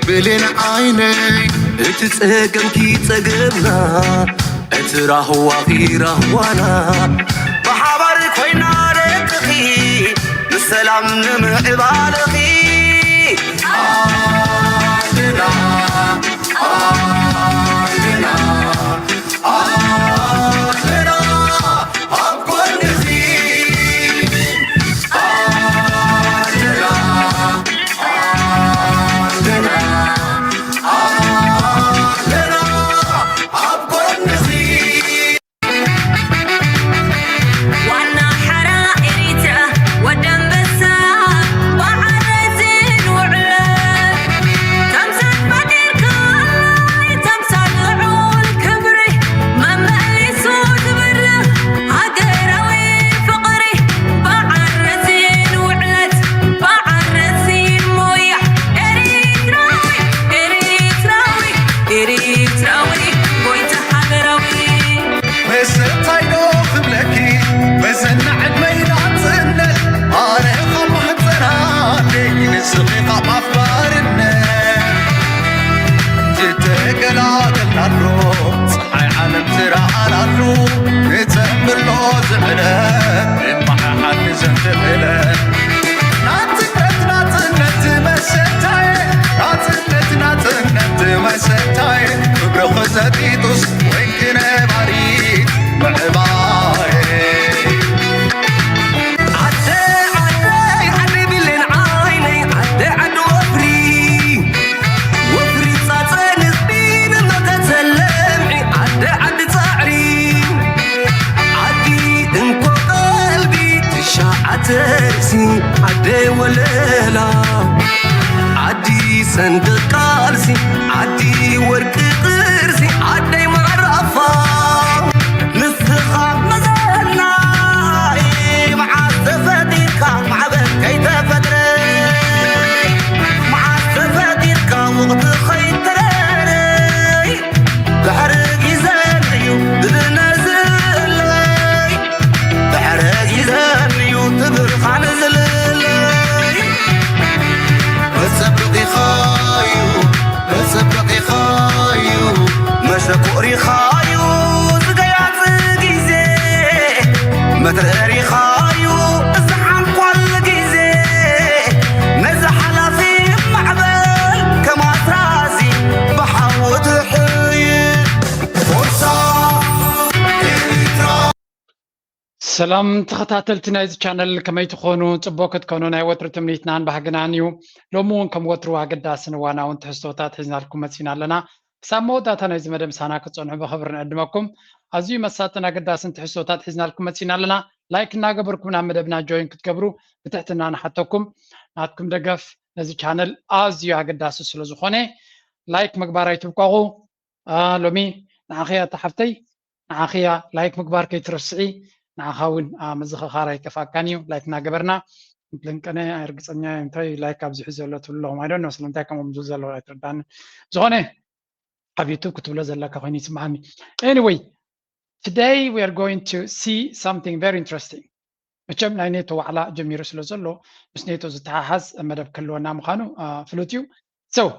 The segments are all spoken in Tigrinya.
بلين عيني اتسقم كي تسقمنا اتراهو غيره وانا بحبر كوينا ركخي السلام نمعبالغي آلنا آلنا آلنا أبقى نزيد آلنا آلنا آلنا أبقى نزيد وانا حرائريته ودم بسا وعرزين وعلان تمسك فقير كاي تمسك عول كبري ممالي صوت بره هقروي فقري بعرزين وعلت بعرزين مويح اريتراوي اريتراوي اريتراوي بويت حقروي مسطاينو خبلكي مسنعد ميناتنا أنا خمحتنا دين سقيقة مفارنا تتقلقلنا الروح صحي عالم تراعنا الروح نتأمل له زعنا إما حد زنتقلا ناتنت مسطاي ناتنت مسطاي ببرخ زبيتوس وينكنا بريد معباي عدي عدي عدي بلين عيني عدي عد وفري صاصن سبين ما تسلمعي عدي عد صعري عدي انكو قلبي تشاع ترسي عدي وليلا عدي صندوق قالسي عدي ورق قرسي عدي معرفة نسخة مزلنا مع السفاديك مع بكي تفدري مع السفاديك وقت خيتري بحرق يزنيو تبنزلي بحرق يزنيو تبرخ عن زللي مسبقي خايو مسبقي خايو مشكوري خايو زقيات زقيزي متراري خايو زحم كل جيزي مزح في معبل كما ترازي بحوت حي فرصة سلام تخطاتلت نايز channel كما يتخونوا تبوكت كونوا ناي وتر تمنيتنان بحقنانيو لومون كم وتروا قداسن وانا وانت حستوتات حزنا لكم متسينا لنا سامو داتا نايز مدام سانا كتصنعوا بخبرنا قدمكم ازيو مساتنا قداسن تحستوتات حزنا لكم متسينا لنا لايك ناقبركم نعم مدبنا جوين كتكبروا بتحتنا نحطوكم ناتكم دقف نزي channel ازيو قداسو سلوزخوني لايك مقبارا يتبقاغو لومي نعاخيا تحفتي نعاخيا لايك مقبار كي ترسعي نعاون مزخخاري كفاكانيو لايك ناقبرنا لنكنا ارقصنيا انتي لايك ابزي حزلو تلهم I don't know سلامتاي كم مزوزلو ايتردان زغوني حبيتو كتب لزلك خويني سمعني anyway today we are going to see something very interesting مچم ناينيتو على جميرو سلوزلو بس نيتو زتحاز مدب كلونا مخانو فلوتيو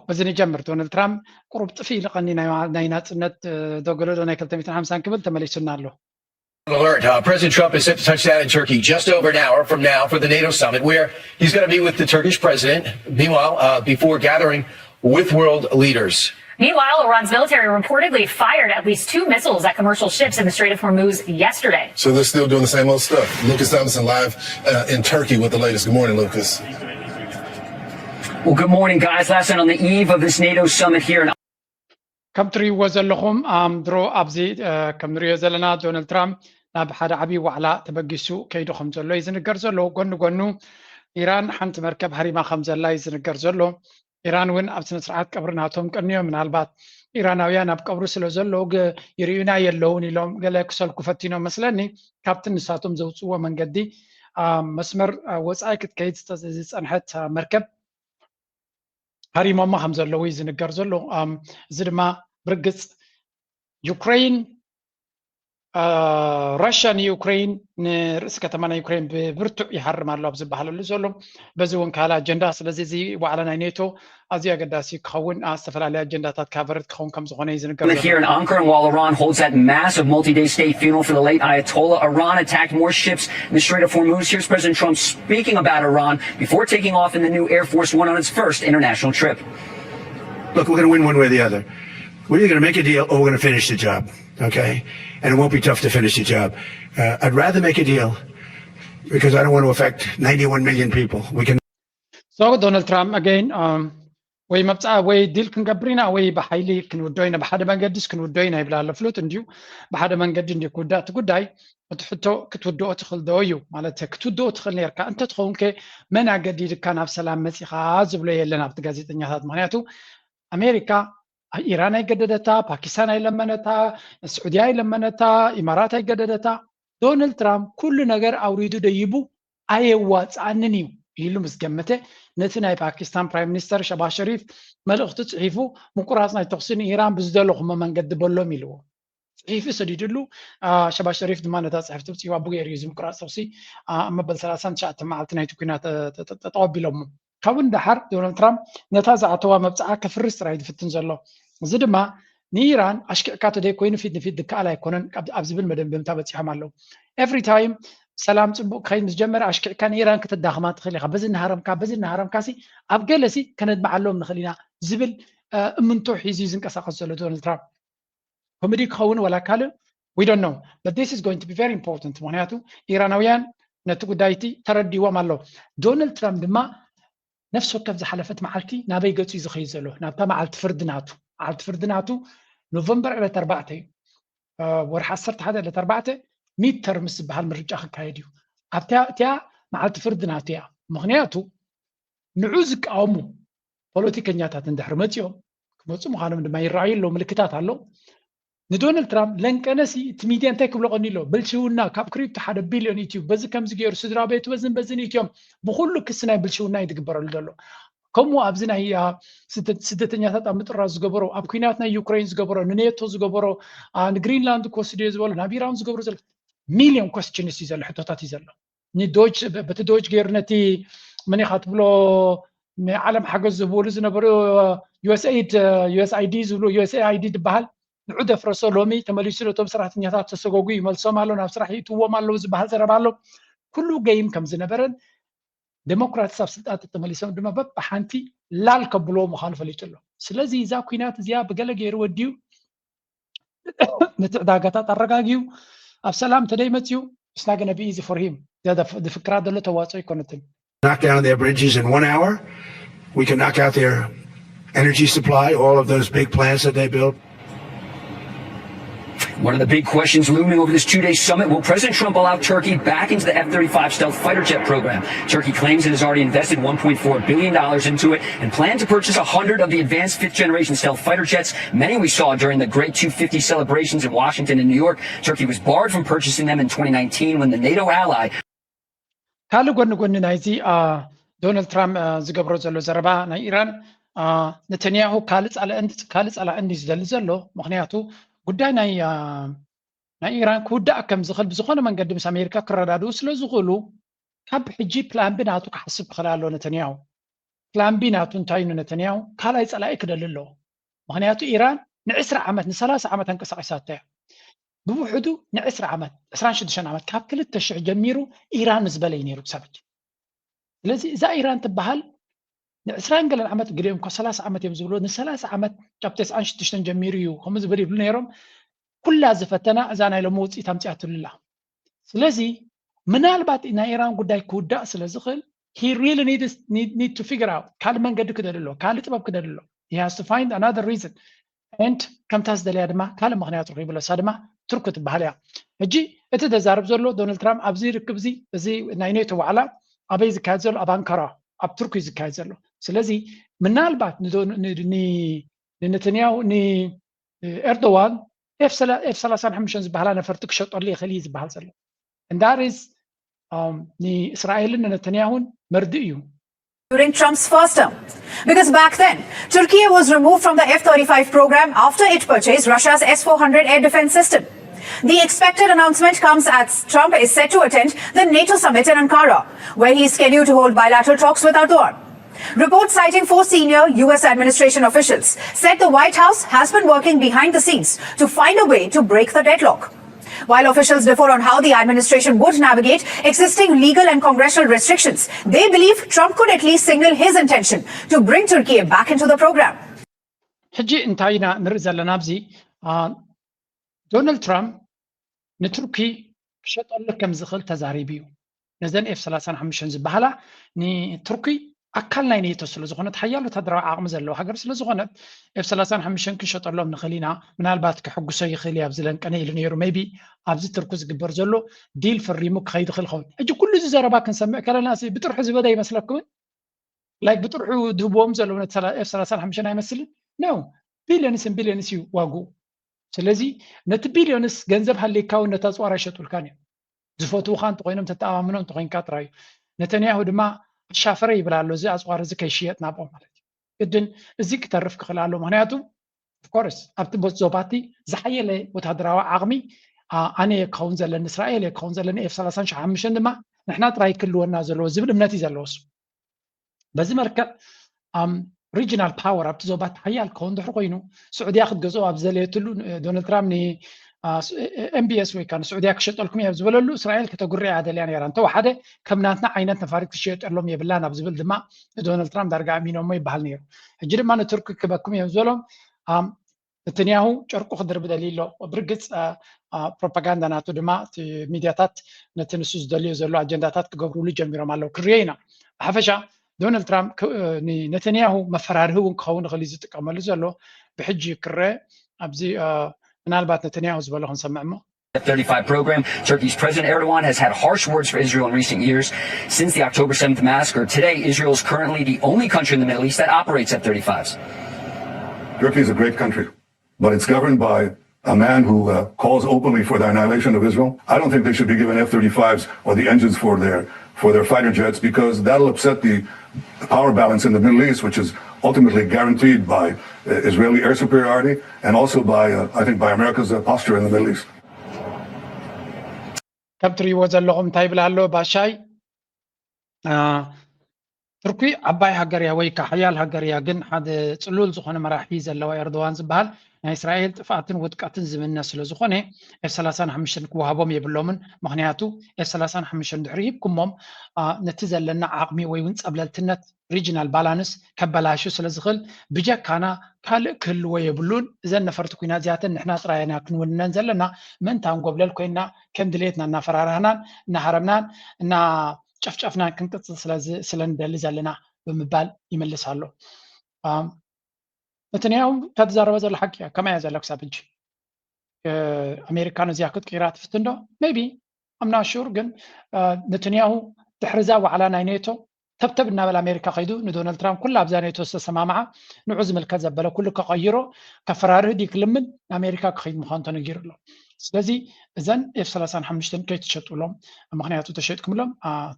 بزني جمر دونالد ترامب قرب طفي لقني ناينات نت دوغلو دوناي 350 كبل تمليسنا له Alert. President Trump is set to touch down in Turkey just over an hour from now for the NATO summit, where he's going to meet with the Turkish president, meanwhile, before gathering with world leaders. Meanwhile, Iran's military reportedly fired at least 2 missiles at commercial ships in the Strait of Hormuz yesterday. So they're still doing the same old stuff. Lucas Thompson live in Turkey with the latest. Good morning, Lucas. Well, good morning, guys. Last night on the eve of this NATO summit here in كم تري وزلهم درو أبزي كم تري وزلنا دونالد ترامب ناب حدا عبي وعلى تبقيسو كيدو خمزلو يزنقر زلو قنو إيران حنت مركب هريما خمزلا يزنقر زلو إيران وين أبسن سرعات قبرناتهم كأنيو من البات إيراناويان أب قبرو سلو زلو يريونا يلوني لهم قال يكسل كفتينو مثلاني كابتن نساتهم زوجوا من قدي مسمر وصايكت كيد تزيز أنحت مركب هريما ما خمزلو يزنقر زلو زدما برقص يوكرين ራሽያ ንዩክሬን ንርእሲ ከተማ ናይ ዩክሬን ብብርቱዕ ይሃርም ኣሎ ኣብ ዝበሃለሉ ዘሎ በዚ እውን ካል ኣጀንዳ ስለዚ እዚ ዋዕላ ናይ ኔቶ ኣዝዩ ኣገዳሲ ክኸውን ዝተፈላለዩ ኣጀንዳታት ካቨርት ክኸውን ከም ዝኾነ እዩ ዝንገር Here in Ankara, and while Iran holds that massive multi-day state funeral for the late Ayatollah, Iran attacked more ships in the Strait of Hormuz. Here's President Trump speaking about Iran before taking off in the new Air Force One on its first international trip. Look, we're going to win one way or the other. We're either going to make a deal or we're going to finish the job, okay? And it won't be tough to finish the job. I'd rather make a deal because I don't want to affect 91 million people. We can. So Donald Trump again, ወይ መብፃ ወይ ዲል ክንገብር ኢና ወይ ብሓይሊ ክንውድኦ ኢና ብሓደ መንገዲስ ክንውድኦ ኢና ይብላ ኣሎ ፍሉጥ እንድዩ ብሓደ መንገዲ እንዲ ክውዳእ እቲ ጉዳይ እቲ ሕቶ ክትውድኦ ትኽእል ዶ እዩ ማለት ክትውድኦ ትኽእል ነርካ እንተትኸውን ከ መን ኣገዲድካ ናብ ሰላም መፂኻ ዝብሎ የለን ኣብቲ ጋዜጠኛታት ምክንያቱ ኣሜሪካ ኢራን ኣይገደደታ ፓኪስታን ኣይለመነታ ስዑድያ ኣይለመነታ ኢማራት ኣይገደደታ ዶናልድ ትራምፕ ኩሉ ነገር ኣውሪዱ ደይቡ ኣየዋፅኣንን እዩ ኢሉ ምስ ገመተ ነቲ ናይ ፓኪስታን ፕራይም ሚኒስተር ሸባዝ ሸሪፍ መልእኽቲ ፅሒፉ ምቁራፅ ናይ ተኽሲ ንኢራን ብዝደለኹሞ መንገዲ በሎም ኢልዎ ፅሒፉ ሰዲድሉ ሸባዝ ሸሪፍ ድማ ነታ ፅሕፍቲ ፅሒፉ ኣቦ ገይሩ እዩ ምቁራፅ ተኽሲ ኣብ መበል 39 መዓልቲ ናይቲ ኩናት ተቐቢሎሞ ካብኡ እንዳሓር ዶናልድ ትራምፕ ነታ ዝኣተዋ መብፅዓ ከፍርስ ጥራይ ዝፍትን ዘሎ እዚ ድማ ንኢራን ኣሽክዕካ ተደይ ኮይኑ ፊት ንፊት ዝከኣል ኣይኮነን ኣብ ዝብል መደምደምታ በፂሖም ኣለዉ ኤቭሪ ታይም ሰላም ፅቡቅ ከይድ ዝጀመረ ኣሽክዕካ ንኢራን ክትዳኽማ ትኽእል ኢኻ በዚ እናሃረምካ ሲ ኣብ ገለሲ ከነድመዓሎም ንኽእል ኢና ዝብል እምንቶ ሒዙ ዝንቀሳቐስ ዘሎ ዶናልድ ትራምፕ ኮሜዲ ክኸውን ወላ ካልእ we don't know but this is going to be very important ምክንያቱ ኢራናውያን ነቲ ጉዳይቲ ተረዲዎም ኣለዉ ዶናልድ ትራምፕ ድማ ነፍሲ ወከፍ ዝሓለፈት መዓልቲ ናበይ ገፁ እዩ ዝኸይድ ዘሎ ናብታ መዓልቲ ፍርዲ ናቱ ኖቨምበር 4 እዩ ወርሒ 11 ዕለት 4 ሚድ ተርምስ ዝበሃል ምርጫ ክካየድ እዩ ኣብቲያ መዓልቲ ፍርዲ ናቱ እያ ምክንያቱ ንዑ ዝቃወሙ ፖለቲከኛታት እንድሕሪ መፂኦም ክመፁ ምዃኖም ድማ ይረኣዩ ኣለዉ ምልክታት ኣለዉ ንዶናልድ ትራምፕ ለንቀነሲ እቲ ሚድያ እንታይ ክብሎ ቀኒ ኣሎ ብልሽውና ካብ ክሪፕቶ 1 ቢልዮን ኢትዩ በዚ ከምዚ ገይሩ ስድራ ቤቱ በዝን ኢትዮም ብኩሉ ክስ ናይ ብልሽውና እዩ ዝግበረሉ ዘሎ ከምኡ ኣብዚ ናይ ስደተኛታት ኣብ ምጥራዝ ዝገበሮ ኣብ ኩናት ናይ ዩክሬን ዝገበሮ ንኔቶ ዝገበሮ ንግሪንላንድ ክወስድዮ ዝበሎ ናብ ኢራን ዝገበሮ ዘሎ ሚልዮን ኮስችንስ እዩ ዘሎ ሕቶታት እዩ ዘሎ ንዶች በቲ ዶች ገይሩ ነቲ መን ኢኻ ትብሎ ንዓለም ሓገዝ ዝህብሉ ዝነበሩ ዩኤስኣይዲ ዝብሉ ዩኤስኣይዲ ዝበሃል ንዑ ደፍረሶ ሎሚ ተመሊሱ ነቶም ሰራሕተኛታት ተሰጎጉ ይመልሶም ኣሎ ናብ ስራሕ ይእትዎም ኣለዉ ዝበሃል ዘረባ ኣሎ ኩሉ ገይም ከም ዝነበረን ዴሞክራትስ ኣብ ስልጣን ተመሊሶም ድማ በብሓንቲ ላል ከብልዎ ምዃኑ ፈሊጡ ኣሎ ስለዚ እዛ ኩናት እዚኣ ብገለ ገይሩ ወዲዩ ነቲ ዕዳጋታት ኣረጋጊዩ ኣብ ሰላም ተደይ መፅዩ it's not going to be easy for him ዝፍክራ ዘሎ ተዋፅኦ ይኮነትን Knock down their bridges in 1 hour. We can knock out their energy supply, all of those big plants that they built. One of the big questions looming over this two-day summit, will President Trump allow Turkey back into the F-35 stealth fighter jet program? Turkey claims it has already invested $1.4 billion into it and plans to purchase 100 of the advanced fifth-generation stealth fighter jets, many we saw during the Great 250 celebrations in Washington and New York. Turkey was barred from purchasing them in 2019 when the NATO ally... ካልእ ጎኒ ናይዚ ዶናልድ ትራምፕ ዝገብሮ ዘሎ ዘረባ ናይ ኢራን ነተንያሁ ካልእ ፃላእ እንዲ ዝደሊ ዘሎ ምክንያቱ ጉዳይ ናይ ኢራን ክውዳእ ከም ዝኽእል ብዝኾነ መንገዲ ምስ ኣሜሪካ ክረዳድኡ ስለ ዝኽእሉ ካብ ሕጂ ፕላን ቢ ናቱ ክሓስብ ክኽእል ኣሎ ነተንያሁ ፕላን ቢ ናቱ እንታይ እዩ ነተንያሁ ካልኣይ ፀላኢ ክደሊ ኣለዎ ምክንያቱ ኢራን ን20 ዓመት ን30 ዓመት አንቀሳቂሳታ እያ ብውሕዱ ን20 ዓመት 26 ዓመት ካብ 2000 ጀሚሩ ኢራን ዝበለ እዩ ነይሩ ክሳብ ሕጂ ስለዚ እዛ ኢራን ትበሃል ን20 ገለን ዓመት ግዲኦም እኳ 30 ዓመት እዮም ዝብሎ ን30 ዓመት ካብ 96 ጀሚሩ እዩ ከምኡ ዝብል ይብሉ ነይሮም ኩላ ዝፈተና እዛ ናይ ሎሚ ውፅኢት ኣምፅኣትሉላ ስለዚ ምናልባት ናይ ኢራን ጉዳይ ክውዳእ ስለ ዝኽእል he really need to figure out ካልእ መንገዲ ክደሊ ኣሎ ካልእ ጥበብ ክደሊ ኣሎ he has to find another reason and ከምታ ዝደልያ ድማ ካልእ ምክንያት ረኺቡ ለሳ ድማ ቱርክ ትበሃል እያ ሕጂ እቲ ተዛርብ ዘሎ ዶናልድ ትራምፕ ኣብዚ ርክብ እዚ ናይ ኔቶ ዋዕላ ኣበይ ዝካየድ ዘሎ ኣብ ኣንካራ ኣብ ቱርክ እዩ ዝካየድ ዘሎ ስለዚ ምናልባት ንነተንያሁ ንኤርዶዋን F-35 ዝበሃላ ነፈርቲ ክሸጠሉ ይኽእል እዩ ዝበሃል ዘሎ and that is ንእስራኤልን ነተንያሁን መርዲ እዩ during Trump's first term. Because back then, Turkey was removed from the F-35 program after it purchased Russia's S-400 air defense system. The expected announcement comes as Trump is set to attend the NATO summit in Ankara, where he is scheduled to hold bilateral talks with Erdogan. Reports citing 4 senior U.S. administration officials said the White House has been working behind the scenes to find a way to break the deadlock. While officials differ on how the administration would navigate existing legal and congressional restrictions, they believe Trump could at least signal his intention to bring Turkey back into the program. ሕጂ እንታይና ንርኢ ዘለና ኣብዚ ዶናልድ ትራምፕ ንቱርኪ ክሸጠሉ ከም ዝኽእል ተዛሪቡ እዩ ነዘን F-35 ዝበሃላ ንቱርኪ ኣካል ናይ ኔቶ ስለ ዝኾነት ሓያል ወታደራዊ ዓቕሚ ዘለዎ ሃገር ስለ ዝኾነት F-35 ክንሸጠሎም ንኽእል ኢና ምናልባት ክሕጉሶ ይኽእል ኣብ ዝለንቀነ ኢሉ ነይሩ ሜቢ ኣብዚ ትርኩ ዝግበር ዘሎ ዲል ፈሪሙ ክኸይድ ይኽእል ኸውን ሕጂ ኩሉ እዚ ዘረባ ክንሰምዕ ከለና ብጥርሑ ዝበዳ ይመስለኩምን ላይክ ብጥርሑ ድህቦም ዘለዉ F-35 ኣይመስልን ነው ቢልዮንስ እዩ ዋግኡ ስለዚ ነቲ ቢልዮንስ ገንዘብ ሃሌካው ነታ ኣፅዋራ ይሸጡልካን እዮም ዝፈትውኻ እንተኮይኖም ተተኣማምኖም እንተኮይንካ ጥራዩ ነተንያሁ ድማ ሻፈረ ይብላሉ እዚ ኣፅዋር እዚ ከይሽየጥ ናብኦም ማለት እዩ ግድን እዚ ክተርፍ ክኽእል ኣሎ ምክንያቱ ኦፍኮርስ ኣብቲ ዞባቲ ዝሓየለ ወታደራዊ ዓቕሚ ኣነ ክኸውን ዘለኒ እስራኤል ክኸውን ዘለኒ F-35 ድማ ንሕና ጥራይ ክልወና ዘለዎ ዝብል እምነት እዩ ዘለዎ በዚ መልክዕ ሪጂናል ፓወር ኣብቲ ዞባት ሓያል ክኸውን ድሕሪ ኮይኑ ስዑድያ ክትገዝኦ ኣብ ዘለየትሉ ዶናልድ ትራምፕ MBS ወይ ከዓ ንስዑድያ ክሸጠልኩም እየ ዝበለሉ እስራኤል ከተጉርያ ኣደልያ ነይራ እንተወሓደ ከም ናትና ዓይነት ነፋሪት ክሸጠሎም የብላን ኣብ ዝብል ድማ ዶናልድ ትራምፕ ዳርጋ ኣሚኖሞ ይበሃል ነይሩ ሕጂ ድማ ንቱርኪ ክበኩም እዮም ዝበሎም ነተንያሁ ጨርቁ ክድርብ ደሊሎ ብርግፅ ፕሮፓጋንዳ ናቱ ድማ ሚድያታት ነቲ ንሱ ዝደልዮ ዘሎ ኣጀንዳታት ክገብርሉ ጀሚሮም ኣለዉ ክርዮ ኢና ብሓፈሻ ዶናልድ ትራምፕ ነተንያሁ መፈራርሂ እውን ክኸውን ይኽእል ዝጥቀመሉ ዘሎ ብሕጂ ክርአ ኣብዚ ምናልባት ነተንያሁ ዝበሎ ክንሰምዕ እሞ F-35 program. Turkey's President Erdogan has had harsh words for Israel in recent years. Since the October 7th massacre, today Israel is currently the only country in the Middle East that operates F-35s. Turkey is a great country, but it's governed by a man who calls openly for the annihilation of Israel. I don't think they should be given F-35s or the engines for their fighter jets because that'll upset the power balance in the Middle East, which is ultimately guaranteed by Israeli air superiority and also by, I think, by America's posture in the Middle East. ከም ትሪእዎ ዘለኹም እንታይ ይብል ኣሎ ባሻይ ቱርኪ ዓባይ ሃገር እያ ወይ ከዓ ሓያል ሃገር እያ ግን ሓደ ፅሉል ዝኾነ መራሒ ዘለዋ ኤርዶዋን ዝበሃል ናይ እስራኤል ጥፍኣትን ውድቀትን ዝምነ ስለ ዝኾነ F-35 ክወሃቦም የብሎምን ምክንያቱ F-35 ድሕሪ ሂብኩሞም ነቲ ዘለና ዓቕሚ ወይ እውን ፀብለልትነት ሪጂናል ባላንስ ከበላሹ ስለ ዝኽእል ብጀካና ካልእ ክህልዎ የብሉን እዘን ነፈርቲ ኩናት እዚኣተን ንሕና ጥራይና ክንውንነን ዘለና ምእንታ ንጎብለል ኮይና ከም ድሌትና እናፈራርህናን እናሃረምናን እና ጨፍጨፍናን ክንቅፅል ስለንደሊ ዘለና ብምባል ይመልስ ኣሎ ነተንያሁ ተዛረበ ዘሎ ሓቂ እያ ከመይ እያ ዘላ ክሳብ ሕጂ ኣሜሪካ ነዚኣ ክትቅይራ ትፍትን ዶ ሜቢ ኣምና ሹር ግን ነተንያሁ ድሕሪዛ ዋዕላ ናይ ኔቶ ተብተብ እናበል ኣሜሪካ ከይዱ ንዶናልድ ትራምፕ ኩሉ ኣብዛ ኔቶ ዝተሰማምዓ ንዑ ዝምልከት ዘበለ ኩሉ ከቐይሮ ከፈራርህ ዲ ክልምን ንኣሜሪካ ክኸይድ ምዃኑ ተነጊሩ ኣሎ ስለዚ እዘን F-35 ከይትሸጡሎም ምክንያቱ ተሸጥኩምሎም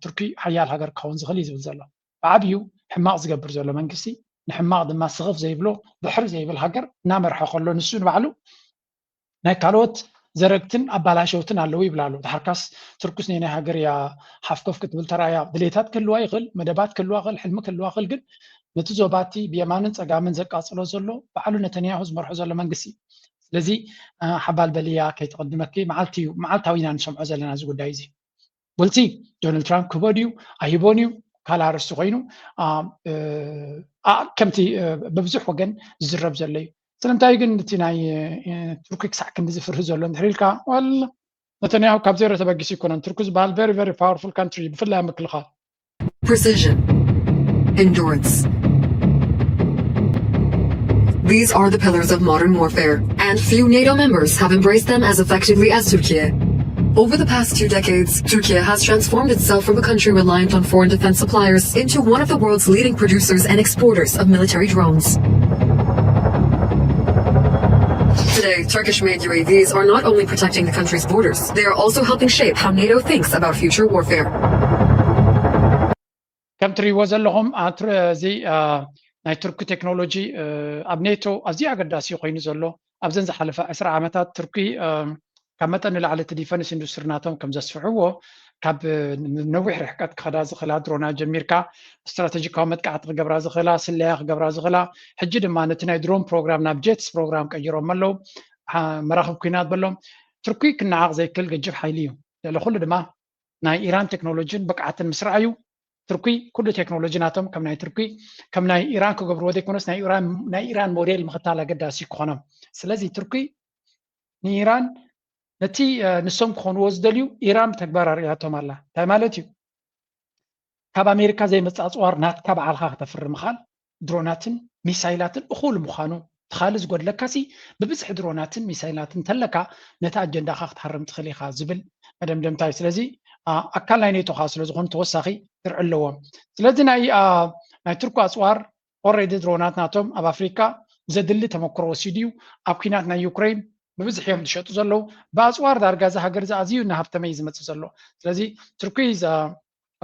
ቱርኪ ሓያል ሃገር ክኸውን ዝኽእል እዩ ዝብል ዘሎ ብዓብዩ ሕማቕ ዝገብር ዘሎ መንግስቲ ንሕማቕ ድማ ስኽፍ ዘይብሎ ድሕሪ ዘይብል ሃገር እናመርሐ ከሎ ንሱ ንባዕሉ ናይ ካልኦት ዘረግትን ኣባላሸውትን ኣለዉ ይብላሉ ድሓርካስ ትርኩስ ናይ ሃገር እያ ሓፍኮፍ ክትብል ተራእያ ድሌታት ክህልዋ ይኽእል መደባት ክህልዋ ይኽእል ሕልሚ ክህልዋ ይኽእል ግን ነቲ ዞባቲ ብየማንን ፀጋምን ዘቃፅሎ ዘሎ ባዕሉ ነተንያሁ ዝመርሖ ዘሎ መንግስቲ ስለዚ ሓባል በልያ ከይተቐድመኪ መዓልታዊ ኢና ንሰምዖ ዘለና እዚ ጉዳይ እዚ ብልቲ ዶናልድ ትራምፕ ክቦ ድዩ ኣይቦን እዩ ካልእ ኣርስቲ ኮይኑ ከምቲ በብዙሕ ወገን ዝዝረብ ዘሎ እዩ ስለምንታይ ግን እቲ ናይ ቱርኪ ክሳዕ ክንዲ ዝፍርህ ዘሎ እንድሕር ኢልካ ወላ ነተንያሁ ካብ ዜሮ ተበጊሱ ይኮነን ቱርኪ ዝበሃል ቨሪ ቨሪ ፓወርፉል ካንትሪ ብፍላይ ኣብ ምክልኻል Precision. Endurance. These are the pillars of modern warfare, and few NATO members have embraced them as effectively as Turkey. Over the past 2 decades, Turkey has transformed itself from a country reliant on foreign defense suppliers into one of the world's leading producers and exporters of military drones. Today, Turkish-made UAVs are not only protecting the country's borders, they are also helping shape how NATO thinks about future warfare. ከም ትሪእዎ ዘለኹም እዚ ናይ ቱርኪ ቴክኖሎጂ ኣብ ኔቶ ኣዝዩ ኣገዳሲ ኮይኑ ዘሎ ኣብዘን ዝሓለፈ 10 ዓመታት ቱርኪ ካብ መጠን ንላዕሊ እቲ ዲፈንስ ኢንዱስትሪ ናቶም ከም ዘስፍሕዎ ካብ ነዊሕ ርሕቀት ክኸዳ ዝኽእላ ድሮናት ጀሚርካ ስትራቴጂካዊ መጥቃዕቲ ክገብራ ዝኽእላ ስለያ ክገብራ ዝኽእላ ሕጂ ድማ ነቲ ናይ ድሮን ፕሮግራም ናብ ጀትስ ፕሮግራም ቀይሮም ኣለው መራኽብ ኩናት በሎም ትርኪ ክነዓቕ ዘይክእል ገጅፍ ሓይሊ እዩ ለለ ኩሉ ድማ ናይ ኢራን ቴክኖሎጂን ብቅዓትን ምስ ረኣዩ ትርኪ ኩሉ ቴክኖሎጂ ናቶም ከም ናይ ትርኪ ከም ናይ ኢራን ክገብርዎ ዘይኮነስ ናይ ኢራን ሞዴል ምኽታል ኣገዳሲ ክኾኖም ስለዚ ትርኪ ንኢራን ነቲ ንሶም ክኾንዎ ዝደልዩ ኢራን ብተግባር ኣርእያቶም ኣላ እንታይ ማለት እዩ ካብ ኣሜሪካ ዘይመፅእ ኣፅዋር ናትካ በዓልካ ክተፍሪ ምኻል ድሮናትን ሚሳይላትን እኹል ምዃኑ تخالص قد لكاسي ببزح دروناتن ميسايلاتن تلكا نتا أجندا خا تحرم تخلي خا زبل مدام دم تاي سلازي أكل لايني تخاص لزغون توساخي ترعلوهم سلازي ناي تركو أسوار already درونات ناتهم أب أفريقيا زدلي تمكرو سيديو أب كينات نا يوكرين ببزح يوم دشتو زلو بأسوار دارجازة هجر زازيو نهب تميز متزلو سلازي تركيا is a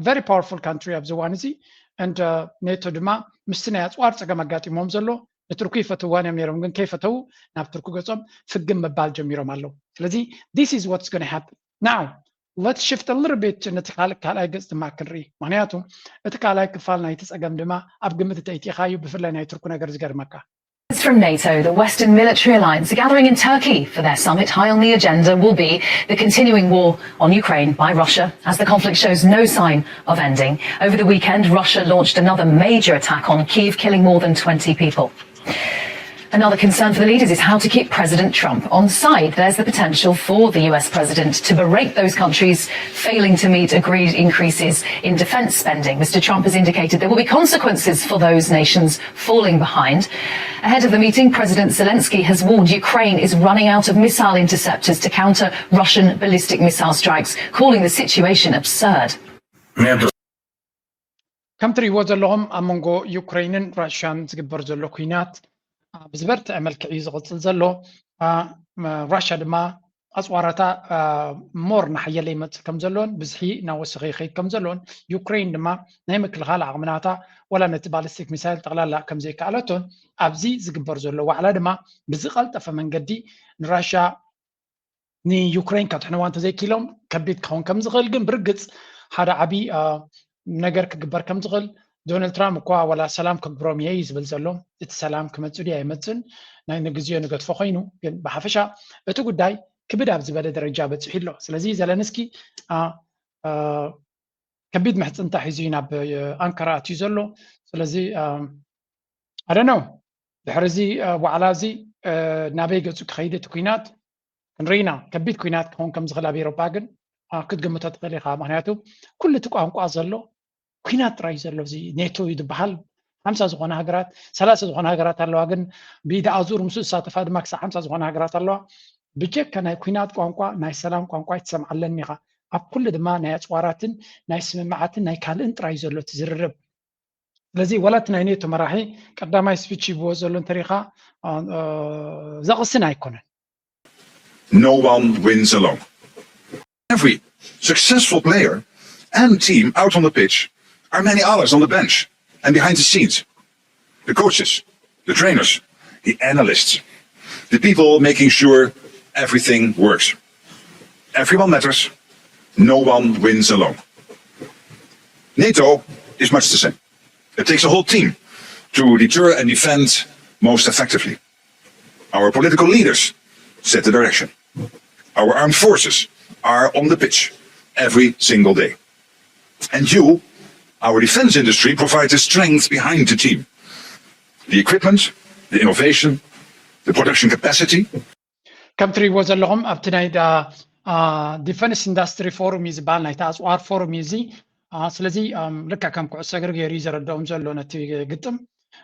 very powerful country of زوانزي and نيتو دما مستنى أسوار تجمعاتي مومزلو التركي فتوان يميرهم من كيف تو ناب تركو قصم في الجنب بالجميرهم الله لذي this is what's going to happen now let's shift a little bit نتكالك على قصد ما كنري معناته نتكالك كفالنا يتسأقم دما أبقمت تأتي خايو بفرلنا يتركونا قرز قر مكة. From NATO, the Western military alliance are gathering in Turkey for their summit. High on the agenda will be the continuing war on Ukraine by Russia as the conflict shows no sign of ending. Over the weekend, Russia launched another major attack on Kyiv, killing more than 20 people. Another concern for the leaders is how to keep President Trump on side. There's the potential for the US president to berate those countries failing to meet agreed increases in defense spending. Mr. Trump has indicated there will be consequences for those nations falling behind. Ahead of the meeting, President Zelensky has warned Ukraine is running out of missile interceptors to counter Russian ballistic missile strikes, calling the situation absurd. كم تري وزلهم أمونغو يوكرين راشان زجبر زلو كينات بزبرت أمل كعيز غطل زلو راشا دما أصوارتا مور نحيا ليمت كم زلون بزحي ناوسخي خيط كم زلون يوكرين دما نايمك الغالة عمناتا ولا نتبالستيك مثال تغلا لا كم زي كالتون أبزي زجبر زلو وعلى دما بزغلت فمن قدي نراشا ني يوكرين كتحنوان تزي كيلوم كبيت كون كم زغل جن برقص هذا عبي نجار كجبر كم زغل دونالد ترامب كوا ولا سلام كبروم يعيز بالزلوم السلام كمتسودي يمتن ناين نجزيه نقد فخينو بحفشة بتقول داي كبدا بزبادة درجة بتحيله سلازي زلنسكي كبيد محتن تحيزين بأنقرة تيزلو سلازي I don't know بحرزي وعلازي نابيجو خيدة كوينات نرينا كبيد كوينات هون كم زغلا بيروباجن كنت قمت تقليها معناته كل تقوى أنقوا زلو كوينات رايز اللو زي نيتو يدبحال 5 زغون هاجرات 3 زغون هاجرات اللو أجن بيد أزور مسؤول ساتفاد ماكس 5 زغون هاجرات اللو بجك كان كوينات قوانقوا ناي سلام قوانقوا يتسمع لنيغا أب كل دما ناي أسواراتن ناي سماعاتن ناي كالنت رايز اللو تزررب لذي ولات ناي نيتو مراحي قدام يسبيتشي بوزلون تاريخا زغسنا يكونن. No one wins alone. Every successful player and team out on the pitch are many others on the bench and behind the scenes. The coaches, the trainers, the analysts, the people making sure everything works. Everyone matters. No one wins alone. NATO is much the same. It takes a whole team to deter and defend most effectively. Our political leaders set the direction. Our armed forces are on the pitch every single day. And you, our defense industry, provides the strength behind the team. The equipment, the innovation, the production capacity. كم تري وزلهم أبتناي دا defense industry forum يزبال نايتا أسوار forum يزي سلزي لكا كم كعساقر يريزر الدوم زلو نتي قدم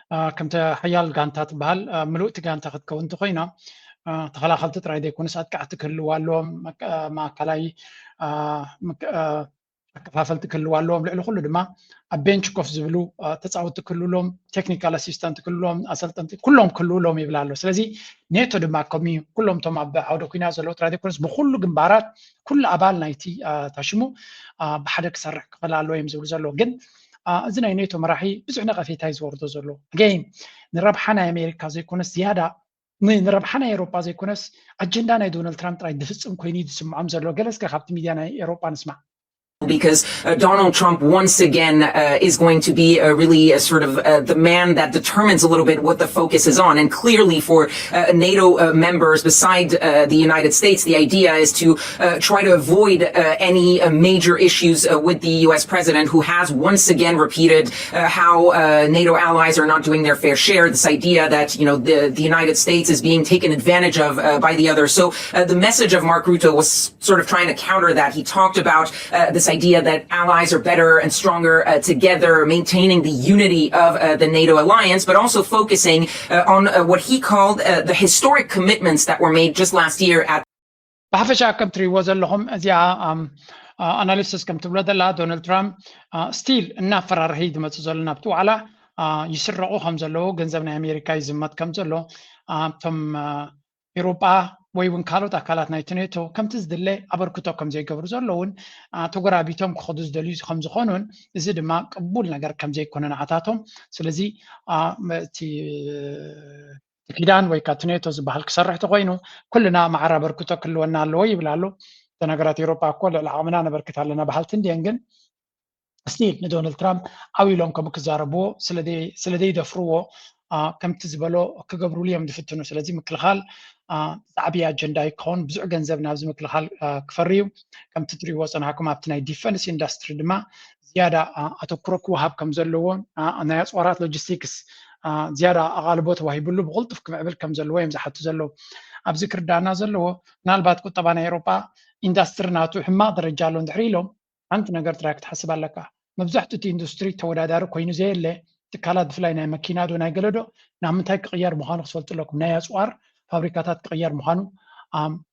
كم تحيال قانتات بال ملوء تقانتا قد كونتو خينا تخلا خلطت رايدة يكون ساعد كعتك اللوالو ما كلاي كفافلت كلوالهم لعلو كله دما أبينش كوف زبلو تتصاوت كلهم technical assistant كلهم أسلتنت كلهم كلهم يبلالو سلزي نيتو دما كمي كلهم تما بعودو كينا زلو ترى كونس بخلو جنبارات كل أبال نايتي تشمو بحدك سرح كفلالو يمزلو زلو جن زين نيتو مراحي بزعنا غفي تايز وردو زلو again نربحنا أمريكا زي كونس زيادة ንረብሓና ኤውሮጳ ዘይኮነስ ኣጀንዳ ናይ ዶናልድ ትራምፕ ጥራይ ድፍፅም ኮይኑ ዝስምዖም ዘሎ ገለስከ ካብቲ ሚድያ ናይ ኤውሮጳ ንስማዕ because Donald Trump once again is going to be really sort of the man that determines a little bit what the focus is on. And clearly for NATO members beside the United States, the idea is to try to avoid any major issues with the U.S. president, who has once again repeated how NATO allies are not doing their fair share. This idea that, you know, the United States is being taken advantage of by the others. So the message of Mark Rutte was sort of trying to counter that. He talked about this idea that allies are better and stronger together, maintaining the unity of the NATO alliance, but also focusing on what he called the historic commitments that were made just last year at بحفشا كم تري وزلهم أزياء أناليسيس كم تبلد الله دونالد ترامب ستيل إننا فرار هيد ما تزلنا بتو على يسرقوا هم زلوا جنزبنا أمريكا يزمت كم زلوا ثم أوروبا ويون كارلوت أكلات نايتنيتو كم تزدلي أبركتو كم زي قبر زلون تجربيتهم خدوز دليل خمس خانون زيد ما قبول نجار كم زي كونن عتاتهم سلزي تي كيدان ويكاتنيتو زبحال كسرح تقوينو كلنا مع بركتو كلنا اللوي بلالو تناقرات أوروبا كل العامنا نبركتها لنا بحالتين دينجن ستيل ندونالد ترامب أوي لهم كم كزاربو سلدي دفروه كم تزبلو كقبروا ليهم دفتنو سلزي مكلخال تعبي أجندة يكون بزع جنزب نابز مكلخال كفريو كم تدري وصلنا حكم أبتناي ديفنس إندستري دما زيادة أتوكرك وهاب كم زلوون أنا يصورات لوجستيكس زيادة غالبوت وهي بلو بغلطف كم قبل كم زلوه يمزحت زلو أبذكر دانا زلوه نالبات كنت طبعا أوروبا إندستري ناتو حما درجالون دحريلهم أنت نقدر تراك تحسب لك مبزحت تي إندستري تودادارو كوينو زي اللي تكالات فلاينا ماكينادو نايقلدو نعمتها قيار مخانو خسولت لكم نايا صوار فابريكاتات قيار مخانو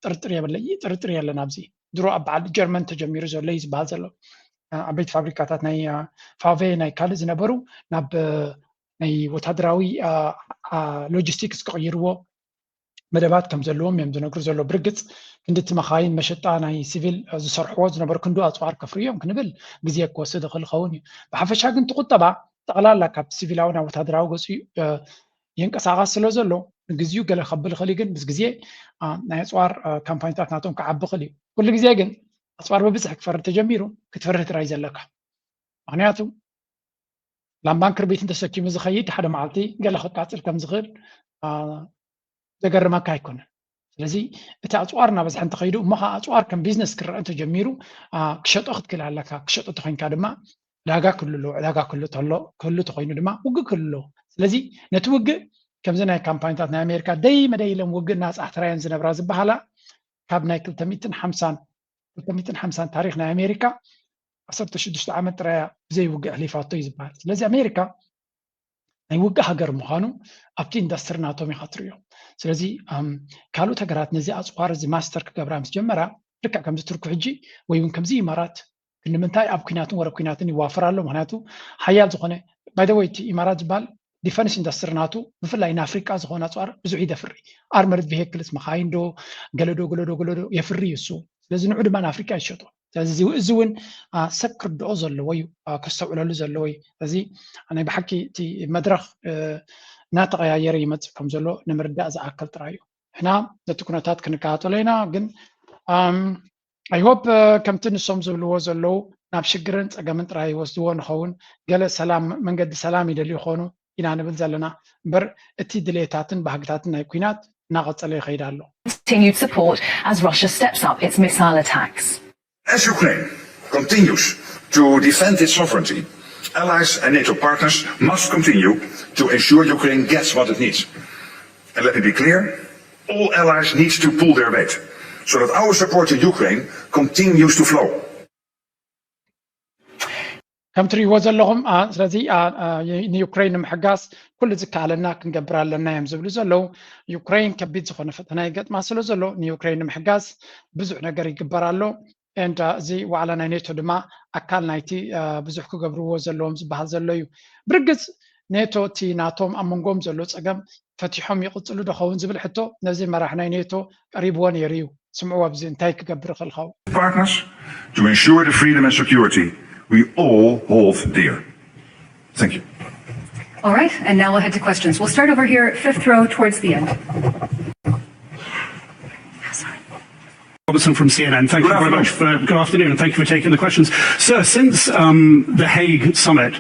ترطريا بلي ترطريا لنابزي درو أبعد جرمن تجميرو زو ليز بازلو عبيت فابريكاتات ناي فافي ناي كالز نبرو ناب ناي وتادراوي لوجيستيكس قيرو مدبات كم زلوهم يمدو نقر زلو برقص كندت مخاين مشطا ناي سيفيل زسرحوز نبر كندو أصوار كفريهم كنبل بزيك وسيد خل خوني بحفشا كنت قطبا تقلال كاب سيفيلاونا وتادراو قصي ينقصاغاس سلو زلو غزيو قال خبل خلي كن بس غزي ناي أصوار كامباينتات ناتهم كعب خلي كل غزي كن أصوار ببسح كفر تجميرو كتفرت رايز لك معناته لام بانكر بيت انت سكي مزخيت حدا معلتي قال خد قاصل كم زغير زغر ما كايكون ስለዚህ እቲ ኣፅዋርና በዝሓን ተኸይዱ እሞኻ ኣፅዋር ከም ቢዝነስ ክርአ ተጀሚሩ ክሸጦ ክትክእል ኣለካ ክሸጦ ተኮይንካ ድማ ዳጋ ክልሎ ዕዳጋ ክህሉ ተኮይኑ ድማ ውግእ ክህልሎ ስለዚ ነቲ ውግእ ከምዚ ናይ ካምፓኒታት ናይ ኣሜሪካ ደይ መደይሎም ውግእ ናፃሕ ትራየን ዝነብራ ዝበሃላ ካብ ናይ 250 ታሪክ ናይ ኣሜሪካ 16 ዓመት ጥራያ ብዘይ ውግእ ሕሊፋቶ እዩ ዝበሃል ስለዚ ኣሜሪካ ናይ ውግእ ሃገር ምዃኑ ኣብቲ ኢንዳስትሪ ናቶም ይኸትርዮም ስለዚ ካልኦት ሃገራት ነዚ ኣፅዋር እዚ ማስተር ክገብራ ምስ ጀመራ ልክዕ ከምዚ ትርኩ ሕጂ ወይ እውን ከምዚ ኢማራት ንምንታይ ኣብ ኩናትን ወረብ ኩናትን ይዋፈር ኣሎ ምክንያቱ ሓያል ዝኾነ ባይ ዘ ወይ እቲ ኢማራት ዝበሃል ዲፈንስ ኢንዳስትሪ ናቱ ብፍላይ ንኣፍሪቃ ዝኾነ ኣፅዋር ብዙሕ ይደፍሪ ኣርመርድ ቪሄክልስ መኻይን ዶ ገለዶ የፍሪ እሱ ስለዚ ንዑ ድማ ንኣፍሪቃ ይሸጦ ስለዚ እዚ እውን ሰብ ክርድኦ ዘለዎ እዩ ከስተውዕለሉ ዘለዎ እዩ ስለዚ ኣነ ብሓቂ እቲ መድረኽ እናተቐያየረ ይመፅእ ከም ዘሎ ንምርዳእ ዝኣከል ጥራይ እዩ ሕና ነቲ ኩነታት ክንከታተሎ ኢና ግን ኣይሆፕ ከምቲ ንሶም ዝብልዎ ዘለው ናብ ሽግርን ፀገምን ጥራይ ይወስድዎ ንኸውን ገለ ሰላም መንገዲ ሰላም ይደልዩ ይኾኑ ኢና ንብል ዘለና እምበር እቲ ድሌታትን ባህግታትን ናይ ኩናት እናቐፀለ ይኸይድ ኣሎ Continued support as Russia steps up its missile attacks. As Ukraine continues to defend its sovereignty, allies and NATO partners must continue to ensure Ukraine gets what it needs. And let me be clear, all allies need to pull their weight so that our support to Ukraine continues to flow. ከም ትሪእዎ ዘለኹም ስለዚ ንዩክሬን ንምሕጋዝ ኩሉ ዝከኣለና ክንገብር ኣለና እዮም ዝብሉ ዘለው ዩክሬን ከቢድ ዝኾነ ፈተና ይገጥማ ስለ ዘሎ ንዩክሬን ንምሕጋዝ ብዙሕ ነገር ይግበር ኣሎ እዚ ዋዕላ ናይ ኔቶ ድማ ኣካል ናይቲ ብዙሕ ክገብርዎ ዘለዎም ዝበሃል ዘሎ እዩ ብርግፅ ኔቶ እቲ ናቶም ኣብ መንጎም ዘሎ ፀገም ፈቲሖም ይቕፅሉ ድኸውን ዝብል ሕቶ ነዚ መራሒ ናይ ኔቶ ቀሪብዎ ነይሩ እዩ ስምዕዎ ኣብዚ እንታይ ክገብር ክልኸው Partners to ensure the freedom and security we all hold dear. Thank you. All right, and now we'll head to questions. We'll start over here, fifth row towards the end. Robertson from CNN. Thank you very much for good afternoon, and thank you for taking the questions. Sir, since the Hague summit,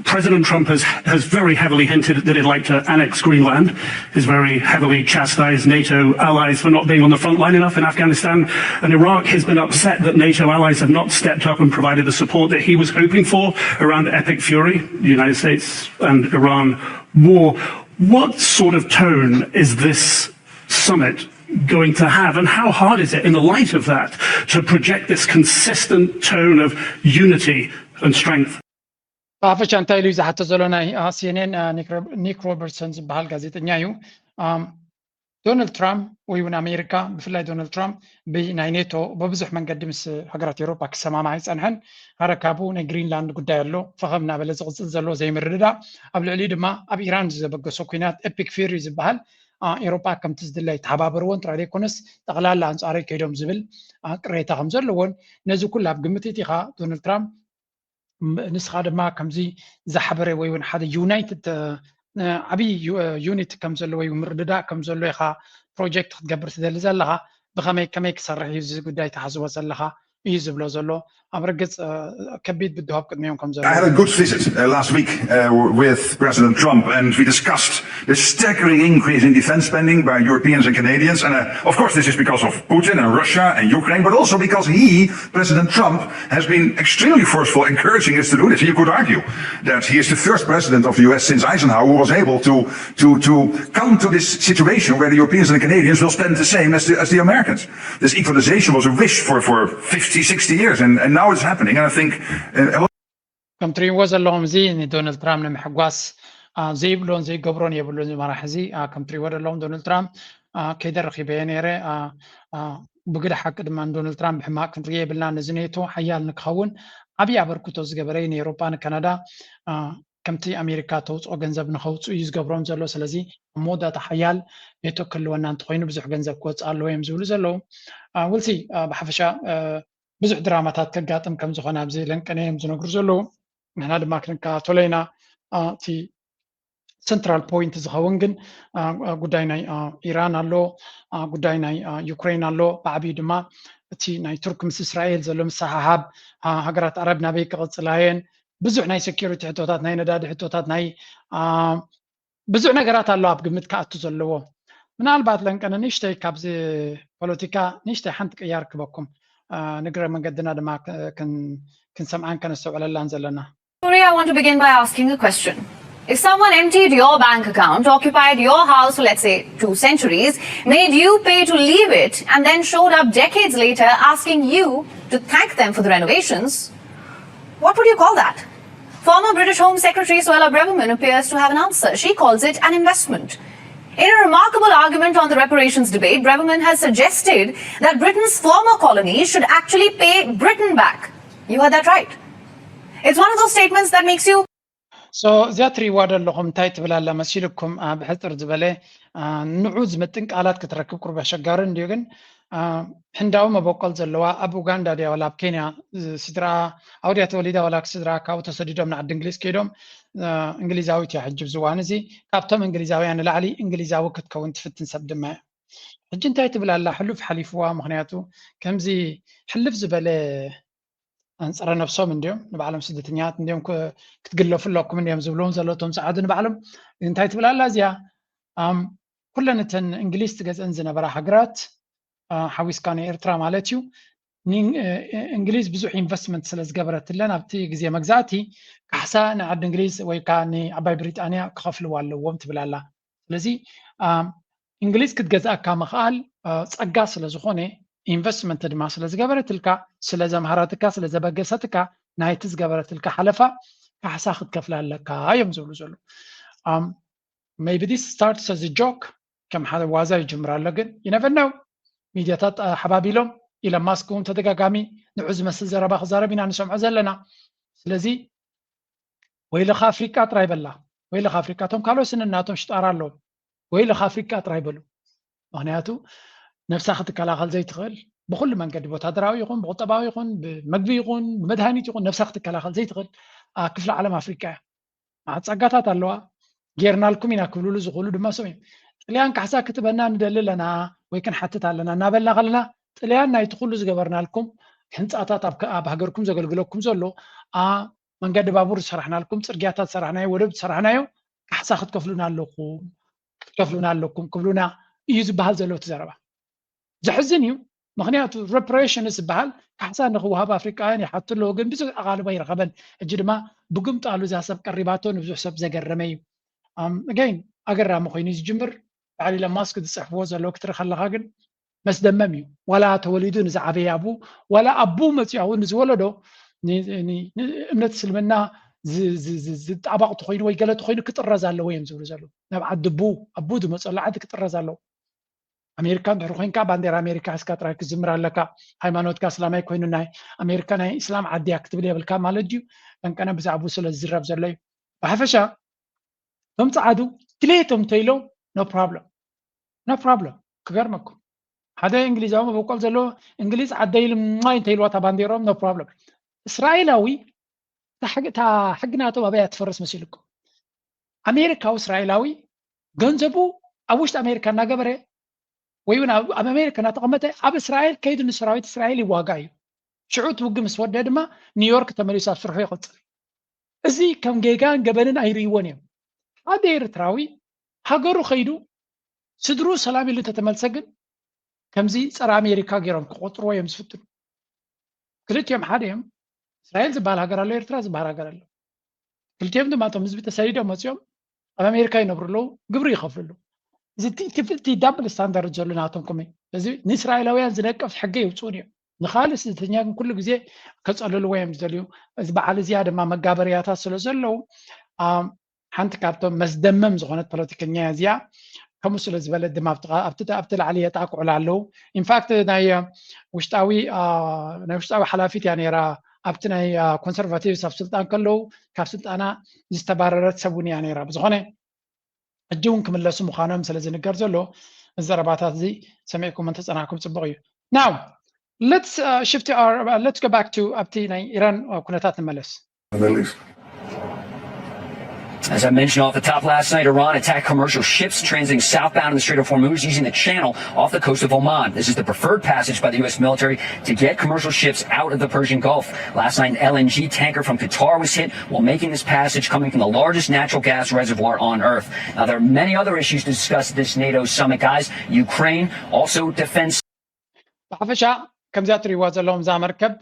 President Trump has very heavily hinted that he'd like to annex Greenland. He's very heavily chastised NATO allies for not being on the front line enough in Afghanistan. And Iraq has been upset that NATO allies have not stepped up and provided the support that he was hoping for around Epic Fury, the United States and Iran war. What sort of tone is this summit going to have, and how hard is it in the light of that to project this consistent tone of unity and strength? ባፈሻ እንታይ ኢሉ ዝሓቶ ዘሎ ናይ ሲኤንኤን ኒክ ሮበርትሰን ዝበሃል ጋዜጠኛ እዩ ዶናልድ ትራምፕ ወይ እውን ኣሜሪካ ብፍላይ ዶናልድ ትራምፕ ብናይ ኔቶ በብዙሕ መንገዲ ምስ ሃገራት ኤውሮፓ ክሰማማዕ ይፀንሐን ሃረካቡ ናይ ግሪንላንድ ጉዳይ ኣሎ ፈኸም እናበለ ዝቕፅል ዘሎ ዘይምርድዳእ ኣብ ልዕሊኡ ድማ ኣብ ኢራን ዝበገሶ ኩናት ኤፒክ ፊሪ ዝበሃል ኤውሮፓ ከምቲ ዝድላይ ተሓባበርዎን ጥራይ ዘይኮነስ ጠቕላላ ኣንጻረይ ከይዶም ዝብል ቅሬታ ከም ዘለዎን ነዚ ኩሉ ኣብ ግምት ኢኻ ዶናልድ ትራምፕ ንስኻ ድማ ከምዚ ዝሓበረ ወይ እውን ሓደ ዩናይትድ ዓብይ ዩኒት ከም ዘሎ ወይ ምርድዳእ ከም ዘሎ ኢኻ ፕሮጀክት ክትገብር ትደሊ ዘለኻ ብኸመይ ከመይ ክሰርሕ እዩ እዚ ጉዳይ ተሓስቦ ዘለኻ እዩ ዝብሎ ዘሎ ኣብ ርግፅ ከቢድ ብድሆብ ቅድሚኦም ከም ዘሎ I had a good visit last week with President Trump, and we discussed the staggering increase in defense spending by Europeans and Canadians. And of course, this is because of Putin and Russia and Ukraine, but also because President Trump, has been extremely forceful, encouraging us to do this. You could argue that he is the first president of the US since Eisenhower who was able to come to this situation where the Europeans and the Canadians will spend the same as the Americans. This equalization was a wish for 50, 60 years, and now it's happening. And I think ከም ትሪእዎ ዘለኹም እዚ ንዶናልድ ትራምፕ ንምሕጓስ ዘይብሎን ዘይገብሮን የብሉን ዝመራሕ እዚ ከም ትሪእዎ ዘለኹም ዶናልድ ትራምፕ ከይደ ረኺበየ ነይረ ብግዳ ሓቂ ድማ ዶናልድ ትራምፕ ሕማቅ ክንሪኦ የብልና ነዚ ኔቶ ሓያል ንክኸውን ዓብዪ ኣበርክቶ ዝገበረ ንኤውሮፓ ንካናዳ ከምቲ ኣሜሪካ ተውፅኦ ገንዘብ ንኸውፅኡ እዩ ዝገብሮም ዘሎ ስለዚ መወዳእታ ሓያል ኔቶ ክህልወና እንተኮይኑ ብዙሕ ገንዘብ ክወፅእ ኣለዎ እዮም ዝብሉ ዘለዉ ውልሲ ብሓፈሻ ብዙሕ ድራማታት ከጋጥም ከም ዝኾነ ኣብዚ ለንቀነ እዮም ዝነግሩ ዘለዉ ንሕና ድማ ክንከታተሎ ኢና እቲ ሰንትራል ፖይንት ዝኸውን ግን ጉዳይ ናይ ኢራን ኣሎ ጉዳይ ናይ ዩክሬን ኣሎ ብዓብዪ ድማ እቲ ናይ ቱርክ ምስ እስራኤል ዘሎ ምሰሓሓብ ሃገራት ዓረብ ናበይ ክቕፅላየን ብዙሕ ናይ ሴኪሪቲ ሕቶታት ናይ ነዳዲ ሕቶታት ናይ ብዙሕ ነገራት ኣሎ ኣብ ግምት ክኣቱ ዘለዎ ምናልባት ለንቀነ ንእሽተይ ካብዚ ፖለቲካ ንእሽተይ ሓንቲ ቅያር ክበኩም ንግረ መንገድና ድማ ክንሰምዓን ከነስተውዕለላን ዘለና Surya, I want to begin by asking a question. If someone emptied your bank account, occupied your house for, let's say, 2 centuries, made you pay to leave it, and then showed up decades later asking you to thank them for the renovations, what would you call that? Former British Home Secretary Suella Braverman appears to have an answer. She calls it an investment. In a remarkable argument on the reparations debate, Braverman has suggested that Britain's former colonies should actually pay Britain back. You heard that right. It's one of those statements that makes you So እዚኣ ትሪእዋ ዘለኹም እንታይ ትብል ኣላ መሲልኩም ብሕፅር ዝበለ ንዑ ዝምጥን ቃላት ክትረክብ ቁርብ ኣሸጋሪ እንድዩ ግን ሕንዳዊ መበቆል ዘለዋ ኣብ ኡጋንዳ ድያ ወላ ኣብ ኬንያ ስድራ ኣውድያ ተወሊዳ ወላ ስድራ ካብኡ ተሰዲዶም ንዓዲ እንግሊዝ ከይዶም እንግሊዛዊት እያ ሕጂ ዝዋን እዚ ካብቶም እንግሊዛውያን ንላዕሊ እንግሊዛዊ ክትከውን ትፍትን ሰብ ድማ እያ ሕጂ እንታይ ትብል ኣላ ሕሉፍ ሓሊፍዋ ምክንያቱ ከምዚ ሕልፍ ዝበለ አንጸረ ነፍሶም እንዲዮም ንባዕሎም ስደተኛት እንዲዮም ክትግለፉ ኣለኩም እንዲዮም ዝብሎም ዘለቶም ሰዓት ንባዕሎም እንታይ ትብል ኣላ እዚኣ ኩለንተን እንግሊዝ ትገዝአን ዝነበራ ሃገራት ሓዊስካ ንኤርትራ ማለት እዩ እንግሊዝ ብዙሕ ኢንቨስትመንት ስለ ዝገበረትለን ኣብቲ ግዜ መግዛእቲ ካሕሳ ንዓዲ እንግሊዝ ወይ ከዓ ንዓባይ ብሪጣንያ ክኸፍልዎ ኣለዎም ትብል ኣላ ስለዚ እንግሊዝ ክትገዝኣካ ምኽኣል ፀጋ ስለ ዝኾነ ኢንቨስትመንት ድማ ስለ ዝገበረትልካ ስለ ዘምሃረትካ ስለ ዘበገሰትካ ናይቲ ዝገበረትልካ ሓለፋ ካሕሳ ክትከፍል ኣለካ እዮም ዝብሉ ዘሎ maybe this starts as a joke ከም ሓደ ዋዛ ይጅምር ኣሎ ግን you never know ሚድያታት ሓባቢሎም ኢለን ማስክ እውን ተደጋጋሚ ንዑ ዝመስል ዘረባ ክዛረብ ኢና ንሰምዖ ዘለና ስለዚ ወይ ለኻ ኣፍሪቃ ጥራይ በላ ወይ ለኻ ኣፍሪቃ ቶም ካልኦት ስንናቶም ሽጣር ኣለዎም ወይ ለኻ ኣፍሪቃ ጥራይ በሉ ምክንያቱ ነፍሳ ክትከላኸል ዘይትኽእል ብኩሉ መንገዲ ወታደራዊ ይኹን ብቁጠባዊ ይኹን ብመግቢ ይኹን ብመድሃኒት ይኹን ነፍሳ ክትከላኸል ዘይትኽእል ክፍለ ዓለም ኣፍሪቃ እያ ፀጋታት ኣለዋ ጌርና لكم ኢና ክብልሉ ዝኽእሉ ድማ ሰብ እዮም ጥልያን ካሕሳ ክትበና ንደሊ ለና ወይ ክንሓትት ኣለና እናበልና ከለና ጥልያን ናይቲ ኩሉ ዝገበርናልኩም ህንፃታት ኣብ ሃገርኩም ዘገልግለኩም ዘሎ መንገዲ ባቡር ሰራሕናልኩም ፅርግያታት ሰራሕናዮ ወደብ ሰራሕናዮ ካሕሳ ክትከፍሉና ኣለኩም ክብሉና እዩ ዝበሃል ዘሎ ትዘረባ ዝሕዝን እዩ ምክንያቱ ሬፕሬሽንስ ዝበሃል ካሕሳ ንክወሃብ ኣፍሪቃውያን ይሓቱ ኣለዎ ግን ብዙሕ ኣቓልቦ ይረኸበን እጂ ድማ ብግምጣሉ እዛ ሰብ ቀሪባቶ ንብዙሕ ሰብ ዘገረመ እዩ again ኣገራሚ ኮይኑ ዝጅምር ባዕሊ ለማስክ ዝፅሕፍዎ ዘሎ ክትርኢ ከለካ ግን መስደመም እዩ ዋላ ተወሊዱ ንዝዓበየ ኣቡ ዋላ ኣቡ መፅያው ንዝወለዶ እምነት እስልምና ዝጣባቕቲ ኮይኑ ወይ ገለቲ ኮይኑ ክጥረዝ ኣለዎ እዮም ዝብሉ ዘለዉ ናብ ዓዲ ኣቡ ዝመፀሉ ዓዲ ክጥረዝ ኣለዎ ኣሜሪካ እንድሕር ኮንካ ባንዴራ ኣሜሪካ ሒዝካ ጥራይ ክዝምር ኣለካ ሃይማኖትካ እስላማይ ኮይኑ ናይ ኣሜሪካ ናይ እስላም ዓድያ ክትብል የብልካ ማለት እዩ ጠንቀነ ብዛዕባ ስለ ዝዝረብ ዘሎ እዩ ብሓፈሻ ቶም ፀዓዱ ድሌቶም እንተኢሎም ኖ ፕሮብለም ክገርመኩም ሓደ እንግሊዛዊ መበቆል ዘሎ እንግሊዝ ዓደይ ልማይ እንተኢልዋ እታ ባንዴሮም ኖ ፕሮብለም እስራኤላዊ እታ ሕግናቶም ኣበያ ትፈርስ መሲልኩም ኣሜሪካዊ እስራኤላዊ ገንዘቡ ኣብ ውሽጢ ኣሜሪካ እናገበረ ወይ እውን ኣብ ኣሜሪካ እናተቐመጠ ኣብ እስራኤል ከይዱ ንሰራዊት እስራኤል ይዋጋ እዩ ሽዑ ትውግእ ምስ ወደአ ድማ ኒውዮርክ ተመሊሱ ኣብ ስርሑ ይቕፅል እዚ ከም ጌጋን ገበንን ኣይርይዎን እዮም ሓደ ኤርትራዊ ሃገሩ ከይዱ ስድሩ ሰላም ኢሉ እንተተመልሰ ግን ከምዚ ፀረ ኣሜሪካ ገይሮም ክቆጥርዎ እዮም ዝፍትኑ ክልቲኦም ሓደ እዮም እስራኤል ዝበሃል ሃገር ኣሎ ኤርትራ ዝበሃል ሃገር ኣሎ ክልቲኦም ድማ እቶም ህዝቢ ተሰዲዶም መፅኦም ኣብ ኣሜሪካ ይነብሩ ኣለዉ ግብሪ ይኸፍሉ ኣለዉ እቲ ዳብል ስታንዳርድ ዘሎ ናቶም ከመይ እዚ ንእስራኤላውያን ዝነቀፍ ሕጊ የውፅኡን እዮም ንኻልእ ስደተኛ ግን ኩሉ ግዜ ከፀልልዎ እዮም ዝደልዩ እዚ በዓል እዚኣ ድማ መጋበርያታት ስለ ዘለዉ ሓንቲ ካብቶም መስደመም ዝኾነት ፖለቲከኛ እዚኣ ከምኡ ስለ ዝበለት ድማ ኣብቲ ላዕሊ የጣቅዑላ ኣለዉ ኢንፋክት ናይ ውሽጣዊ ሓላፊት እያ ነይራ ኣብቲ ናይ ኮንሰርቫቲቭስ ኣብ ስልጣን ከለዉ ካብ ስልጣና ዝተባረረት ሰብ እውን እያ ነይራ ብዝኾነ ሕጂ እውን ክምለሱ ምዃኖም ስለ ዝንገር ዘሎ ዘረባታት እዚ ሰሚዕኩም እንተፀናዕኩም ፅቡቅ እዩ ናው let's go back to ኣብቲ ናይ ኢራን ኩነታት ንመለስ As I mentioned off the top last night, Iran attacked commercial ships transiting southbound in the Strait of Hormuz using the channel off the coast of Oman. This is the preferred passage by the U.S. military to get commercial ships out of the Persian Gulf. Last night, an LNG tanker from Qatar was hit while making this passage coming from the largest natural gas reservoir on Earth. Now, there are many other issues to discuss at this NATO summit, guys. Ukraine, also defense. ብሓፈሻ ከምዚኣ ትሪእዋ ዘለዎም እዛ መርከብ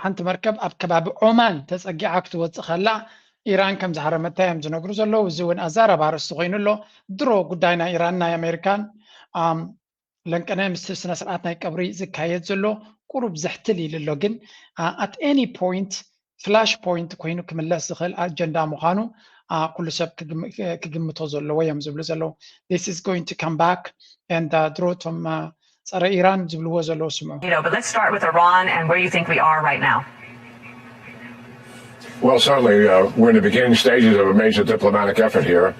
ሓንቲ መርከብ ኣብ ከባቢ ዖማን ተፀጊዓ ክትወፅእ ከላ ኢራን ከም ዝሓረመታ እዮም ዝነግሩ ዘለዉ እዚ እውን ኣዛረባ ርእስቲ ኮይኑ ኣሎ ድሮ ጉዳይ ናይ ኢራን ናይ ኣሜሪካን ለንቀነ ምስ ስነ ስርዓት ናይ ቀብሪ ዝካየድ ዘሎ ቁሩብ ዘሕትል ኢሉ ኣሎ ግን at any point ፍላሽ ፖይንት ኮይኑ ክምለስ ዝኽእል ኣጀንዳ ምዃኑ ኩሉ ሰብ ክግምቶ ዘለዎ እዮም ዝብሉ ዘለዉ this is going to come back and ድሮ እቶም ፀረ ኢራን ዝብልዎ ዘለዉ ስምዑ But let's start with Iran and where you think we are right now. Well, certainly, we're in the beginning stages of a major diplomatic effort here.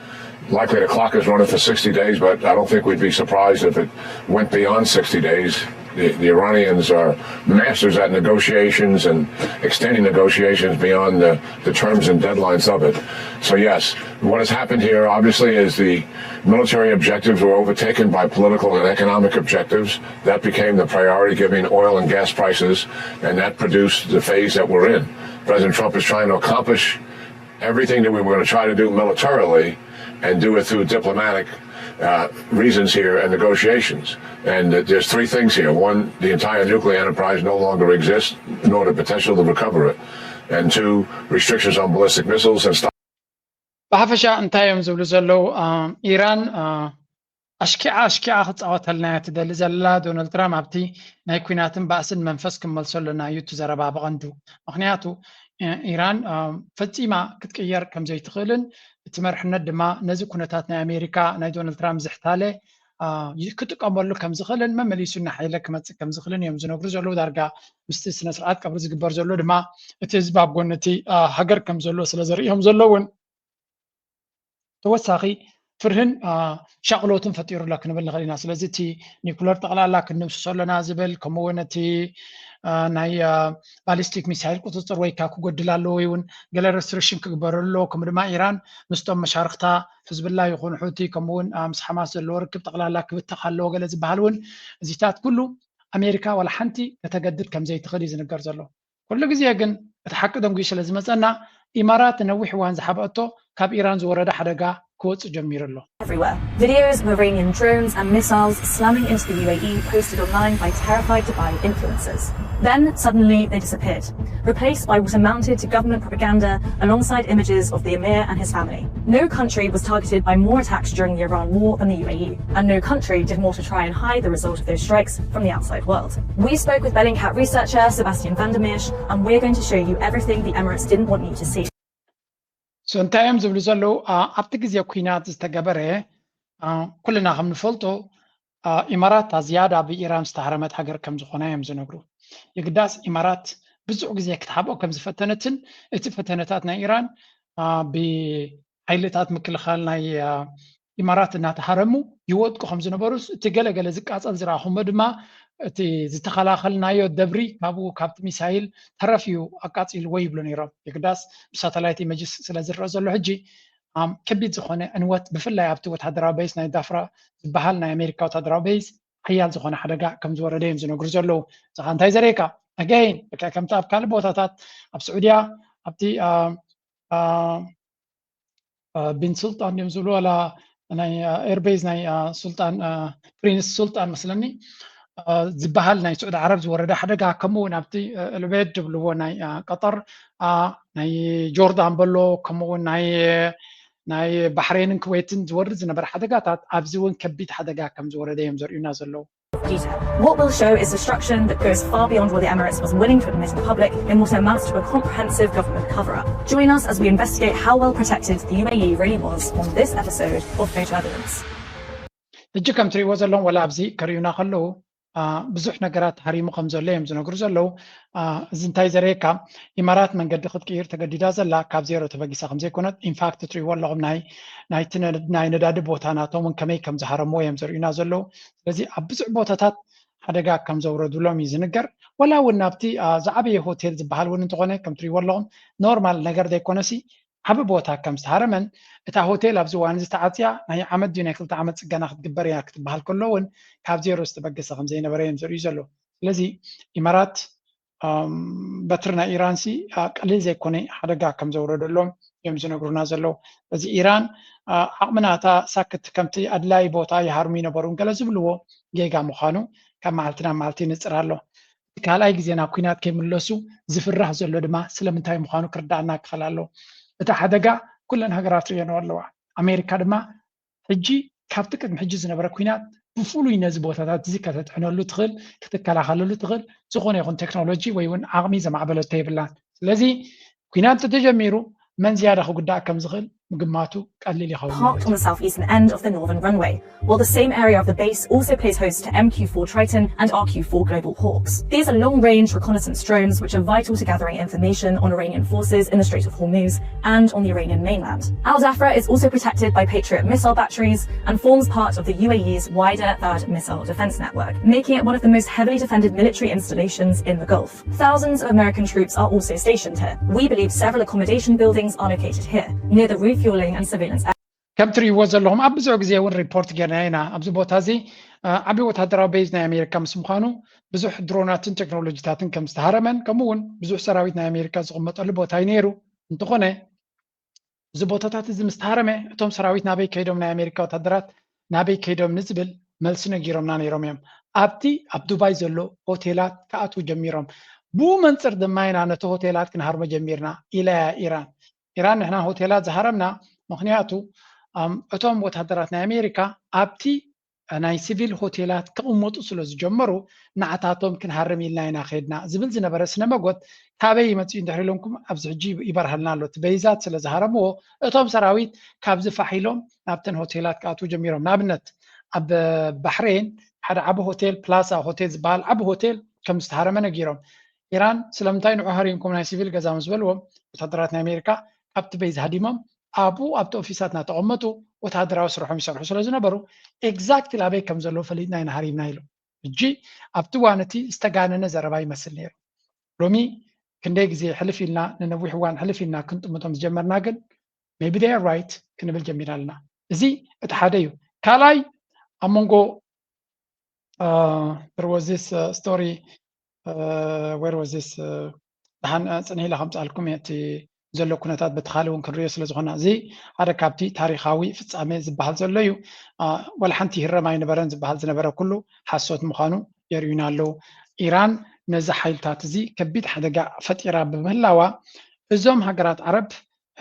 Likely the clock is running for 60 days, but I don't think we'd be surprised if it went beyond 60 days. The Iranians are masters at negotiations and extending negotiations beyond the terms and deadlines of it. So yes, what has happened here obviously is the military objectives were overtaken by political and economic objectives. That became the priority, given oil and gas prices, and that produced the phase that we're in. President Trump is trying to accomplish everything that we were going to try to do militarily and do it through diplomatic reasons here and negotiations. And there's three things here. One, the entire nuclear enterprise no longer exists, nor the potential to recover it. And two, restrictions on ballistic missiles and stuff. ብሓፈሻ እንታይ እዮም ዝብሉ ዘለዉ ኢራን ኣሽኪዓ ክፃወተልና እያ ትደሊ ዘላ ዶናልድ ትራምፕ ኣብቲ ናይ ኩናትን ባእስን መንፈስ ክመልሰሉና እዩ እቲ ዘረባ ብቐንዱ ምክንያቱ ኢራን ፈፂማ ክትቅየር ከም ዘይትኽእልን እቲ መርሕነት ድማ ነዚ ኩነታት ናይ ኣሜሪካ ናይ ዶናልድ ትራምፕ ዝሕታለ ክጥቀመሉ ከም ዝኽእልን መመሊሱና ሓይለ ክመፅእ ከም ዝኽእልን እዮም ዝነግሩ ዘለዉ ዳርጋ ምስቲ ስነ ስርዓት ቀብሪ ዝግበር ዘሎ ድማ እቲ ህዝቢ ኣብ ጎኒ እቲ ሃገር ከም ዘሎ ስለ ዘርእዮም ዘለውን ተወሳኺ ፍርህን ሻቅሎትን ፈጢሩላ ክንብል ንኽእል ኢና ስለዚ እቲ ኒኩለር ጠቕላላ ክንምስሶ ኣለና ዝብል ከምኡውን እቲ ናይ ባሊስቲክ ሚሳይል ቁጥጥር ወይ ካብ ክጎድል ኣለዎ ወይ እውን ገለ ሬስትሪክሽን ክግበረሎ ከምኡ ድማ ኢራን ምስቶም መሻርክታ ህዝብላ ይኹን ሑቲ ከምኡ እውን ምስ ሓማስ ዘለዎ ርክብ ጠቕላላ ክብተኽ ኣለዎ ገለ ዝበሃል እውን እዚታት ኩሉ ኣሜሪካ ዋላ ሓንቲ ከተገድድ ከም ዘይትኽእል እዩ ዝንገር ዘሎ ኩሉ ግዜ ግን እቲ ሓቂ ደንጉዩ ስለ ዝመፀና ኢማራት ነዊሕ እዋን ዝሓበአቶ ካብ ኢራን ዝወረደ ሓደጋ ክወፅእ ጀሚሩ ኣሎ Everywhere. Videos of Iranian drones and missiles slamming into the UAE posted online by terrified Dubai influencers. Then, suddenly, they disappeared, replaced by what amounted to government propaganda alongside images of the Emir and his family. No country was targeted by more attacks during the Iran war than the UAE, and no country did more to try and hide the result of those strikes from the outside world. We spoke with Bellingcat researcher Sebastian van der Meersch, and we're going to show you everything the Emirates didn't want you to see. So እንታይ እዮም ዝብሉ ዘለዉ ኣብቲ ግዜ ኩናት ዝተገበረ ኩልና ከም ንፈልጦ ኢማራት ዝያዳ ብኢራን ዝተሃረመት ሃገር ከም ዝኾነ እዮም ዝነግሩ የግዳስ ኢማራት ብዙሕ ግዜ ክትሓብኦ ከም ዝፈተነትን እቲ ፈተነታት ናይ ኢራን ብሓይልታት ምክልኻል ናይ ኢማራት እናተሃረሙ ይወድቁ ከም ዝነበሩስ እቲ ገለገለ ዝቃፀል ዝረኣኹሞ ድማ እቲ ዝተኸላኸልናዮ ደብሪ ካብቲ ሚሳይል ተረፊዩ ኣቃፂልዎ ይብሉ ነይሮም የግዳስ ብሳተላይት ኢሜጅስ ስለ ዝረአ ዘሎ ሕጂ ከቢድ ዝኾነ ዕንወት ብፍላይ ኣብቲ ወታደራዊ ቤዝ ናይ ዳፍራ ዝበሃል ናይ ኣሜሪካ ወታደራዊ ቤዝ ሓያል ዝኾነ ሓደጋ ከም ዝወረደ እዮም ዝነግሩ ዘለዉ እዚኻ እንታይ ዘርእየካ ኣገይን ከምቲ ኣብ ካልእ ቦታታት ኣብ ስዑድያ ኣብቲ ቢን ሱልጣን እዮም ዝብሉ ዋላ ናይ ኤርቤዝ ናይ ሱልጣን ፕሪንስ ሱልጣን መስለኒ ዝበሃል ናይ ስዑድ ዓረብ ዝወረደ ሓደጋ ከምኡ እውን ኣብቲ ዕልቤድ ድብልዎ ናይ ቀጠር ናይ ጆርዳን በሎ ከምኡ እውን ናይ ባሕሬንን ኩዌትን ዝወርድ ዝነበረ ሓደጋታት ኣብዚ እውን ከቢድ ሓደጋ ከም ዝወረደ እዮም ዘርእዩና ዘለዉ What we'll show is destruction that goes far beyond what the Emirates was willing to admit in public in what amounts to a comprehensive government cover-up. Join us as we investigate how well protected the UAE really was on this episode of Photo Evidence. ሕጂ ከም ትሪእዎ ዘለዎም ወላ ኣብዚ ከርእዩና ከለዉ ብዙሕ ነገራት ሃሪሙ ከም ዘሎ እዮም ዝነግሩ ዘለዉ እዚ እንታይ ዘርእየካ ኢማራት መንገዲ ክትቅይር ተገዲዳ ዘላ ካብ ዜሮ ተበጊሳ ከም ዘይኮነት ኢንፋክት ትሪእዎ ኣለኹም ናይ ነዳዲ ቦታ ናቶም እውን ከመይ ከም ዝሃረምዎ እዮም ዘርእዩና ዘለዉ ስለዚ ኣብ ብዙሕ ቦታታት ሓደጋ ከም ዘውረድሎም እዩ ዝንገር ወላ እውን ናብቲ ዝዓበየ ሆቴል ዝበሃል እውን እንተኾነ ከም ትሪእዎ ኣለኹም ኖርማል ነገር ዘይኮነሲ ዓብ ቦታ ከም ዝተሃረመን እታ ሆቴል ኣብዚ እዋን ዝተዓፅያ ናይ ዓመት ድዩ ናይ 2 ዓመት ፅገና ክትግበር እያ ክትበሃል ከሎ እውን ካብ ዜሮ ዝተበገሰ ከም ዘይነበረ እዮም ዘርእዩ ዘሎ ስለዚ ኢማራት በትሪ ናይ ኢራን ሲ ቀሊል ዘይኮነ ሓደጋ ከም ዘውረደሎም እዮም ዝነግሩና ዘለዉ ስለዚ ኢራን ዓቕምናታ ሳክት ከምቲ ኣድላይ ቦታ ይሃርሙ ይነበሩ ገለ ዝብልዎ ጌጋ ምዃኑ ካብ መዓልቲ ናብ መዓልቲ ንፅር ኣሎ ካልኣይ ግዜ ናብ ኩናት ከይምለሱ ዝፍራሕ ዘሎ ድማ ስለምንታይ ምዃኑ ክርዳእና ክኽእል ኣሎ እቲ ሓደጋ ኩለን ሃገራት ርየነኦ ኣለዋ ኣሜሪካ ድማ ሕጂ ካብቲ ቅድሚ ሕጂ ዝነበረ ኩናት ብፍሉይ ነዚ ቦታታት እዚ ከተጥዕነሉ ትኽእል ክትከላኸለሉ ትኽእል ዝኾነ ይኹን ቴክኖሎጂ ወይ እውን ዓቕሚ ዘማዕበለቶ የብላን ስለዚ ኩናት ተጀሚሩ መን ዝያዳ ክጉዳእ ከም ዝኽእል ምግማቱ ቀሊል ይኸውን Parked on the southeastern end of the northern runway, while the same area of the base also plays host to MQ-4 Triton and RQ-4 Global Hawks. These are long-range reconnaissance drones which are vital to gathering information on Iranian forces in the Strait of Hormuz and on the Iranian mainland. Al Dhafra is also protected by Patriot missile batteries and forms part of the UAE's wider Third Missile Defense Network, making it one of the most heavily defended military installations in the Gulf. Thousands of American troops are also stationed here. We believe several accommodation buildings are located here, near the refueling and surveillance. ከም ትሪእዎ ዘለኹም ኣብ ብዙሕ ግዜ እውን ሪፖርት ጌርና ኢና ኣብዚ ቦታ እዚ ዓብዪ ወታደራዊ ቤዝ ናይ ኣሜሪካ ምስ ምዃኑ ብዙሕ ድሮናትን ቴክኖሎጂታትን ከም ዝተሃረመን ከምኡ እውን ብዙሕ ሰራዊት ናይ ኣሜሪካ ዝቕመጠሉ ቦታ እዩ ነይሩ እንተኾነ እዚ ቦታታት እዚ ምስ ተሃረመ እቶም ሰራዊት ናበይ ከይዶም ናይ ኣሜሪካ ወታደራት ናበይ ከይዶም ንዝብል መልሲ ነጊሮምና ነይሮም እዮም ኣብቲ ኣብ ዱባይ ዘሎ ሆቴላት ክኣትዉ ጀሚሮም ብኡ መንፅር ድማ ኢና ነቲ ሆቴላት ክንሃርሞ ጀሚርና ኢለያ ኢራን ንሕና ሆቴላት ዝሃረምና ምክንያቱ እቶም ወታደራት ናይ ኣሜሪካ ኣብቲ ናይ ሲቪል ሆቴላት ክቕመጡ ስለ ዝጀመሩ ንዓታቶም ክንሃርም ኢልና ኢና ከድና ዝብል ዝነበረ ስነመጎት ካበይ መፅኡ እንድሕር ኢሎምኩም ኣብዚ ሕጂ ይበርሃልና ኣሎ እቲ በይዛት ስለ ዝሃረምዎ እቶም ሰራዊት ካብዚ ፋሒሎም ናብተን ሆቴላት ክኣትዉ ጀሚሮም ንኣብነት ኣብ ባሕሬን ሓደ ዓቢ ሆቴል ፕላሳ ሆቴል ዝበሃል ዓቢ ሆቴል ከም ዝተሃረመ ነጊሮም ኢራን ስለምንታይ ንዑ ሃሪምኩም ናይ ሲቪል ገዛ ምስ በልዎም ወታደራት ናይ ኣሜሪካ ኣብቲ በይዝ ሃዲሞም ኣብኡ ኣብቲ ኦፊሳት እናተቐመጡ ወታደራዊ ስርሖም ይሰርሑ ስለ ዝነበሩ ኤግዛክትሊ ኣበይ ከም ዘሎ ፈሊጥና ኢና ሃሪምና ኢሉ እጂ ኣብቲ ዋነቲ ዝተጋነነ ዘረባ ይመስል ነይሩ ሎሚ ክንደይ ግዜ ሕልፍ ኢልና ንነዊሕ እዋን ሕልፍ ኢልና ክንጥምቶም ዝጀመርና ግን maybe they are right ክንብል ጀሚርና ኣለና እዚ እቲ ሓደ እዩ ካልኣይ ኣብ መንጎ there was this story where was this ደሓን ፅንሂላ ከምፃልኩም እቲ ዘሎ ኩነታት በተኻሊ እውን ክንሪኦ ስለ ዝኾነ እዚ ሓደ ካብቲ ታሪኻዊ ፍጻሜ ዝበሃል ዘሎ እዩ ወላ ሓንቲ ህረም ኣይነበረን ዝበሃል ዝነበረ ኩሉ ሓሶት ምዃኑ የርዩና ኣለዉ ኢራን ነዚ ሓይልታት እዚ ከቢድ ሓደጋ ፈጢራ ብምህላዋ እዞም ሃገራት ዓረብ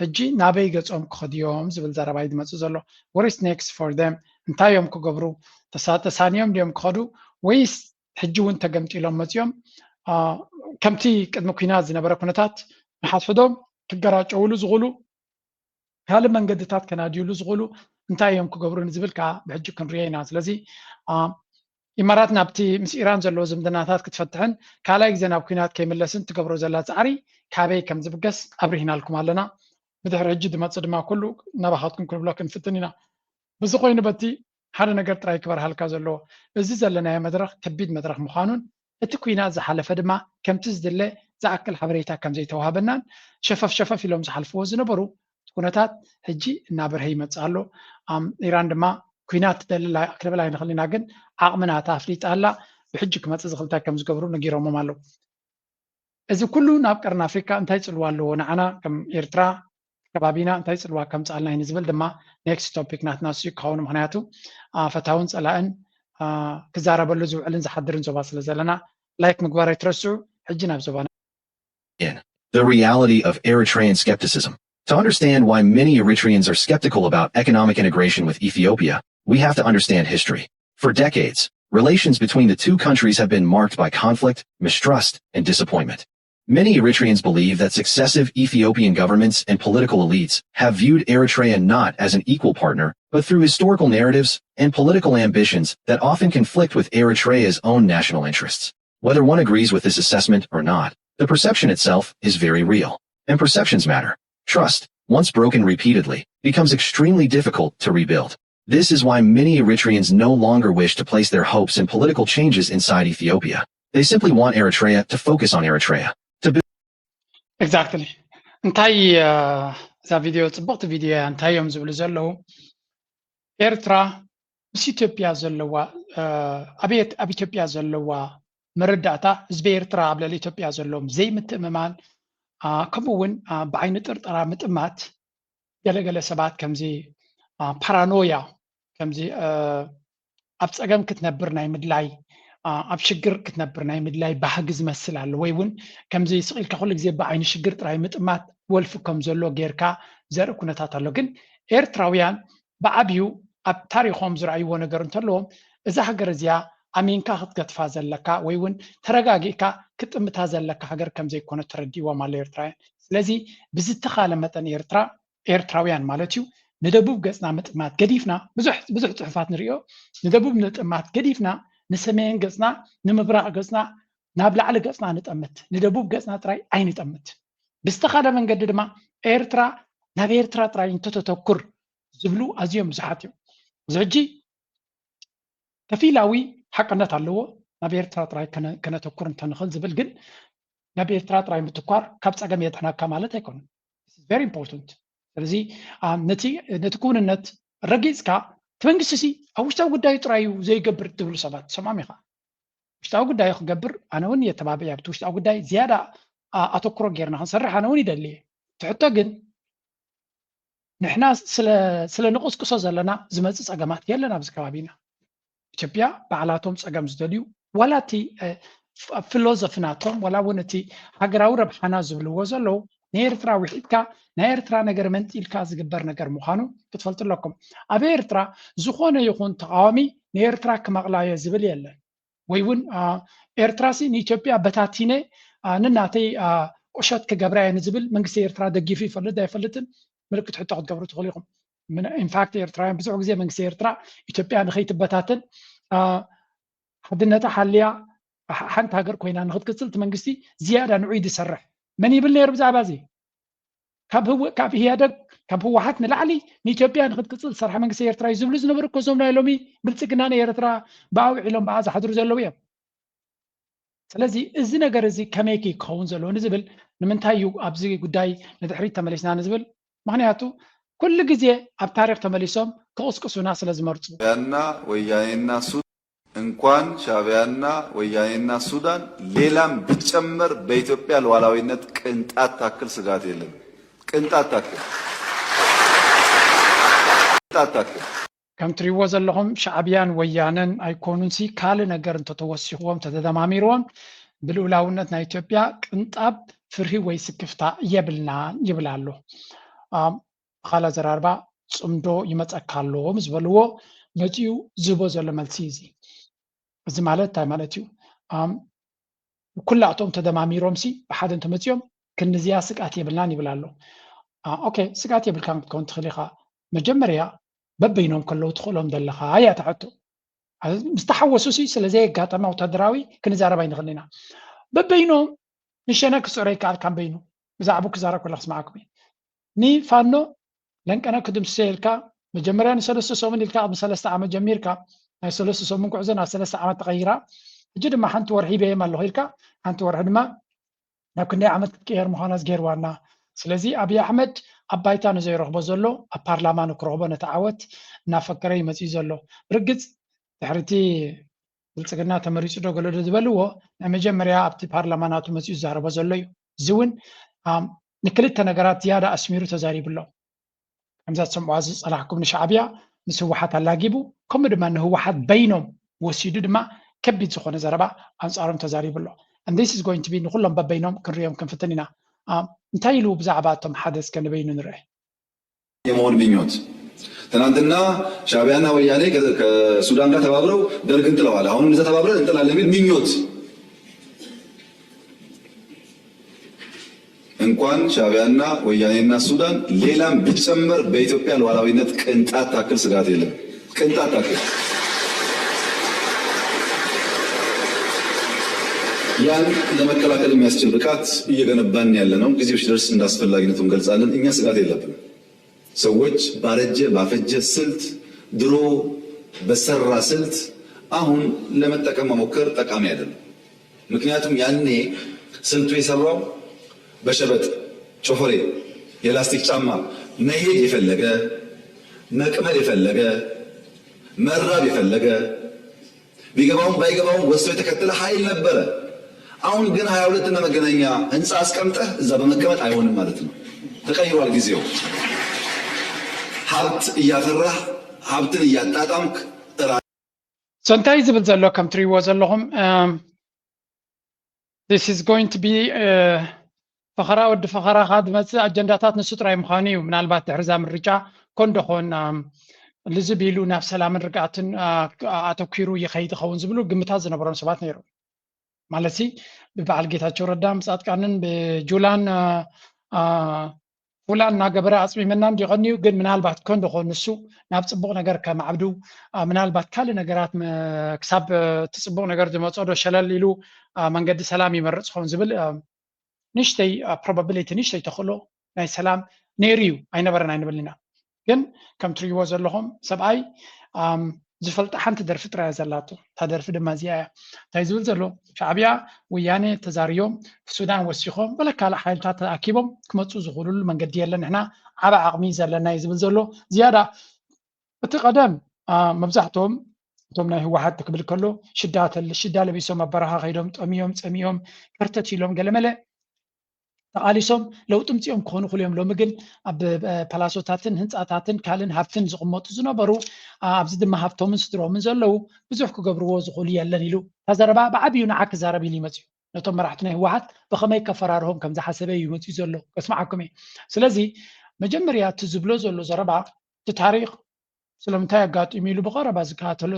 ሕጂ ናበይ ገጾም ክኸድዮም ዝብል ዘረባ እዩ ዝመፅእ ዘሎ what is next for them እንታይ እዮም ክገብሩ ተሳንዮም ድዮም ክኸዱ ወይስ ሕጂ እውን ተገምጢሎም መፅዮም ከምቲ ቅድሚ ኩናት ዝነበረ ኩነታት ንሓትሕዶም ክገራጨውሉ ዝኽእሉ ካልእ መንገድታት ከናድዩሉ ዝኽእሉ እንታይ እዮም ክገብሩ ንዝብል ከዓ ብሕጂ ክንሪኦ ኢና ስለዚ ኢማራት ናብቲ ምስ ኢራን ዘለዎ ዝምድናታት ክትፈትሕን ካልኣይ ግዜ ናብ ኩናት ከይምለስን ትገብሮ ዘላ ፃዕሪ ካበይ ከም ዝብገስ ኣብሪሂናልኩም ኣለና ብድሕሪ ሕጂ ዝመፅእ ድማ ኩሉ ናባኻትኩም ክንብሎ ክንፍትን ኢና ብዚ ኮይኑ በቲ ሓደ ነገር ጥራይ ክበርሃልካ ዘለዎ እዚ ዘለናዮ መድረክ ከቢድ መድረክ ምዃኑን እቲ ኩናት ዝሓለፈ ድማ ከምቲ ዝድለ ዝኣክል ሓበሬታ ከም ዘይተዋሃበናን ሸፈፍ ኢሎም ዝሓልፍዎ ዝነበሩ ኩነታት ሕጂ እናበርሀ ይመፅእ ኣሎ ኢራን ድማ ኩናት ትደልል ክንብል ኣይንኽእል ኢና ግን ዓቕምናታ ኣፍሊጣ ኣላ ብሕጂ ክመፅእ ዝኽእልታት ከም ዝገብሩ ነጊሮሞም ኣለዉ እዚ ኩሉ ናብ ቀርኒ ኣፍሪካ እንታይ ፅልዋ ኣለዎ ንዓና ከም ኤርትራ ከባቢና እንታይ ፅልዋ ከም ፃልና እዩ ንዝብል ድማ ኔክስት ቶፒክ ናትና እሱ ክኸውን ምክንያቱ ፈታውን ፀላእን ክዛረበሉ ዝውዕልን ዝሓድርን ዞባ ስለ ዘለና ላይክ ምግባር ኣይትረስዑ ሕጂ ናብ ዞባና The reality of Eritrean skepticism. To understand why many Eritreans are skeptical about economic integration with Ethiopia, we have to understand history. For decades, relations between the two countries have been marked by conflict, mistrust, and disappointment. Many Eritreans believe that successive Ethiopian governments and political elites have viewed Eritrea not as an equal partner, but through historical narratives and political ambitions that often conflict with Eritrea's own national interests. Whether one agrees with this assessment or not, the perception itself is very real. And perceptions matter. Trust, once broken repeatedly, becomes extremely difficult to rebuild. This is why many Eritreans no longer wish to place their hopes in political changes inside Ethiopia. They simply want Eritrea to focus on Eritrea. Exactly. እንታይ እዛ ቪድዮ ፅቡቕቲ ቪድዮ እያ እንታይ እዮም ዝብሉ ዘለዉ ኤርትራ ምስ ኢትዮጵያ ዘለዋ ኣብ ኢትዮጵያ ዘለዋ መረዳእታ ህዝቢ ኤርትራ ኣብ ልዕሊ ኢትዮጵያ ዘለዎም ዘይምትእምማን ከምኡ እውን ብዓይኒ ጥርጠራ ምጥማት ገለገለ ሰባት ከምዚ ፓራኖያ ከምዚ ኣብ ፀገም ክትነብር ናይ ምድላይ ኣብ ሽግር ክትነብር ናይ ምድላይ ባህጊ ዝመስል ኣሎ ወይ እውን ከምዚ ስቂልካ ኩሉ ግዜ ብዓይኒ ሽግር ጥራይ ምጥማት ወልፊ ከም ዘሎ ጌርካ ዘርኢ ኩነታት ኣሎ ግን ኤርትራውያን ብዓብዩ ኣብ ታሪኾም ዝረኣይዎ ነገር እንተለዎም እዛ ሃገር እዚኣ ኣሜንካ ክትገጥፋ ዘለካ ወይ እውን ተረጋጊእካ ክጥምታ ዘለካ ሃገር ከም ዘይኮነ ተረዲእዎም ኣሎ ኤርትራውያን ስለዚ ብዝተኻለ መጠን ኤርትራውያን ማለት እዩ ንደቡብ ገፅና ምጥማት ገዲፍና ብዙሕ ፅሑፋት ንሪኦ ንደቡብ ምጥማት ገዲፍና ንሰሜን ገፅና ንምብራቅ ገፅና ናብ ላዕሊ ገፅና ንጠምት ንደቡብ ገፅና ጥራይ ኣይንጠምት ብዝተኻለ መንገዲ ድማ ኤርትራ ናብ ኤርትራ ጥራይ እንተተተኩር ዝብሉ ኣዝዮም ብዙሓት እዮም እዚ ሕጂ ከፊላዊ ሓቅነት ኣለዎ ናብ ኤርትራ ጥራይ ከነተኩር እንተንኽእል ዝብል ግን ናብ ኤርትራ ጥራይ ምትኳር ካብ ፀገም የጥዕናካ ማለት ኣይኮነን ቨሪ ኢምፖርታንት ስለዚ ነቲ ክውንነት ረጊፅካ እቲ መንግስቲ ሲ ኣብ ውሽጣዊ ጉዳዩ ጥራይ እዩ ዘይገብር ትብሉ ሰባት ሰማም ኢኻ ውሽጣዊ ጉዳዩ ክገብር ኣነ እውን የተባብዕ ኣብቲ ውሽጣዊ ጉዳይ ዝያዳ ኣተኩሮ ጌርና ክንሰርሕ ኣነ እውን ይደሊ ትሕቶ ግን ንሕና ስለ ንቕስቅሶ ዘለና ዝመፅእ ፀገማት የለን ኣብዚ ከባቢና ኢትዮጵያ ባዕላቶም ፀገም ዝደልዩ ዋላ እቲ ፊሎዞፍናቶም ዋላ እውን እቲ ሃገራዊ ረብሓና ዝብልዎ ዘለዉ ንኤርትራ ውሒድካ ናይ ኤርትራ ነገር መንጢልካ ዝግበር ነገር ምዃኑ ክትፈልጡ ኣለኩም ኣብ ኤርትራ ዝኾነ ይኹን ተቃዋሚ ንኤርትራ ክመቕላዮ ዝብል የለን ወይ እውን ኤርትራሲ ንኢትዮጵያ በታቲነ ንናተይ ቁሸት ክገብራ እየ ንዝብል መንግስቲ ኤርትራ ደጊፉ ይፈልጥ ኣይፈልጥን ምልክት ሕቶ ክትገብሩ ትኽእሉ ኢኹም ኢንፋክት ኤርትራውያን ብዙሕ ግዜ መንግስቲ ኤርትራ ኢትዮጵያ ንኸይትበታትን ሓድነታ ሓልያ ሓንቲ ሃገር ኮይና ንክትቅፅል እቲ መንግስቲ ዝያዳ ንዑ ዝሰርሕ መን ይብል ነይሩ ብዛዕባ እዚ ካብ ህያደግ ካብ ህወሓት ንላዕሊ ንኢትዮጵያ ንክትቅፅል ዝሰርሐ መንግስቲ ኤርትራ እዩ ዝብሉ ዝነበሩ እኮ እዞም ናይ ሎሚ ብልፅግና ንኤርትራ ብኣውዒሎም ብኣ ዝሓድሩ ዘለዉ እዮም ስለዚ እዚ ነገር እዚ ከመይ ክኸውን ዘለዎ ንዝብል ንምንታይ እዩ ኣብዚ ጉዳይ ንድሕሪት ተመሊስና ንዝብል ምክንያቱ ኩሉ ግዜ ኣብ ታሪክ ተመሊሶም ክቅስቅሱና ስለ ዝመርፁ ሻዕቢያና ወያኔና ሱዳን እንኳን ሻዕቢያና ወያኔና ሱዳን ሌላም ቢጨመር በኢትዮጵያ ሉዓላዊነት ቅንጣት ታክል ስጋት የለም ቅንጣት ታክል ከም ትሪእዎ ዘለኹም ሻዕቢያን ወያነን ኣይኮኑንሲ ካልእ ነገር እንተተወሲኽዎም ተተደማሚርዎም ብልኡላውነት ናይ ኢትዮጵያ ቅንጣብ ፍርሂ ወይ ስክፍታ የብልና ይብል ኣሎ ካላ ዘራርባ ፅምዶ ይመፀካ ኣሎ ምስ በልዎ መፂኡ ዝህቦ ዘሎ መልሲ እዚ ማለት እንታይ ማለት እዩ ኩላእቶም ተደማሚሮም ብሓደ እንተመፂኦም ክንዚያ ስጋት የብልናን ይብል ኣሎ ኦኬ ስጋት የብልካ ክትከውን ትኽእል ኢኻ መጀመርያ በበይኖም ከለዉ ትኽእሎም ዘለኻ እያ ትሕቶ ምስተሓወሱ ስለዘየጋጠመ ወታደራዊ ክንዛረባ ይንኽእል ኢና በበይኖም ንሸነ ክስዕሮ ይከኣል ካብ በይኑ ብዛዕባ ክዛረብ ከለኹ ስማዓኩም ንፋኖ ለንቀነ ክድምስሶ ኢልካ መጀመርያ ንሰለስተ ሰሙን ኢልካ ኣብ 3 ዓመት ጀሚርካ ናይ 3 ሰሙን ጉዕዞ ናብ 3 ዓመት ተቐይራ ሕጂ ድማ ሓንቲ ወርሒ በየም ኣለኹ ኢልካ ሓንቲ ወርሒ ድማ ናብ ክንደይ ዓመት ክትቀየር ምዃና ዝገይርዋና ስለዚ ኣብይ ኣሕመድ ኣብ ባይታ ንዘይረኽቦ ዘሎ ኣብ ፓርላማ ንክረኽቦ ነቲ ዓወት እናፈከረ ይመፅኡ ዘሎ ብርግፅ ድሕርቲ ብልፅግና ተመሪፁ ዶ ገለ ዶ ዝበልዎ ናይ መጀመርያ ኣብቲ ፓርላማ ናቱ መፅኡ ዝዛረቦ ዘሎ እዩ እዚ እውን ንክልተ ነገራት ዝያዳ ኣስሚሩ ተዛሪብሎ ከምዛ ትሰምዕዋ ዝፀላሕኩም ንሻዕብያ ምስ ህወሓት ኣላጊቡ ከምኡ ድማ ንህወሓት በይኖም ወሲዱ ድማ ከቢድ ዝኾነ ዘረባ ኣንፃሮም ተዛሪብሎ and this is going to be ንኩሎም በበይኖም ክንሪኦም ክንፍትን ኢና እንታይ ኢሉ ብዛዕባ እቶም ሓደ እስከ ንበይኑ ንርአ የመሆን ምኞት ትናንትና ሻዕቢያና ወያኔ ከሱዳን ጋር ተባብረው ደርግን ጥለዋል አሁን እንደዛ ተባብረን እንጥላለን የሚል ምኞት እንኳን ሻዕቢያና ወያኔና ሱዳን ሌላም ቢጨመር በኢትዮጵያ ሉዓላዊነት ቅንጣት ታክል ስጋት የለም ቅንጣት ታክል ያን ለመከላከል የሚያስችል ብቃት እየገነባን ያለ ነው ጊዜው ሲደርስ እንዳስፈላጊነቱ እንገልጻለን እኛ ስጋት የለብንም ሰዎች ባረጀ ባፈጀ ስልት ድሮ በሰራ ስልት አሁን ለመጠቀም መሞከር ጠቃሚ አይደለም ምክንያቱም ያኔ ስልቱ የሰራው በሸበጥ ጮፈሬ የላስቲክ ጫማ መሄድ የፈለገ መቅመል የፈለገ መራብ የፈለገ ቢገባውም ባይገባውም ወስዶ የተከተለ ኃይል ነበረ አሁን ግን 22 እና መገናኛ ህንጻ አስቀምጠህ እዛ በመቀመጥ አይሆንም ማለት ነው ተቀይሯል ጊዜው ሀብት እያፈራህ ሀብትን እያጣጣምክ ሰንታይ ዝብል ዘሎ ከም ትሪእዎ ዘለኹም this is going to be ፈኸራ ወዲ ፈኸራኻ ዝመፅእ ኣጀንዳታት ንሱ ጥራይ ምዃኑ እዩ ምናልባት ድሕርዛ ምርጫ ኮንደኾን ልዝቢሉ ናብ ሰላምን ርግኣትን ኣተኪሩ ይኸይድ ይኸውን ዝብሉ ግምታት ዝነበሮም ሰባት ነይሩ ማለት ብበዓል ጌታቸው ረዳ ምፃጥቃንን ብጁላን ፉላን እናገበረ ኣፅሚመና እንዲቐንዩ ግን ምናልባት ኮንደኾን ንሱ ናብ ፅቡቕ ነገር ከም ዓብዱ ምናልባት ካልእ ነገራት ክሳብ ትፅቡቕ ነገር ዝመፆ ዶ ሸለል ኢሉ መንገዲ ሰላም ይመርፅ ኸውን ዝብል ንሽተይ probability ንሽተይ ተኽእሎ ናይ ሰላም ነይሩ እዩ ኣይነበረን ኣይንበልና ግን ከም ትሪእዎ ዘለኹም ሰብኣይ ዝፈልጣ ሓንቲ ደርፊ ጥራያ ዘላቶ እታ ደርፊ ድማ እዚኣ እያ እንታይ ዝብል ዘሎ ሻዕብያ ወያኔ ተዛርዮም ሱዳን ወሲኾም በለ ካልእ ሓይልታት ተኣኪቦም ክመፁ ዝኽእሉሉ መንገዲ የለን ንሕና ዓበ ዓቕሚ ዘለና እዩ ዝብል ዘሎ ዝያዳ እቲ ቀደም መብዛሕትኦም እቶም ናይ ህወሓት ክብል ከሎ ሽዳ ለቢሶም ኣብ በረኻ ከይዶም ጠሚዮም ፀሚኦም ከርተት ኢሎም ገለመለ ተቃሊሶም ለውጢ ምፅኦም ክኾኑ ክልዮም ሎሚ ግን ኣብ ፓላሶታትን ህንፃታትን ካልእን ሃብትን ዝቕመጡ ዝነበሩ ኣብዚ ድማ ሃብቶምን ስድሮምን ዘለዉ ብዙሕ ክገብርዎ ዝኽእሉ የለን ኢሉ ተዘረባ ብዓብዩ ንዓ ክዛረብ ኢሉ ይመፅዩ ነቶም መራሕቲ ናይ ህወሓት ብኸመይ ከፈራርሆም ከም ዝሓሰበ እዩ መፅዩ ዘሎ ከስማዓኩም እየ ስለዚ መጀመርያ እቲ ዝብሎ ዘሎ ዘረባ እቲ ታሪክ ስለምንታይ ኣጋጢሙ ኢሉ ብቐረባ ዝከታተሎ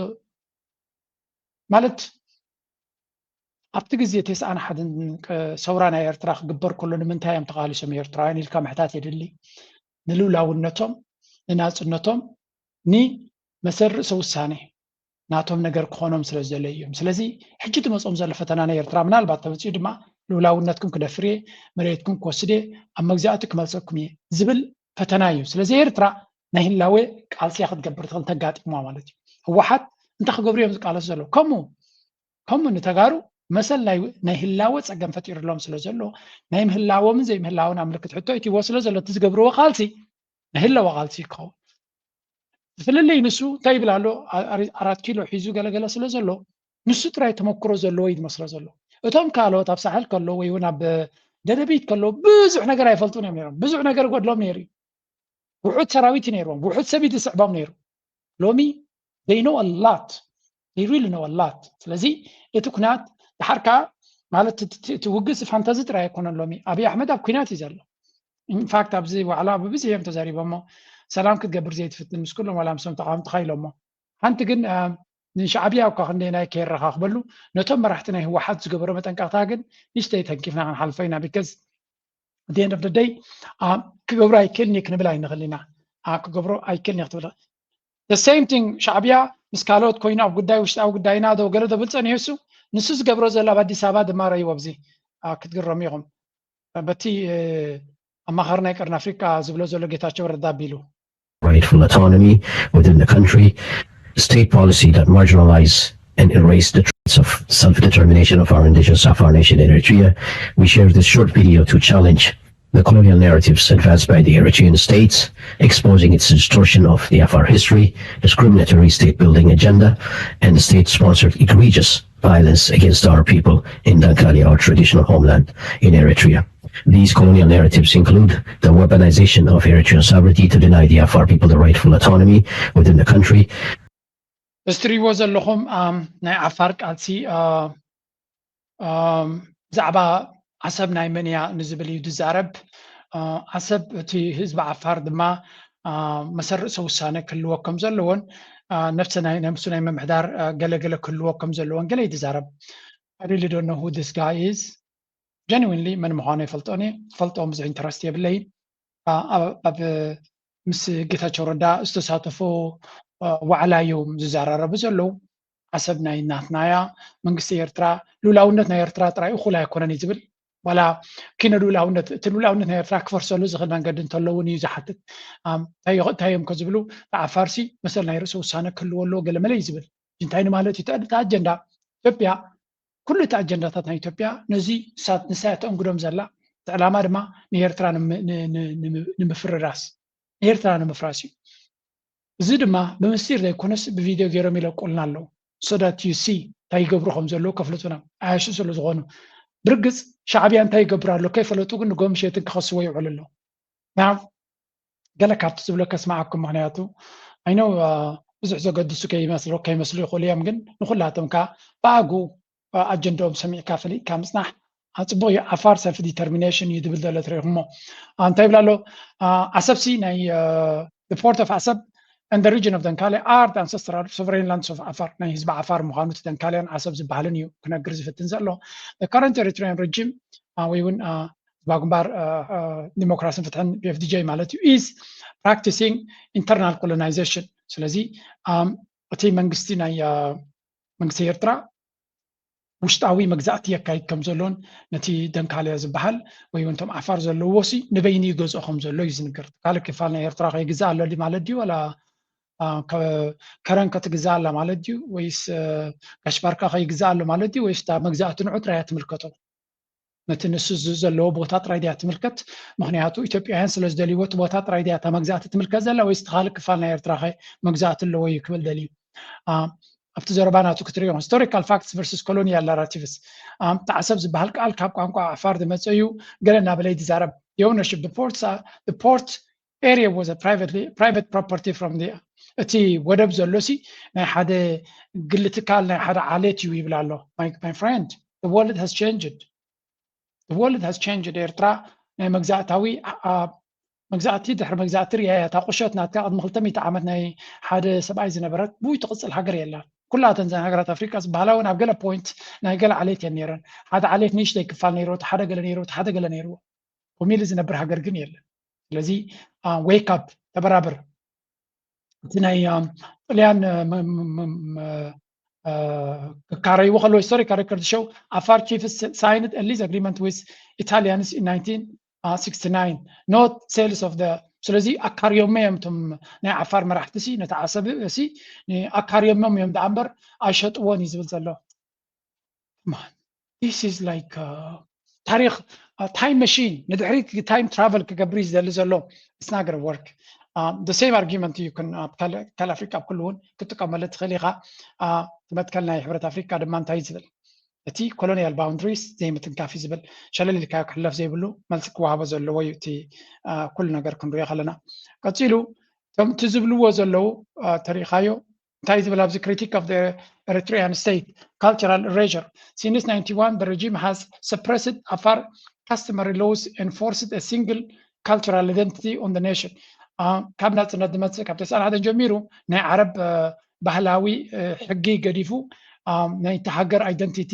ማለት ኣብቲ ግዜ 91 ሰውራ ናይ ኤርትራ ክግበር ከሎ ንምንታይ እዮም ተቃሊሶም ኤርትራውያን ኢልካ ምሕታት የድሊ ንልኡላውነቶም ንናፅነቶም ንመሰርእ ውሳኔ ናቶም ነገር ክኾኖም ስለ ዝደለዩ እዮም ስለዚ ሕጂ ትመፆም ዘሎ ፈተና ናይ ኤርትራ ምናልባት ተመፅኡ ድማ ልኡላውነትኩም ክደፍር እየ መሬትኩም ክወስድ እየ ኣብ መግዛእቲ ክመልሰኩም እየ ዝብል ፈተናዩ ስለዚ ኤርትራ ናይ ህላዌ ቃልሲ ክትገብር ትኽእል ተጋጢሟ ማለት እዩ ህወሓት እንታይ ክገብሩ እዮም ዝቃለሱ ዘሎ ከምኡ ንተጋሩ መሰል ናይ ህላወ ፀገም ፈጢሩሎም ስለ ዘሎ ናይ ምህላዎምን ዘይምህላውን ኣምልክት ሕቶ እትይዎ ስለ ዘሎ እቲ ዝገብርዎ ቃልሲ ናይ ህላወ ቃልሲ ይኸውን ፍልልይ ንሱ እንታይ ይብል ኣሎ 4 ኪሎ ሒዙ ገለገለ ስለ ዘሎ ንሱ ጥራይ ተመክሮ ዘለዎ እዩ ዝመስሎ ዘሎ እቶም ካልኦት ኣብ ሳሕል ከሎ ወይ እውን ኣብ ደደቢት ከሎ ብዙሕ ነገር ኣይፈልጡን እዮም ነይሮም ብዙሕ ነገር ጎድሎም ነይሩ ውሑድ ሰራዊት ነይሮም ውሑድ ሰቢት ይስዕቦም ነይሩ ሎሚ they know a lot they really know a lot ስለዚ እቲ ኩናት ድሓርካ ማለት ትውግስ ፋንታዚ ጥራይ ኣይኮነን ሎሚ ኣብይ ኣሕመድ ኣብ ኩናት እዩ ዘሎ ኢንፋክት ኣብዚ ዋዕላ ብብዙሕ እዮም ተዛሪቦሞ ሰላም ክትገብር ዘይትፍትን ምስ ኩሎም ዋላ ምሶም ተቃወምቲ ኢሎሞ ሓንቲ ግን ንሻዕብያ እኳ ክንደይ ናይ ከይረኻኽበሉ ነቶም መራሕቲ ናይ ህወሓት ዝገበሮ መጠንቀቕታ ግን ንሽተይ ተንኪፍና ክንሓልፎ ኢና ቢካዝ at the end of the day ክገብሮ ኣይክእልኒ ክንብል ኣይንኽእል ኢና ክገብሮ ኣይክእልኒ ክትብል the same thing ሻዕብያ ምስ ካልኦት ኮይኑ ኣብ ጉዳይ ውሽጣዊ ጉዳይና ዶ ገለ ደብል ፀኒሑ ንሱ ዝገብሮ ዘሎ ኣብ ኣዲስ ኣበባ ድማ ረእይዎ ኣብዚ ክትግረሙ ኢኹም በቲ ኣማኻሪ ናይ ቀርኒ ኣፍሪካ ዝብሎ ዘሎ ጌታቸው ረዳ ኣቢሉ rightful autonomy within the country, state policy that marginalize and erase the traits of self-determination of our indigenous Afar nation in Eritrea. We share this short video to challenge the colonial narratives advanced by the Eritrean states, exposing its distortion of the Afar history, discriminatory state-building agenda, and the state-sponsored egregious violence against our people in Dankali, our traditional homeland in Eritrea. These colonial narratives include the weaponization of Eritrean sovereignty to deny the Afar people the rightful autonomy within the country. እስትሪዎ ዘለኹም ናይ ዓፋር ቃልሲ ብዛዕባ ዓሰብ ናይ መን እያ ንዝብል እዩ ዝዛረብ ዓሰብ እቲ ህዝቢ ዓፋር ድማ መሰረሰ ውሳነ ክህልዎ ከም ዘለዎን ነፍሲ ናይ መምሕዳር ገለገለ ክህልዎ ከም ዘለዎን ገለ ይዛረብ I really don't know who this guy is genuinely من مخانه فلطون ብዙሕ ኢንተረስት የብለይ ኣብ ምስ ጌታቸው ረዳ ዝተሳተፉ ዋዕላ እዮም ዝዛረቡ ዘለዉ ዓሰብ ናይ እናትናያ መንግስቲ ኤርትራ ሉላውነት ናይ ኤርትራ ጥራይ እኹል ኣይኮነን ይዝብል ዋላ ኪነ ሉላውነት እቲ ሉላውነት ናይ ኤርትራ ክፈርሰሉ ዝኽእል መንገዲ እንተለውን እዩ ዝሓትት ታዮም ከዝብሉ ዓፋርሲ መሰል ናይ ርእሰ ውሳነ ክህልዎ ኣለዎ ገለ መለ ይዝብል እንታይ ማለት እዩ እቲ ኣጀንዳ ኢትዮጵያ كل الأجندات في إثيوبيا نزي نسات أنقدم زلا علامة ما نيرترا نمفر راس نيرترا نمفراسي زيد ما بمسير ده يكونس بفيديو غيره ميلو قلنا له so that you see تاي قبرهم زلوا كفلتنا عايش زلوا زغونو برقص شعبيان تاي قبرالو كيف لو تقول نقوم شيء تنخصوا يعلن له نعم قال لك عبد تسبلك اسمعكم معناته I know بزح زقدسو كي مسلو يقول يوم جن نقولها تمكا باقو أجندهم سميع كافلي كامسنح أتبوي عفار self determination يدبل دولة ريهمو طيب لالو عسبسي ناي the port of Asab and the region of Dankale are the ancestral sovereign lands of Afar ناي هزب عفار مخانوت Dankale عسب زبالنيو كنا جرز في التنزلو the current Eritrean regime ويون باغمبار democracy فتحن BFDJ مالتيو is practicing internal colonization سلازي أتي منجستي ناي منجستي إرترا ውሽጣዊ መግዛእቲ የካይድ ከም ዘሎን ነቲ ደንካልያ ዝበሃል ወይ ወንቶም ዓፋር ዘለዎ ሲ ንበይኒ ይገዝኦ ከም ዘሎ ይዝንገር ካልእ ክፋል ናይ ኤርትራ ከይግዛእ ኣሎ ማለት ድዩ ወላ ከረን ክትግዛእ ኣላ ማለት ድዩ ወይስ ጋሽባርካ ከይግዛእ ኣሎ ማለት ድዩ ወይስ መግዛእቲ ንዑ ጥራይ ትምልከቶ ነቲ ንሱ ዘለዎ ቦታ ጥራይ ድያ ትምልከት ምክንያቱ ኢትዮጵያውያን ስለ ዝደልይዎ እቲ ቦታ ጥራይ ድያ መግዛእቲ ትምልከት ዘላ ወይስ ካልእ ክፋል ናይ ኤርትራ መግዛእቲ ኣለዎ እዩ ክብል ደልዩ after ዘረባና ትክትሪዮ historical facts versus colonial narratives تعسب ዝበሃል ቃል ካብ ቋንቋ ዓፋር ዝመፀዩ ገለና በላይ ዝዛረብ the ownership the port area was a private property from the እቲ ወደብ ዘሎሲ ናይ ሓደ ግል ትካል ናይ ሓደ ዓሌት እዩ ይብል ኣሎ my friend the world has changed ኤርትራ ናይ መግዛእታዊ መግዛእቲ ድሕሪ መግዛእቲ ርያ ታቆሸት ናትካ ቅድሚ 200 ዓመት ናይ ሓደ ሰብኣይ ዝነበረት ብይ ትቕፅል ሃገር የላ ኩላተን ዘን ሃገራት ኣፍሪካ ዝበሃላ እውን ኣብ ገለ ፖይንት ናይ ገለ ዓሌት እየን ነይረን ሓደ ዓሌት ንእሽተይ ክፋል ነይሮ ሓደ ገለ ነይሮ ሓደ ገለ ነይርዎ ወሚል ዝነብር ሃገር ግን የለን ስለዚ ዌክ ኣፕ ተበራበር እቲ ናይ ጥልያን ክካረይዎ ከለዎ ሂስቶሪካል ሬኮርድ ሾው Afar chiefs signed a lease agreement with Italians in 1969 not sales of the ስለዚህ ኣካርዮም እዮምቶም ናይ ዓፋር መራሕቲ ሲ ነቲ ዓሰብ ሲ ኣካርዮም እዮም ዳኣምበር ኣይሸጥዎን እዩ ዝብል ዘሎ this is like ታሪክ time machine ንድሕሪት time travel ክገብር እዩ ዝደሊ ዘሎ it's not going to work the same argument you can ካል ኣፍሪካ ኩሉውን ክትጥቀመሉ ትኽእል ኢኻ ትመትከል ናይ ሕብረት ኣፍሪካ ድማ እንታይ ዝብል እቲ ኮሎኒያል ባውንደሪስ ዘይምትንካፍ ዝብል ሸለሊልካዮ ክሕለፍ ዘይብሉ መልሲ ክወሃቦ ዘለዎ እዩ እቲ ኩሉ ነገር ክንሪኦ ከለና ቀፂሉ እቶም እቲ ዝብልዎ ዘለው ተሪኻዮ እንታይ ዝብል ኣብዚ critique of the Eritrean state cultural erasure since 91 the regime has suppressed Afar customary laws enforced a single cultural identity on the nation ካብ ናጽነት ዝመጽእ ካብ 91 ጀሚሩ ናይ ዓረብ ባህላዊ ሕጊ ገዲፉ ናይቲ ሃገር አይደንቲቲ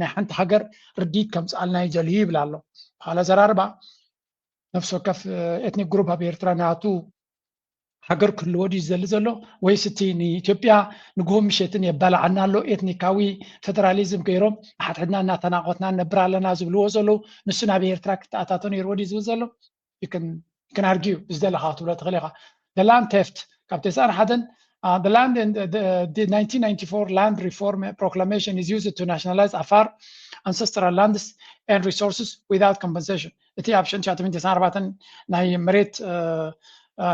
ናይ ሓንቲ ሃገር ርዲት ከምጽኣልና ይጀልዩ ይብል ኣሎ ኋላ ዘራርባ ነፍሲ ወከፍ ኤትኒክ ግሩፕ ኣብ ኤርትራ ናቱ ሃገር ክህልዎ ድዩ ዝደሊ ዘሎ ወይስ እቲ ንኢትዮጵያ ንጉሆም ምሸትን የባልዓና ኣሎ ኤትኒካዊ ፌደራሊዝም ገይሮም ሓድሕድና እናተናቆትና ነብር ኣለና ዝብልዎ ዘለው ንሱ ናብ ኤርትራ ክትኣታቶ ነይርዎ ድዩ ዝብል ዘሎ you can argue ዝደለኻ ትብሎ ትኽእል ኢኻ the land theft ካብ 91 the land in the 1994 land reform proclamation is used to nationalize Afar ancestral lands and resources without compensation እቲ ኣብ 1994 ናይ መሬት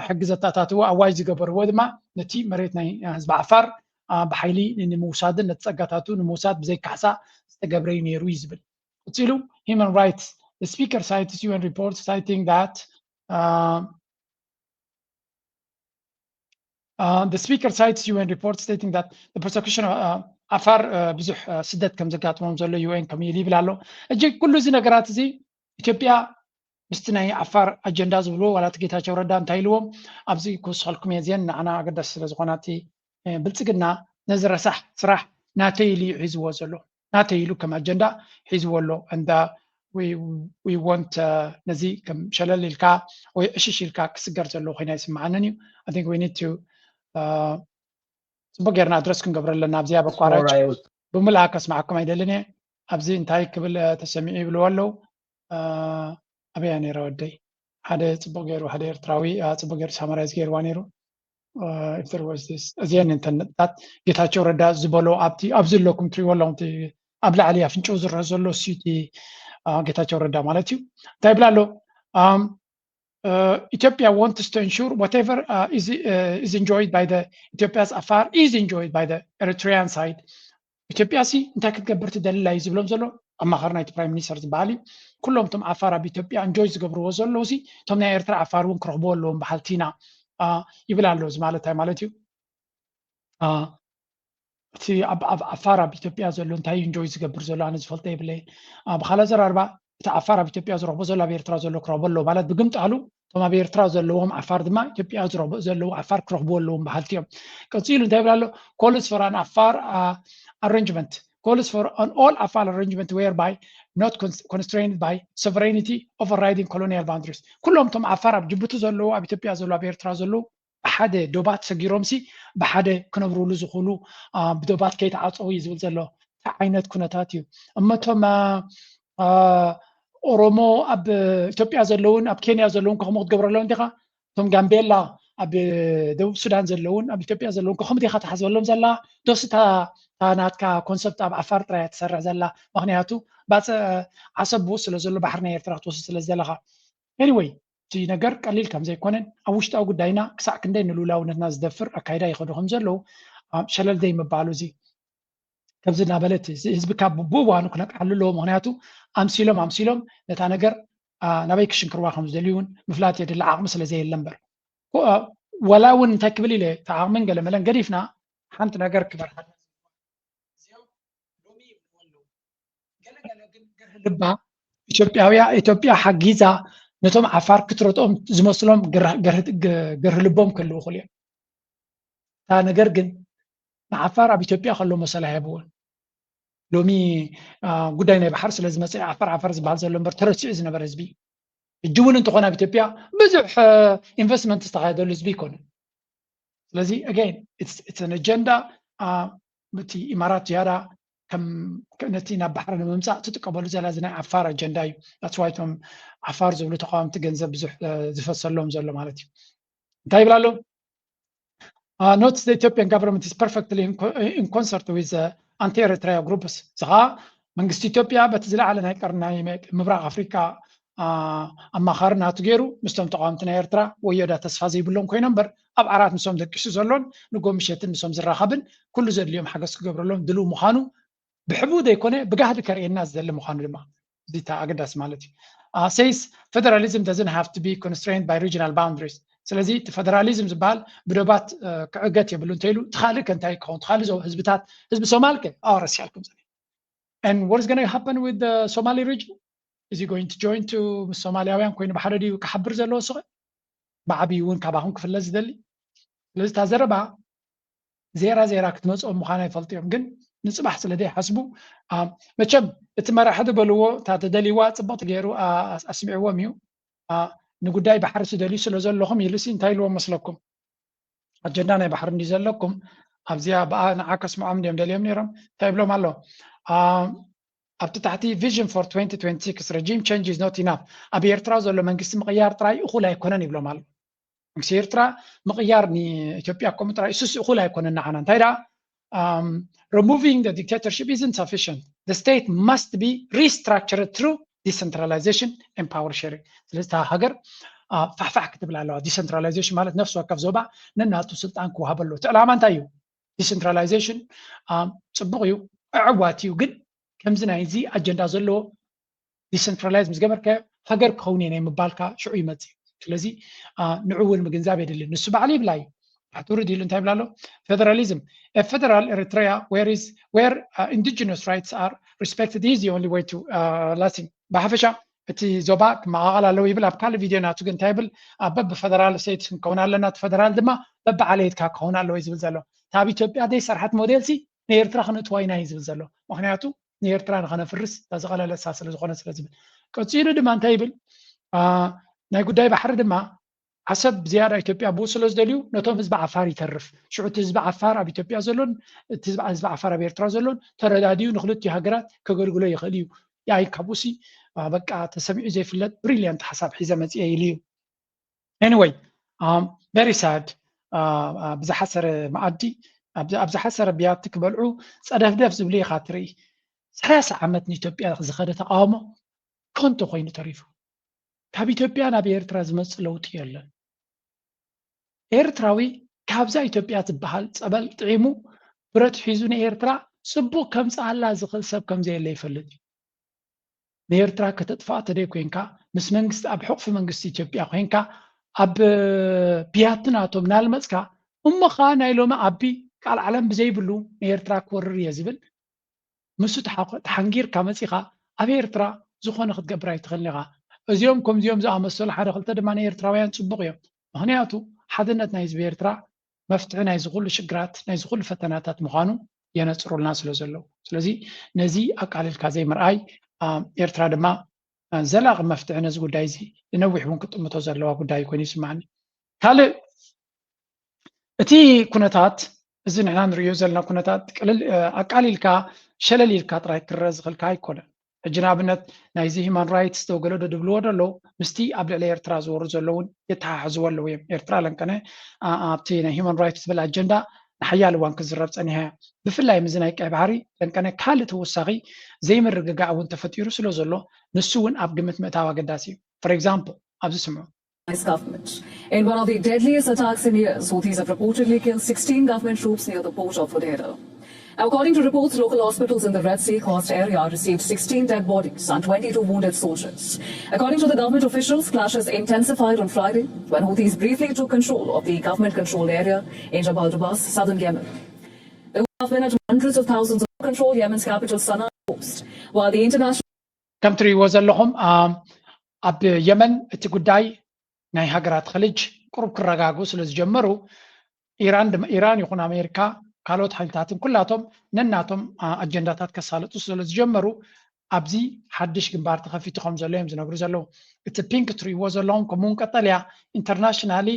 ሕጊ ዘታታትዎ ኣዋጅ ዝገበርዎ ድማ ነቲ መሬት ናይ ህዝቢ ዓፋር ብሓይሊ ንምውሳድን ነቲ ፀጋታቱ ንምውሳድ ብዘይካሕሳ ዝተገብረ እዩ ነይሩ እዩ ዝብል ቀፂሉ human rights the speaker cites UN report citing that the speaker cites UN report stating that the persecution of Afar ብዙሕ ስደት ከም ዘጋጥሞም ዘሎ UN ከም ይብል ኣሎ እጅግ ኩሉ እዚ ነገራት እዚ ኢትዮጵያ ምስቲ ናይ ዓፋር ኣጀንዳ ዝብልዎ ዋላቲ ጌታቸው ረዳ እንታይ ኢልዎም ኣብዚ ክውስኸልኩም እየ እዚአን ንዓና ኣገዳሲ ስለ ዝኾና እቲ ብልፅግና ነዚ ረሳሕ ስራሕ ናተይ ኢሉ ሒዝዎ ዘሎ ናተይ ኢሉ ከም ኣጀንዳ ሒዝዎ ኣሎ እንዳ we want ነዚ ከም ሸለል ኢልካ ወይ ዕሽሽ ኢልካ ክስገር ዘለዎ ኮይና ይስማዓንን እዩ I think we need to ፅቡቅ ጌርና ኣድረስ ክንገብረ ኣለና ኣብዚ ኣብ ኣቋራጭ ብምልኣ ከስማዓኩም ኣይደልን እየ ኣብዚ እንታይ ክብል ተሰሚዑ ይብልዎ ኣለው أبي أنا رودي هذا تبغى غيره هذا إرتراوي تبغى غير سامرايز غير وانيرو if there was this أزين إنترنت that جيتاشو ردا زبالو أبزل لكم تري ولا أنتي أبلع عليه فنشو زر زلوا سيتي جيتاشو ردا مالتيو طيب لالو Ethiopia wants to ensure whatever is enjoyed by the Ethiopia's Afar is enjoyed by the Eritrean side Ethiopia سي أنت كتجبرت دليل لا يزبلهم زلوا أما خرنا برايم مينستر زبالي كلهم تم عفارة بإثيوبيا انجويز قبروا زلوا سي تم نيرتر عفارون كرهبوا لهم بحالتينا يبلع لوز مالتها مالتيو تي عفارة بإثيوبيا زلوا انتهي انجويز قبر زلوا أنا زفلت يبلي بخلاص أربعة عفارة بإثيوبيا زرقوا زلوا بيرترا زلوا كرهبوا لهم بالد بقمت قالوا تم بيرترا زلوا هم عفار دما إثيوبيا زلوا عفار كرهبوا لهم بحالتيهم كنسيلو انتهي بلالو كولس فران عفار arrangement calls for an all Afar arrangement whereby not constrained by sovereignty overriding colonial boundaries. كلهم تم عفار بجبتو زلوا بإثيوبيا زلوا بإرترا زلوا بحد دوبات سجيرومسي بحد كنبرو لزخولو بدوبات كيت عطوي زول زلوا عينات كنتاتيو أما تم أورومو أب إثيوبيا زلون أب كينيا زلون كهمود قبر لون دقة تم جامبيلا أب دو السودان زلون أب إثيوبيا زلون كهم دقة تحزب لهم زلا دوستا نات كا كونسبت أب عفار ترى تسرع زلا مغنياتو بس عصب وصل زلوا بحرنا يرترى توصل زلها anyway تي نجار قليل كم زي كونن أوشت أو قدينا كساع كندين لولا وناس دفر أكيدا ياخدوهم زلوا شلل دايما بالوزي كم زنا بلت حزب كاب بوانو كنك عللو مغنياتو أمسيلهم نتا نجار نبيك شنكر واخم زليون مفلات يد العقم مثل زي اللمبر ولا ون تكبلي له تعامن قال ملان قريفنا حنت نجار كبر لبا إثيوبيا حجيزة نتوم عفار كترتهم زمسلهم جره لبهم كله خليه أنا جرجن عفار بإثيوبيا خلوا مسألة هبون لومي قدينا بحرس لازم مسألة عفار زبال زلهم برترش إذن برزبي الجول أنتو قنا بإثيوبيا بزح investment استعادوا لزبي كون لذي again it's an agenda بتي إمارات جارة كم نتينا بحر الممسع تتقبلوا زلازنا عفار أجنداي that's why توم عفار زبلو تقام تجنزب زفصل لهم زلوا مالتي طيب لالو notes the Ethiopian government is perfectly in concert with anti-Eritrea groups زغا መንግስቲ ኢትዮጵያ በትዝላ ዓለ ናይ ቀርናይ ምብራቅ አፍሪካ ኣማኻርና ትገይሩ ምስቶም ተቃዋምቲ ናይ ኤርትራ ወየዳ ተስፋ ዘይብሎም ኮይኖም በር ኣብ ዓራት ንሶም ደቂሱ ዘሎን ንጎምሸትን ንሶም ዝራኸብን ኩሉ ዘድልዮም ሓገዝ ክገብረሎም ድሉ ምዃኑ ብሕቡእ ዘይኮነ ብጋህዲ ከርእየና ዝደሊ ምዃኑ ድማ እዚታ ኣገዳሲ ማለት እዩ says federalism doesn't have to be constrained by regional boundaries ስለዚ እቲ ፌደራሊዝም ዝበሃል ብደባት ክዕገት የብሉ እንተኢሉ ትኻልእ ከንታይ ክኸውን ትኻልእ ዞ ህዝብታት ህዝቢ ሶማል ከ ረስያልኩም ዘ and what is going to happen with the Somali region? Is he going to join to Somaliawian ኮይኑ ብሓደ ድዩ ክሓብር ዘለዎ ስኸ ብዓብዪ እውን ካባኹም ክፍለስ ዝደሊ ስለዚ እታ ዘረባ ዜራ ዜራ ክትመፅኦም ምዃና ይፈልጡ እዮም ግን ንፅባሕ ስለ ዘይሓስቡ መቸም እቲ መራሒ ዝበልዎ እታ ተደሊዋ ፅብቕቲ ገይሩ ኣስሚዕዎም እዩ ንጉዳይ ባሕሪ ትደልዩ ስለ ዘለኹም ኢሉሲ እንታይ ኢልዎም መስለኩም ኣጀንዳ ናይ ባሕሪ እንዲ ዘለኩም ኣብዚኣ ብኣ ንዓ ከስምዖም ድዮም ደልዮም ነይሮም እንታይ ይብሎም ኣሎ ኣብቲ ታሕቲ vision for 2026 regime change is not enough ኣብ ኤርትራ ዘሎ መንግስቲ ምቕያር ጥራይ እኹል ኣይኮነን ይብሎም ኣሎ መንግስቲ ኤርትራ ምቕያር ንኢትዮጵያ ከምኡ ጥራይ እሱስ እኹል ኣይኮነን ንዓና እንታይ ደኣ removing the dictatorship isn't sufficient the state must be restructured through decentralization and power sharing ስለዚ እታ ሃገር ፋሕፋሕ ክትብል ኣለዋ ዲሰንትራላይዜሽን ማለት ነፍሲ ወከፍ ዞባ ነናቱ ስልጣን ክወሃበሎ እቲ ዕላማ እንታይ እዩ ዲሰንትራላይዜሽን ፅቡቕ እዩ ዕዋት እዩ ግን ከምዚ ናይ እዚ ኣጀንዳ ዘለዎ ዲሰንትራላይዝ ምስ ገበርካ ሃገር ክኸውን እየ ናይ ምባልካ ሽዑ ይመፅእ ስለዚ ንዑ እውን ምግንዛብ የድልን ንሱ ባዕሉ ይብላ እዩ ኣትውርድ ኢሉ እንታይ ይብላ ኣሎ ፌደራሊዝም ፌደራል ኤርትራ where indigenous rights are respected is the only way to lasting ብሓፈሻ እቲ ዞባ ክመቃቐል ኣለዎ ይብል ኣብ ካልእ ቪድዮ ናቱ ግን እንታይ ይብል በቢ ፌደራል ስቴት ክንከውን ኣለና እቲ ፌደራል ድማ በቢ ዓለየትካ ክኸውን ኣለዎ ዝብል ዘሎ ታብ ኢትዮጵያ ዘይሰርሐት ሞዴልሲ ንኤርትራ ክነእትዋ ኢና እዩ ዝብል ዘሎ ምክንያቱ ንኤርትራ ንኸነፍርስ ተዝቐለለሳ ስለ ዝኾነ ስለ ዝብል ቀፂሉ ድማ እንታይ ይብል ናይ ጉዳይ ባሕሪ ድማ ዓሰብ ዝያዳ ኢትዮጵያ ብኡ ስለ ዝደልዩ ነቶም ህዝቢ ዓፋር ይተርፍ ሽዑ እቲ ህዝቢ ዓፋር ኣብ ኢትዮጵያ ዘሎን እቲ ህዝቢ ዓፋር ኣብ ኤርትራ ዘሎን ተረዳድዩ ንክልቲኡ ሃገራት ከገልግሎ ይኽእል እዩ ያይ ካብኡሲ በቃ ተሰሚዑ ዘይፍለጥ ብሪልያንት ሓሳብ ሒዘ መፅአ ኢሉ እዩ anyway very sad ብዝሓሰረ መኣዲ ኣብ ዝሓሰረ ቢያቲ ክበልዑ ፀደፍደፍ ዝብሉ ኢኻ ትርኢ 30 ዓመት ንኢትዮጵያ ዝኸደ ተቃውሞ ኮንቶ ኮይኑ ተሪፉ ካብ ኢትዮጵያ ናብ ኤርትራ ዝመፅእ ለውጢ የለን ኤርትራዊ ካብዛ ኢትዮጵያ ዝበሃል ፀበል ጥዒሙ ብረት ሒዙ ንኤርትራ ፅቡቅ ከምፅኣላ ዝኽእል ሰብ ከምዘየለ ይፈልጥ እዩ ንኤርትራ ከተጥፋእ ተደይ ኮንካ ምስ መንግስቲ ኣብ ሕቑፊ መንግስቲ ኢትዮጵያ ኮንካ ኣብ ቢያቲ ናቶም ናልመፅካ እሞኻ ናይ ሎሚ ዓቢ ቃል ዓለም ብዘይብሉ ንኤርትራ ክወርር እየ ዝብል ምስኡ ተሓንጊርካ መፂኻ ኣብ ኤርትራ ዝኾነ ክትገብር ኣይትኽእልን ኢኻ እዚኦም ከምዚኦም ዝኣመሰሉ ሓደ ክልተ ድማ ንኤርትራውያን ፅቡቕ እዮም ምክንያቱ ሓድነት ናይ ህዝቢ ኤርትራ መፍትሒ ናይ ዝኩሉ ሽግራት ናይ ዝኩሉ ፈተናታት ምዃኑ የነፅሩልና ስለ ዘለዉ ስለዚ ነዚ ኣቃሊልካ ዘይምርኣይ ኤርትራ ድማ ዘላቒ መፍትሒ ነዚ ጉዳይ እዚ ንነዊሕ እውን ክጥምቶ ዘለዋ ጉዳይ ኮይኑ ይስማዓኒ ካልእ እቲ ኩነታት እዚ ንሕና ንሪኦ ዘለና ኩነታት ኣቃሊልካ ሸለሊልካ ጥራይ ክረአ ዝኽእልካ ኣይኮነን ሕጂ ንኣብነት ናይዚ ሂማን ራይትስ ተወገለዶ ድብልዎ ደለዉ ምስቲ ኣብ ልዕሊ ኤርትራ ዝወሩ ዘለውን የተሓሕዝዎ ኣለዉ እዮም ኤርትራ ለንቀነ ኣብቲ ናይ ሂማን ራይትስ ዝብል ኣጀንዳ ንሓያል እዋን ክዝረብ ፀኒሓ እያ ብፍላይ ምዚ ናይ ቀይ ባሕሪ ለንቀነ ካልእ ተወሳኺ ዘይምርግጋእ እውን ተፈጢሩ ስለ ዘሎ ንሱ እውን ኣብ ግምት ምእታዊ ኣገዳሲ እዩ ፎር ኤግዛምፕል ኣብዚ ስምዑ government. In one of the deadliest attacks in years, Houthis have reportedly killed 16 government troops near the port of Hodeidah. According to reports, local hospitals in the Red Sea coast area received 16 dead bodies and 22 wounded soldiers. According to the government officials, clashes intensified on Friday when Houthis briefly took control of the government-controlled area in Jabal Dabas, southern Yemen. The government had hundreds of thousands of control Yemen's capital Sana'a coast, while the international country was ኣለኹም ኣብ የመን እቲ ጉዳይ ናይ ሃገራት ኸልጅ ቁሩብ ክረጋግኡ ስለ ዝጀመሩ ኢራን ይኹን ኣሜሪካ ካልኦት ሓይልታትን ኩላቶም ነናቶም ኣጀንዳታት ከሳልጡ ስለ ዝጀመሩ ኣብዚ ሓድሽ ግንባር ተኸፊቱ ከም ዘሎ እዮም ዝነግሩ ዘለዉ እቲ ፒንክ ትሪእዎ ዘለኹም ከምኡውን ቀጠልያ ኢንተርናሽናሊ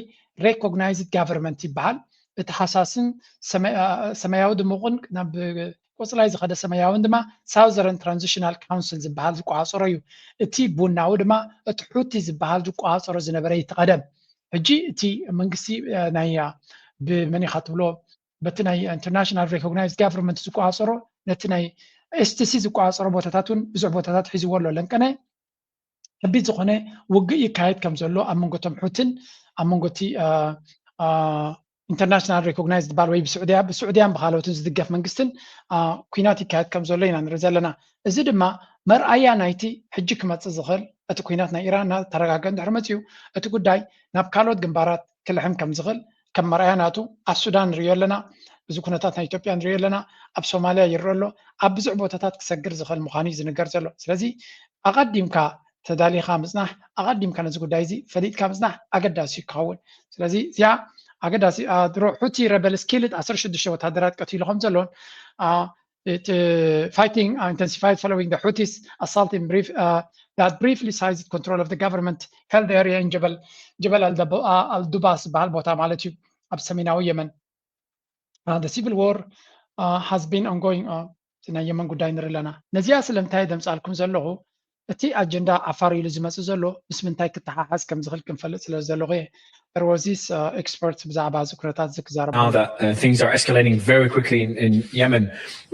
ሬኮግናይዝድ ጋቨርንመንት ይበሃል እቲ ሓሳስን ሰማያዊ ድሙቕን ናብ ቆጽላይ ዝኸደ ሰማያውን ድማ ሳውዘርን ትራንዚሽናል ካውንስል ዝበሃል ዝቋፀሮ እዩ እቲ ቡናዊ ድማ እቲ ሑቲ ዝበሃል ዝቋፀሮ ዝነበረ ይተቀደም ሕጂ እቲ መንግስቲ ናይ ብመን ኢኻ ትብሎ በቲ ናይ ኢንተርናሽናል ሪኮግናይዝድ ጋቨርንመንት ዝቋፀሮ ነቲ ናይ STC ዝቋፀሮ ቦታታትን ብዙሕ ቦታታት ሒዝዎ ኣሎ ለንቀነ ከቢድ ዝኾነ ውግእ ይካየድ ከም ዘሎ ኣብ መንጎቶም ሑትን ኣብ መንጎቲ ኢንተርናሽናል ሪኮግናይዝድ ባል ወይ ብስዑድያን ብካልኦትን ዝድገፍ መንግስትን ኩናት ይካየድ ከም ዘሎ ኢና ንርኢ ዘለና እዚ ድማ መርኣያ ናይቲ ሕጂ ክመፅእ ዝኽእል እቲ ኩናት ናይ ኢራን ተረጋግአ እንድሕር መፅኡ እቲ ጉዳይ ናብ ካልኦት ግንባራት ክልሕም ከም ዝኽእል ከም መርኣያ ናቱ ኣብ ሱዳን ንሪኦ ኣለና ብዙ ኩነታት ናይ ኢትዮጵያ ንሪኦ ኣለና ኣብ ሶማልያ ይርአ ኣሎ ኣብ ብዙሕ ቦታታት ክሰግር ዝኽእል ምዃኑ እዩ ዝንገር ዘሎ ስለዚ ኣቐዲምካ ተዳሊኻ ምፅናሕ ኣቐዲምካ ነዚ ጉዳይ እዚ ፈሊጥካ ምፅናሕ ኣገዳሲ ክኸውን ስለዚ እዚኣ ኣገዳሲ ድሮ ሑቲ rebels killed 16 ወታደራት ቀቲሉ ከም ዘሎን fighting intensified following the Houthis assault in brief that briefly seized control of the government held the area in Jabal al-Dubas bahal ቦታ ማለት እዩ ኣብ ሰሜናዊ የመን the civil war has been ongoing ናይ የመን ጉዳይ ንርኢ ኣለና ነዚኣ ስለምንታይ ደምፃልኩም ዘለኹ እቲ ኣጀንዳ ዓፋር ኢሉ ዝመፅእ ዘሎ ምስ ምንታይ ክተሓሓዝ ከም ዝኽእል ክንፈልጥ ስለ ዘለኹ there was this expert ብዛዕባ እዚ ኩነታት ዝክዛረብ now that things are escalating very quickly in Yemen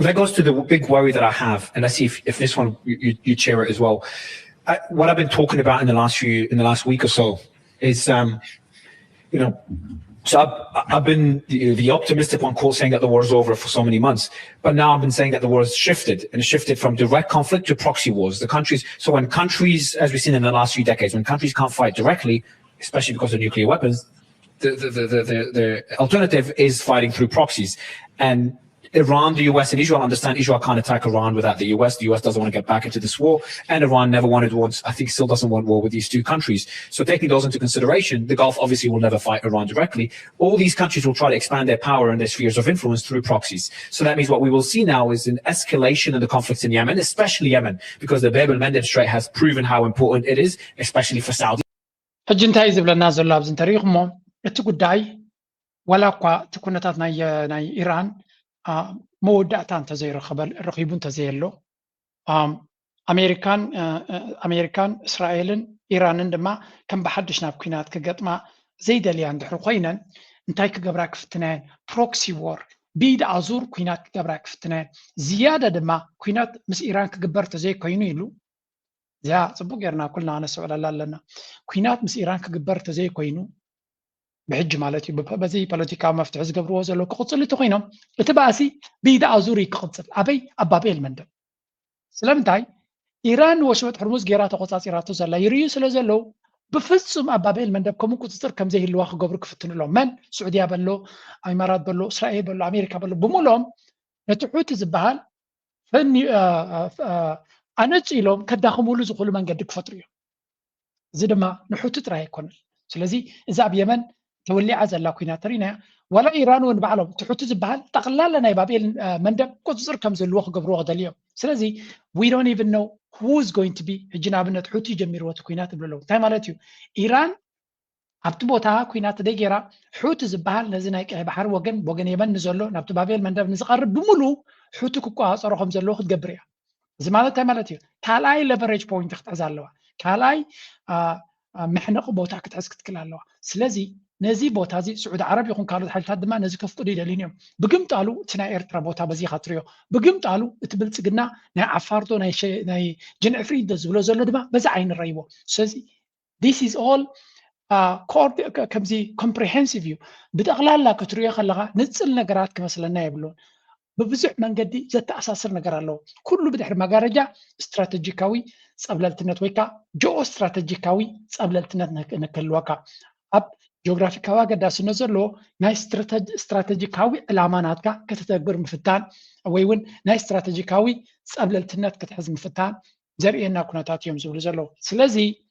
that goes to the big worry that I have and let's see if this one you share it as well what I've been talking about in the last week or so is you know so I've been the optimistic one called saying that the war is over for so many months. But now I've been saying that the war has shifted and shifted from direct conflict to proxy wars. So when countries, as we've seen in the last few decades, when countries can't fight directly, especially because of nuclear weapons, the alternative is fighting through proxies. And Iran, the US, and Israel understand Israel can't attack Iran without the US. The US doesn't want to get back into this war. And Iran never wanted war. I think still doesn't want war with these two countries. So taking those into consideration, the Gulf obviously will never fight Iran directly. All these countries will try to expand their power and their spheres of influence through proxies. So that means what we will see now is an escalation in the conflicts in Yemen, especially Yemen, because the Bab el-Mandeb Strait has proven how important it is, especially for Saudi. ሕጂ እንታይ ዝብለና ዘሎ ኣብዚ እንተሪኢኹሞ እቲ ጉዳይ ወላ እኳ እቲ ኩነታት ናይ ኢራን መወዳእታ እንተዘይረኺቡ እንተዘየሎ ኣሜሪካን እስራኤልን ኢራንን ድማ ከም ብሓድሽ ናብ ኩናት ክገጥማ ዘይደልያ እንድሕር ኮይነን እንታይ ክገብራ ክፍትነየን ፕሮክሲ ዎር ቢድ ኣዙር ኩናት ክገብራ ክፍትነየን ዝያዳ ድማ ኩናት ምስ ኢራን ክግበር ተዘይኮይኑ ኢሉ እዚኣ ፅቡቅ ጌርና ኩልና ነስዕለላ ኣለና ኩናት ምስ ኢራን ክግበር ተዘይኮይኑ ብሕጂ ማለት እዩ በዚ ፖለቲካዊ መፍትሒ ዝገብርዎ ዘሎ ክቕፅል እቲ ኮይኖም እቲ ባእሲ ቢዳ ኣዙር ክቕፅል ኣበይ ኣብ ባብኤል መንደብ ስለምንታይ ኢራን ወሽመጥ ሕርሙዝ ጌራ ተቆፃፂራቶ ዘላ ይርዩ ስለ ዘለው ብፍፁም ኣብ ባብኤል መንደብ ከምኡ ቁፅፅር ከም ዘይህልዋ ክገብሩ ክፍትንሎም መን ስዑድያ በሎ ኢማራት በሎ እስራኤል በሎ ኣሜሪካ በሎ ብምሎም ነቲ ሑቲ ዝበሃል ኣነጭ ኢሎም ከዳኽምሉ ዝኽእሉ መንገዲ ክፈጥሩ እዮም እዚ ድማ ንሑቲ ጥራይ ኣይኮነን ስለዚ እዚ ኣብ የመን ተወሊዓ ዘላ ኩናት ተሪእናያ ወላ ኢራን እውን ባዕሎም እቲ ሑቲ ዝበሃል ጠቕላላ ናይ ባብኤል መንደብ ቁፅፅር ከም ዘለዎ ክገብርዎ ክደልዮም ስለዚ we don't even know who is going to be ሕጂ ንኣብነት ሑቲ ጀሚርዎ እቲ ኩናት ይብሉ ኣለዉ እንታይ ማለት እዩ ኢራን ኣብቲ ቦታ ኩናት ደጌራ ሑቲ ዝበሃል ነዚ ናይ ቀይ ባሕሪ ወገን የመን ንዘሎ ናብቲ ባብኤል መንደብ ንዝቐርብ ብምሉእ ሑቲ ክቋፀሮ ከም ዘለዎ ክትገብር እያ እዚ ማለት እንታይ ማለት እዩ ካልኣይ ሌቨሬጅ ፖይንት ክትሕዝ ኣለዋ ካልኣይ ምሕነቕ ቦታ ክትሕዝ ክትክል ኣለዋ ስለዚ ነዚ ቦታ እዚ ስዑድ ዓረብ ይኹን ካልኦት ሓይልታት ድማ ነዚ ከፍቅዱ ይደልዩን እዮም ብግምጣሉ እቲ ናይ ኤርትራ ቦታ በዚኻ ትሪዮ ብግምጣሉ እቲ ብልፅግና ናይ ዓፋርዶ ናይ ጀንዕፍሪ ዝብሎ ዘሎ ድማ በዚ ዓይኒ ረይዎ ስለዚ this is all ከምዚ ኮምፕሪሄንሲቭ እዩ ብጠቕላላ ክትሪዮ ከለኻ ንፅል ነገራት ክመስለና የብሉን ببزح من قدي زت أساسر نجار له كل بدح مجارجة استراتيجيكاوي قبل التنت جو استراتيجيكاوي قبل التنت نكلوكا أب جغرافيكاوي قد أسنزر له ناي استراتيجيكاوي الأمانات كتتجبر مفتان ويون ناي استراتيجيكاوي قبل التنت كتحز مفتان زرينا كنا تاتيهم زول له سلزي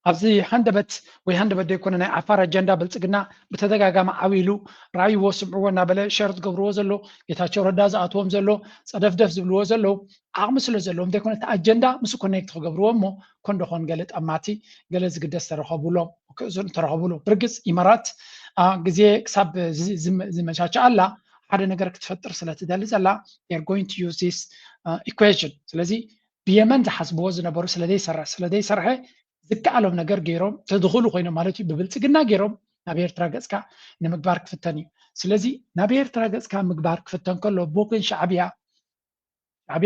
أبزي هندبت ويهندبت يكون أنا عفار أجندة بلتقنا بتدقاقا عويلو رأي وسمعونا بلا شرط قبرو زلو يتاشو رداز أتوهم زلو صدف زلو زلو عامسلو زلو مدى كونت أجندة مسو كونيكت قبرو أمو كون دخون قالت أماتي قالت قدس ترخبولو برقز إمارات قزي كساب زي مشاكة الله ሓደ ነገር ክትፈጥር ስለትደሊ ዘላ you're going to use this equation ስለዚ ብየመን ዝሓስብዎ ዝነበሩ ስለዘይሰርሐ ዝከኣሎም ነገር ገይሮም ተድኽሉ ኮይኖም ማለት እዩ ብብልፅግና ገይሮም ናብ ኤርትራ ገጽካ ንምግባር ክፍተን እዩ ስለዚ ናብ ኤርትራ ገጽካ ምግባር ክፍተን ከሎ ቦክን ሻዕብያ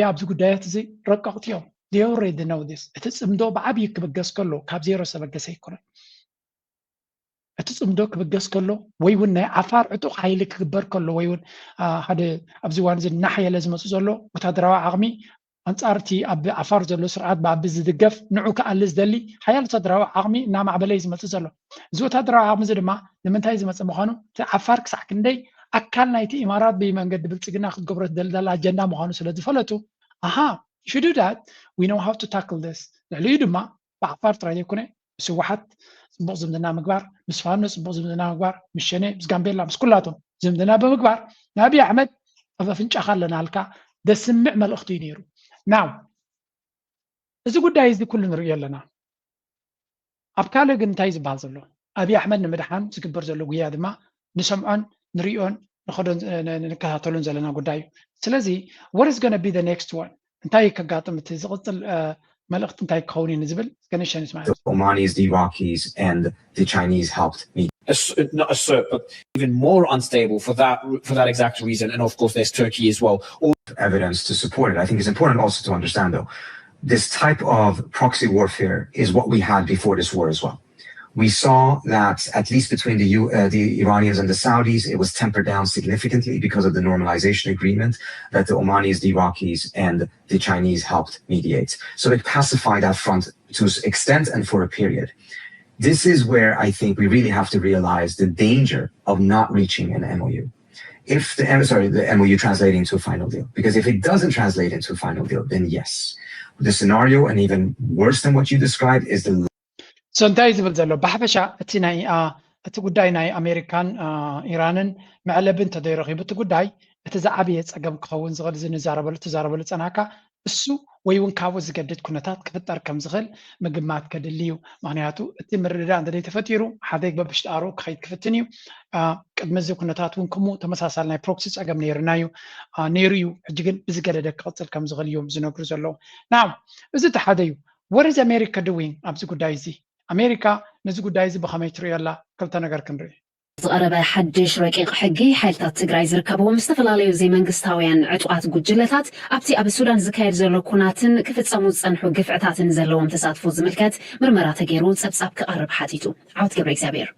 ኣብዚ ጉዳያት እዚ ረቀቕቲ እዮም they already know this እቲ ጽምዶ ብዓብይ ክብገስ ከሎ ካብ ዜሮ ሰበገሰ ይኮነን እቲ ጽምዶ ክብገስ ከሎ ወይ እውን ናይ ዓፋር ዕጡቕ ሓይሊ ክግበር ከሎ ወይ እውን ሓደ ኣብዚ ዋን እዚ ናሕየለ ዝመፁ ዘሎ ወታደራዊ ዓቕሚ አንጻርቲ ኣብ ዓፋር ዘሎ ስርዓት ብኣብ ዝድገፍ ንዑ ከኣል ዝደሊ ሓያል ወታደራዊ ዓቕሚ እናማዕበለ ዝመጽእ ዘሎ እዚ ወታደራዊ ዓቕሚ እዚ ድማ ንምንታይ ዝመጽእ ምዃኑ እቲ ዓፋር ክሳዕ ክንደይ ኣካል ናይቲ ኢማራት ብመንገዲ ብልጽግና ክትገብሮ ትደሊ ዘላ ኣጀንዳ ምዃኑ ስለ ዝፈለጡ should do that we know how to tackle this ልዕሊኡ ድማ ብዓፋር ጥራይ ዘይኮነ ምስ ህወሓት ጽቡቕ ዝምድና ምግባር ምስ ፋኖ ጽቡቕ ዝምድና ምግባር ምስ ሸኔ ምስ ጋምቤላ ምስ ኩላቶም ዝምድና ብምግባር ንኣብይ ኣሕመድ ኣብ ኣፍንጫኻ ኣለና ኣልካ ደስምዕ መልእኽቲ እዩ ነይሩ ናው እዚ ጉዳይ እዚ ኩሉ ንሪኦ ኣለና ኣብ ካልእ ግን እንታይ ዝበሃል ዘሎ ኣብይ ኣሕመድ ንምድሓን ዝግበር ዘሎ ጉያ ድማ ንሰምዖን ንሪኦን ንኸዶን ንከታተሉን ዘለና ጉዳይ እዩ ስለዚ what is going to be the next one እንታይ ከጋጥም እቲ ዝቕፅል መልእኽቲ እንታይ ክኸውን እዩ ዝብል ገነሸንስ ማለት Omanis, the Iraqis and the Chinese helped me. Not a cert, but even more unstable for that exact reason. And of course, there's Turkey as well. All evidence to support it. I think it's important also to understand, though, this type of proxy warfare is what we had before this war as well. We saw that at least between the Iranians and the Saudis, it was tempered down significantly because of the normalization agreement that the Omanis, the Iraqis, and the Chinese helped mediate. So it pacified that front to an extent and for a period. This is where I think we really have to realize the danger of not reaching an MOU. If the MOU translating into a final deal, because if it doesn't translate into a final deal, then yes, the scenario, and even worse than what you described, is the so እንታይ ዝብል ዘሎ ብሓፈሻ እቲ ጉዳይ ናይ ኣሜሪካን ኢራንን መዕለብን ተደይረኺቡ እቲ ጉዳይ እቲ ዝዓበየ ፀገም ክኸውን ዝኽእል ዝንዛረበሉ ፀናካ እሱ ወይ እውን ካብኡ ዝገድድ ኩነታት ክፍጠር ከም ዝኽእል ምግማት ከድሊ እዩ ምክንያቱ እቲ ምርድዳእ እንተደይ ተፈጢሩ ሓደግ በብሽጣሩ ክኸይድ ክፍትን እዩ ቅድሚ እዚ ኩነታት እውን ከምኡ ተመሳሳሊ ናይ ፕሮክሲ ፀገም ነይሩ እዩ ሕጂ ግን ብዝገደደ ክቕፅል ከም ዝኽእል እዮም ዝነግሩ ዘለዉ ናው እዚ እቲ ሓደ እዩ what is America doing ኣብዚ ጉዳይ እዚ ኣሜሪካ ነዚ ጉዳይ እዚ ብኸመይ ትሪኦ ኣላ ክልተ ነገር ክንርኢ ዝቐረበ ሓድሽ ረቂቕ ሕጊ ሓይልታት ትግራይ ዝርከብዎም ዝተፈላለዩ ዘይመንግስታውያን ዕጡቓት ጉጅለታት ኣብቲ ኣብ ሱዳን ዝካየድ ዘሎ ኩናትን ክፍፀሙ ዝፀንሑ ግፍዕታትን ዘለዎም ተሳትፎ ዝምልከት ምርመራ ተገይሩ ፀብጻብ ክቐርብ ሓቲቱ ዓወት ገብረ እግዚኣብሔር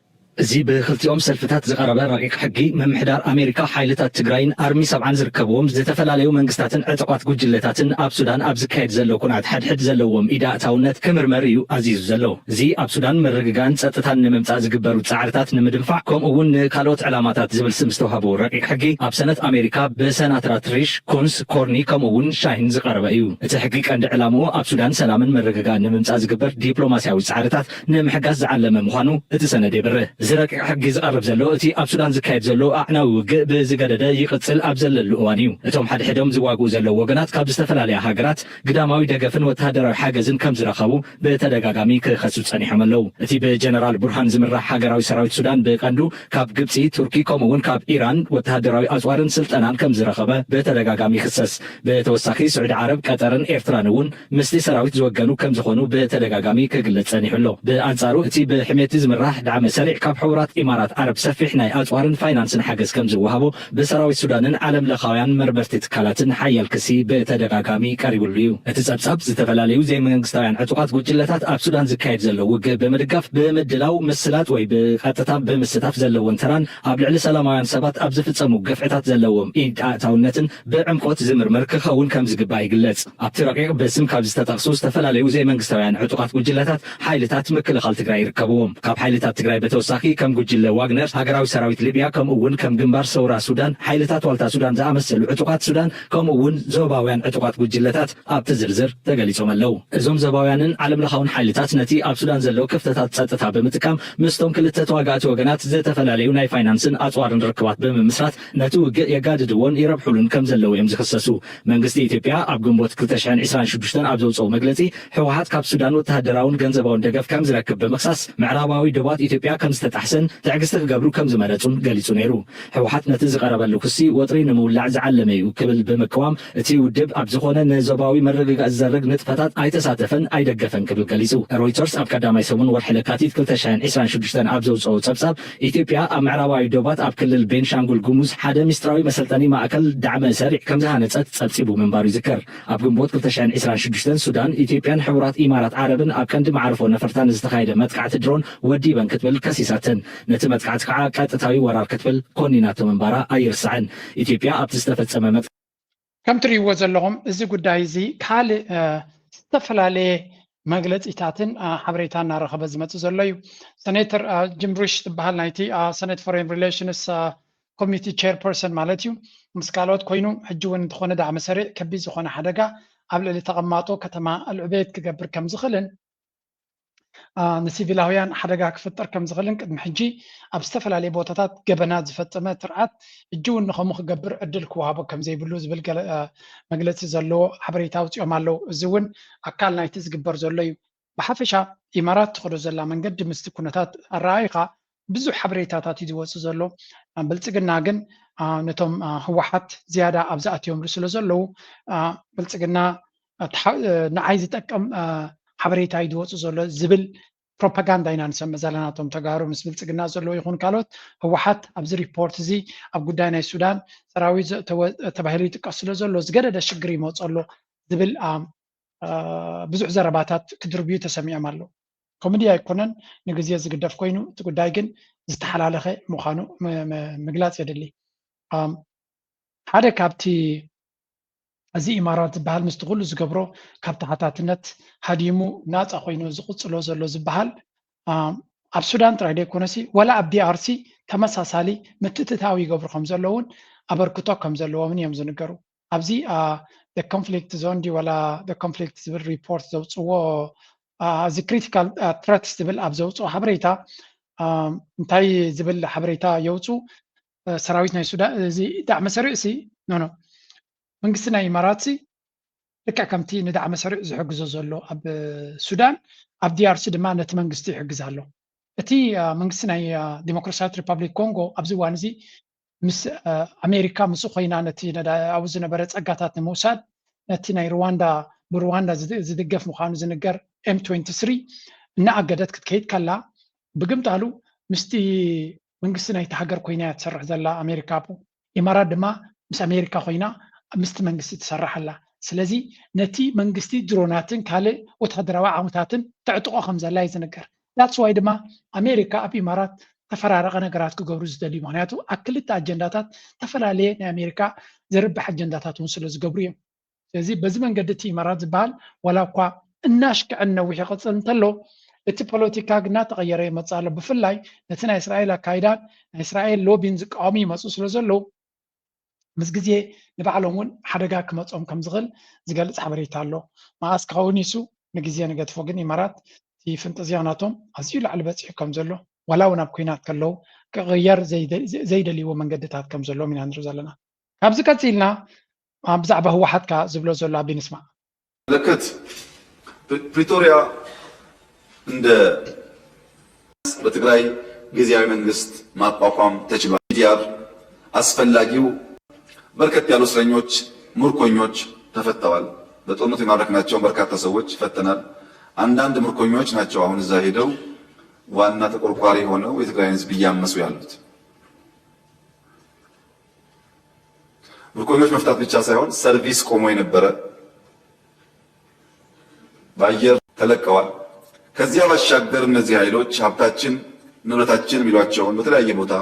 እዚ ብክልቲኦም ሰልፍታት ዝቐረበ ረቂቕ ሕጊ መምሕዳር ኣሜሪካ ሓይልታት ትግራይን ኣርሚ 70 ዝርከብዎም ዝተፈላለዩ መንግስታትን ዕጡቓት ጉጅለታትን ኣብ ሱዳን ኣብ ዝካየድ ዘሎ ኩናት ሓድሕድ ዘለዎም ኢዳእታውነት ክምርመር እዩ ኣዚዙ ዘሎ እዚ ኣብ ሱዳን ምርግጋን ፀጥታን ንምምፃእ ዝግበሩ ፃዕርታት ንምድንፋዕ ከምኡ እውን ንካልኦት ዕላማታት ዝብል ስም ዝተዋህቦ ረቂቕ ሕጊ ኣብ ሰነት ኣሜሪካ ብሰናትራት ሪሽ ኩንስ ኮርኒ ከምኡ እውን ሻሂን ዝቐረበ እዩ እቲ ሕጊ ቀንዲ ዕላምኡ ኣብ ሱዳን ሰላምን ምርግጋን ንምምፃእ ዝግበር ዲፕሎማስያዊ ፃዕርታት ንምሕጋዝ ዝዓለመ ምዃኑ እቲ ሰነድ ይብርህ እዚ ረቂቕ ሕጊ ዝቐርብ ዘሎ እቲ ኣብ ሱዳን ዝካየድ ዘሎ ኣዕናዊ ውግእ ብዝገደደ ይቕፅል ኣብ ዘለሉ እዋን እዩ እቶም ሓድሕዶም ዝዋግኡ ዘለዉ ወገናት ካብ ዝተፈላለያ ሃገራት ግዳማዊ ደገፍን ወተሃደራዊ ሓገዝን ከም ዝረኸቡ ብተደጋጋሚ ክኸሱ ፀኒሖም ኣለዉ እቲ ብጀነራል ቡርሃን ዝምራሕ ሃገራዊ ሰራዊት ሱዳን ብቐንዱ ካብ ግብፂ ቱርኪ ከምኡ እውን ካብ ኢራን ወተሃደራዊ ኣፅዋርን ስልጠናን ከም ዝረኸበ ብተደጋጋሚ ይኽሰስ ብተወሳኺ ስዑድ ዓረብ ቀጠርን ኤርትራን እውን ምስቲ ሰራዊት ዝወገኑ ከም ዝኾኑ ብተደጋጋሚ ክግለጽ ፀኒሑ ኣሎ ብኣንጻሩ እቲ ብሕሜቲ ዝምራሕ ዳዕመ ሰሪዕ ካብ ሕቡራት ኢማራት ዓረብ ሰፊሕ ናይ ኣፅዋርን ፋይናንስን ሓገዝ ከም ዝወሃቦ ብሰራዊት ሱዳንን ዓለም ለኻውያን መርበርቲ ትካላትን ሓያል ክሲ ብተደጋጋሚ ቀሪቡሉ እዩ እቲ ፀብጻብ ዝተፈላለዩ ዘይመንግስታውያን ዕጡቓት ጉጅለታት ኣብ ሱዳን ዝካየድ ዘሎ ውግእ ብምድጋፍ ብምድላው ምስላት ወይ ብቐጥታ ብምስታፍ ዘለዎን ተራን ኣብ ልዕሊ ሰላማውያን ሰባት ኣብ ዝፍፀሙ ገፍዕታት ዘለዎም ኢድኣታውነትን ብዕምቆት ዝምርምር ክኸውን ከም ዝግባእ ይግለጽ ኣብቲ ረቂቕ ብስም ካብ ዝተጠቕሱ ዝተፈላለዩ ዘይመንግስታውያን ዕጡቓት ጉጅለታት ሓይልታት ምክልኻል ትግራይ ይርከብዎም ካብ ሓይልታት ትግራይ በተወሳኺ ከም ጉጅለ ዋግነር ሃገራዊ ሰራዊት ሊብያ ከምኡ እውን ከም ግንባር ሰውራ ሱዳን ሓይልታት ዋልታ ሱዳን ዝኣመሰሉ ዕጡቓት ሱዳን ከምኡ እውን ዞባውያን ዕጡቓት ጉጅለታት ኣብቲ ዝርዝር ተገሊጾም ኣለዉ እዞም ዞባውያንን ዓለም ለኻውን ሓይልታት ነቲ ኣብ ሱዳን ዘለዎ ክፍተታት ፀጥታ ብምጥቃም ምስቶም ክልተ ተዋጋእቲ ወገናት ዝተፈላለዩ ናይ ፋይናንስን ኣፅዋርን ርክባት ብምምስራት ነቲ ውግእ የጋድድዎን ይረብሑሉን ከም ዘለዉ እዮም ዝኽሰሱ መንግስቲ ኢትዮጵያ ኣብ ግንቦት 2026 ኣብ ዘውፅኦ መግለፂ ሕወሓት ካብ ሱዳን ወተሃደራውን ገንዘባውን ደገፍ ከም ዝረክብ ብምክሳስ ምዕራባዊ ደባት ኢትዮጵያ ከም ንምበጣሕሰን ትዕግስቲ ክገብሩ ከም ዝመረጹን ገሊጹ ነይሩ። ሕወሓት ነቲ ዝቐረበሉ ክሲ ወጥሪ ንምውላዕ ዝዓለመ እዩ ክብል ብምቅዋም እቲ ውድብ ኣብ ዝኾነ ንዞባዊ መረግጋእ ዝዘርግ ንጥፈታት ኣይተሳተፈን ኣይደገፈን ክብል ገሊጹ። ሮይተርስ ኣብ ቀዳማይ ሰሙን ወርሒ ለካቲት 2026 ኣብ ዘውፅኦ ጸብጻብ ኢትዮጵያ ኣብ ምዕራባዊ ዶባት ኣብ ክልል ቤንሻንጉል ጉሙዝ ሓደ ሚስጥራዊ መሰልጠኒ ማእከል ዳዕመ ሰሪዕ ከም ዝሃነፀት ጸብጺቡ ምንባሩ ይዝከር። ኣብ ግንቦት 2026 ሱዳን ኢትዮጵያን ሕቡራት ኢማራት ዓረብን ኣብ ቀንዲ ማዕርፎ ነፈርታን ዝተኻየደ መጥቃዕቲ ድሮን ወዲበን ክትብል ከሲሳተን ነቲ መጥቃዕቲ ከዓ ቀጥታዊ ወራር ክትብል ኮኒናቶ ምንባራ ኣይርስዕን። ኢትዮጵያ ኣብቲ ዝተፈጸመ ከም ትሪእዎ ዘለኹም እዚ ጉዳይ እዚ ካልእ ዝተፈላለየ መግለፂታትን ሓበሬታ እናረኸበ ዝመፅእ ዘሎ እዩ። ሰኔተር ጂም ሪሽ ትበሃል ናይቲ ሰኔት ፎሬን ሪሌሽንስ ኮሚቲ ቼርፐርሰን ማለት እዩ ምስ ካልኦት ኮይኑ ሕጂ እውን እንተኾነ ዳዕመ ሰሪዕ ከቢድ ዝኾነ ሓደጋ ኣብ ልዕሊ ተቐማጦ ከተማ ዕብየት ክገብር ከም ዝኽእልን ንሲቪላውያን ሓደጋ ክፍጠር ከም ዝኽእልን ቅድሚ ሕጂ ኣብ ዝተፈላለየ ቦታታት ገበና ዝፈፀመ ትርዓት ሕጂ እውን ንከምኡ ክገብር ዕድል ክወሃቦ ከም ዘይብሉ ዝብል መግለፂ ዘለዎ ሓበሬታ ኣውፂኦም ኣለዉ። እዚ እውን ኣካል ናይቲ ዝግበር ዘሎ እዩ። ብሓፈሻ ኢማራት ትኸዶ ዘላ መንገዲ ምስቲ ኩነታት ኣረኣይካ ብዙሕ ሓበሬታታት እዩ ዝወፅእ ዘሎ። ብልፅግና ግን ነቶም ህወሓት ዝያዳ ኣብ ዝኣትዮም ስለ ዘለዉ ብልፅግና ንዓይ ዝጠቅም ሓበሬታ እዩ ዝወፅእ ዘሎ ዝብል ፕሮፓጋንዳ ኢና ንሰምዕ ዘለና። እቶም ተጋሩ ምስ ብልፅግና ዘለዎ ይኹን ካልኦት ህወሓት ኣብዚ ሪፖርት እዚ ኣብ ጉዳይ ናይ ሱዳን ሰራዊት ተባሂሉ ይጥቀስ ስለ ዘሎ ዝገደደ ሽግር ይመፅ ኣሎ ዝብል ብዙሕ ዘረባታት ክድርብዩ ተሰሚዖም ኣለዉ። ኮሜዲ ኣይኮነን ንግዜ ዝግደፍ ኮይኑ እቲ ጉዳይ ግን ዝተሓላለኸ ምዃኑ ምግላፅ የድሊ። ሓደ ካብቲ እዚ ኢማራት ዝበሃል ምስቲ ኩሉ ዝገብሮ ካብ ተሓታትነት ሃዲሙ ናፃ ኮይኑ ዝቕፅሎ ዘሎ ዝበሃል ኣብ ሱዳን ጥራይ ደይኮነሲ ወላ ኣብ ዲኣርሲ ተመሳሳሊ ምትእትታዊ ይገብሩ ከም ዘለውን ኣበርክቶ ከም ዘለዎምን እዮም ዝንገሩ። ኣብዚ ኮንፍሊክት ዞን ዲ ወላ ኮንፍሊክት ዝብል ሪፖርት ዘውፅዎ እዚ ክሪቲካል ትረትስ ዝብል ኣብ ዘውፅኦ ሓበሬታ እንታይ ዝብል ሓበሬታ የውፁ ሰራዊት ናይ ሱዳን እዚ ዳዕመ ሰሪዕ ሲ ኖ መንግስቲ ናይ ኢማራት ልክዕ ከምቲ ንዳዕመ ሰሪዕ ዝሕግዞ ዘሎ ኣብ ሱዳን ኣብ ዲኣርሲ ድማ ነቲ መንግስቲ ይሕግዝ ኣሎ። እቲ መንግስቲ ናይ ዲሞክራሲያዊት ሪፐብሊክ ኮንጎ ኣብዚ እዋን እዚ ምስ ኣሜሪካ ምስኡ ኮይና ነቲ ኣብኡ ዝነበረ ፀጋታት ንምውሳድ ነቲ ናይ ብሩዋንዳ ዝድገፍ ምዃኑ ዝንገር M23 እናኣገደት ክትከይድ ከላ ብግምጣሉ ምስቲ መንግስቲ ናይቲ ሃገር ኮይና እያ ትሰርሕ ዘላ ኣሜሪካ። ኢማራት ድማ ምስ ኣሜሪካ ኮይና ምስቲ መንግስቲ ትሰርሕ ኣላ። ስለዚ ነቲ መንግስቲ ድሮናትን ካልእ ወታደራዊ ዓውታትን ተዕጥቆ ከም ዘላ እዩ ዝንገር። ዳትስ ዋይ ድማ ኣሜሪካ ኣብ ኢማራት ተፈራረቐ ነገራት ክገብሩ ዝደልዩ ምክንያቱ ኣብ ክልተ ኣጀንዳታት ተፈላለየ ናይ ኣሜሪካ ዘርብሕ ኣጀንዳታት እውን ስለ ዝገብሩ እዮም። ስለዚ በዚ መንገዲ እቲ ኢማራት ዝበሃል ዋላ እኳ እናሽክዕን ነዊሕ ይቕፅል እንተሎ እቲ ፖለቲካ ግና ተቐየረ ይመፅእ ኣሎ። ብፍላይ ነቲ ናይ እስራኤል ኣካይዳን ናይ እስራኤል ሎቢን ዝቃወሙ ይመፁ ስለ ዘለዉ ምስ ግዜ ንባዕሎም እውን ሓደጋ ክመፆም ከም ዝኽእል ዝገልፅ ሓበሬታ ኣሎ። መዓስ ካውኒሱ ንግዜ ንገድፎ ግን ኢማራት እቲ ፍንጥዝያ ናቶም ኣዝዩ ላዕሊ በፂሑ ከም ዘሎ ዋላ እውን ኣብ ኩናት ከለዉ ክቕየር ዘይደልይዎ መንገድታት ከም ዘለዎም ኢና ንሪኢ ዘለና። ካብዚ ቀፂልና ብዛዕባ ህወሓትካ ዝብሎ ዘሎ ኣቢ ንስማዕ። ምልክት ፕሪቶሪያ እንደ በትግራይ ጊዜያዊ መንግስት ማቋቋም ተችሏል። ዲያር አስፈላጊው በርከት ያሉ እስረኞች፣ ምርኮኞች ተፈተዋል። በጦርነቱ የማረክናቸውን በርካታ ሰዎች ፈተናል። አንዳንድ ምርኮኞች ናቸው አሁን እዛ ሄደው ዋና ተቆርቋሪ ሆነው የትግራይን ህዝብ እያመሱ ያሉት። ምርኮኞች መፍታት ብቻ ሳይሆን ሰርቪስ ቆሞ የነበረ በአየር ተለቀዋል። ከዚያ ባሻገር እነዚህ ኃይሎች ሀብታችን ንብረታችን የሚሏቸውን በተለያየ ቦታ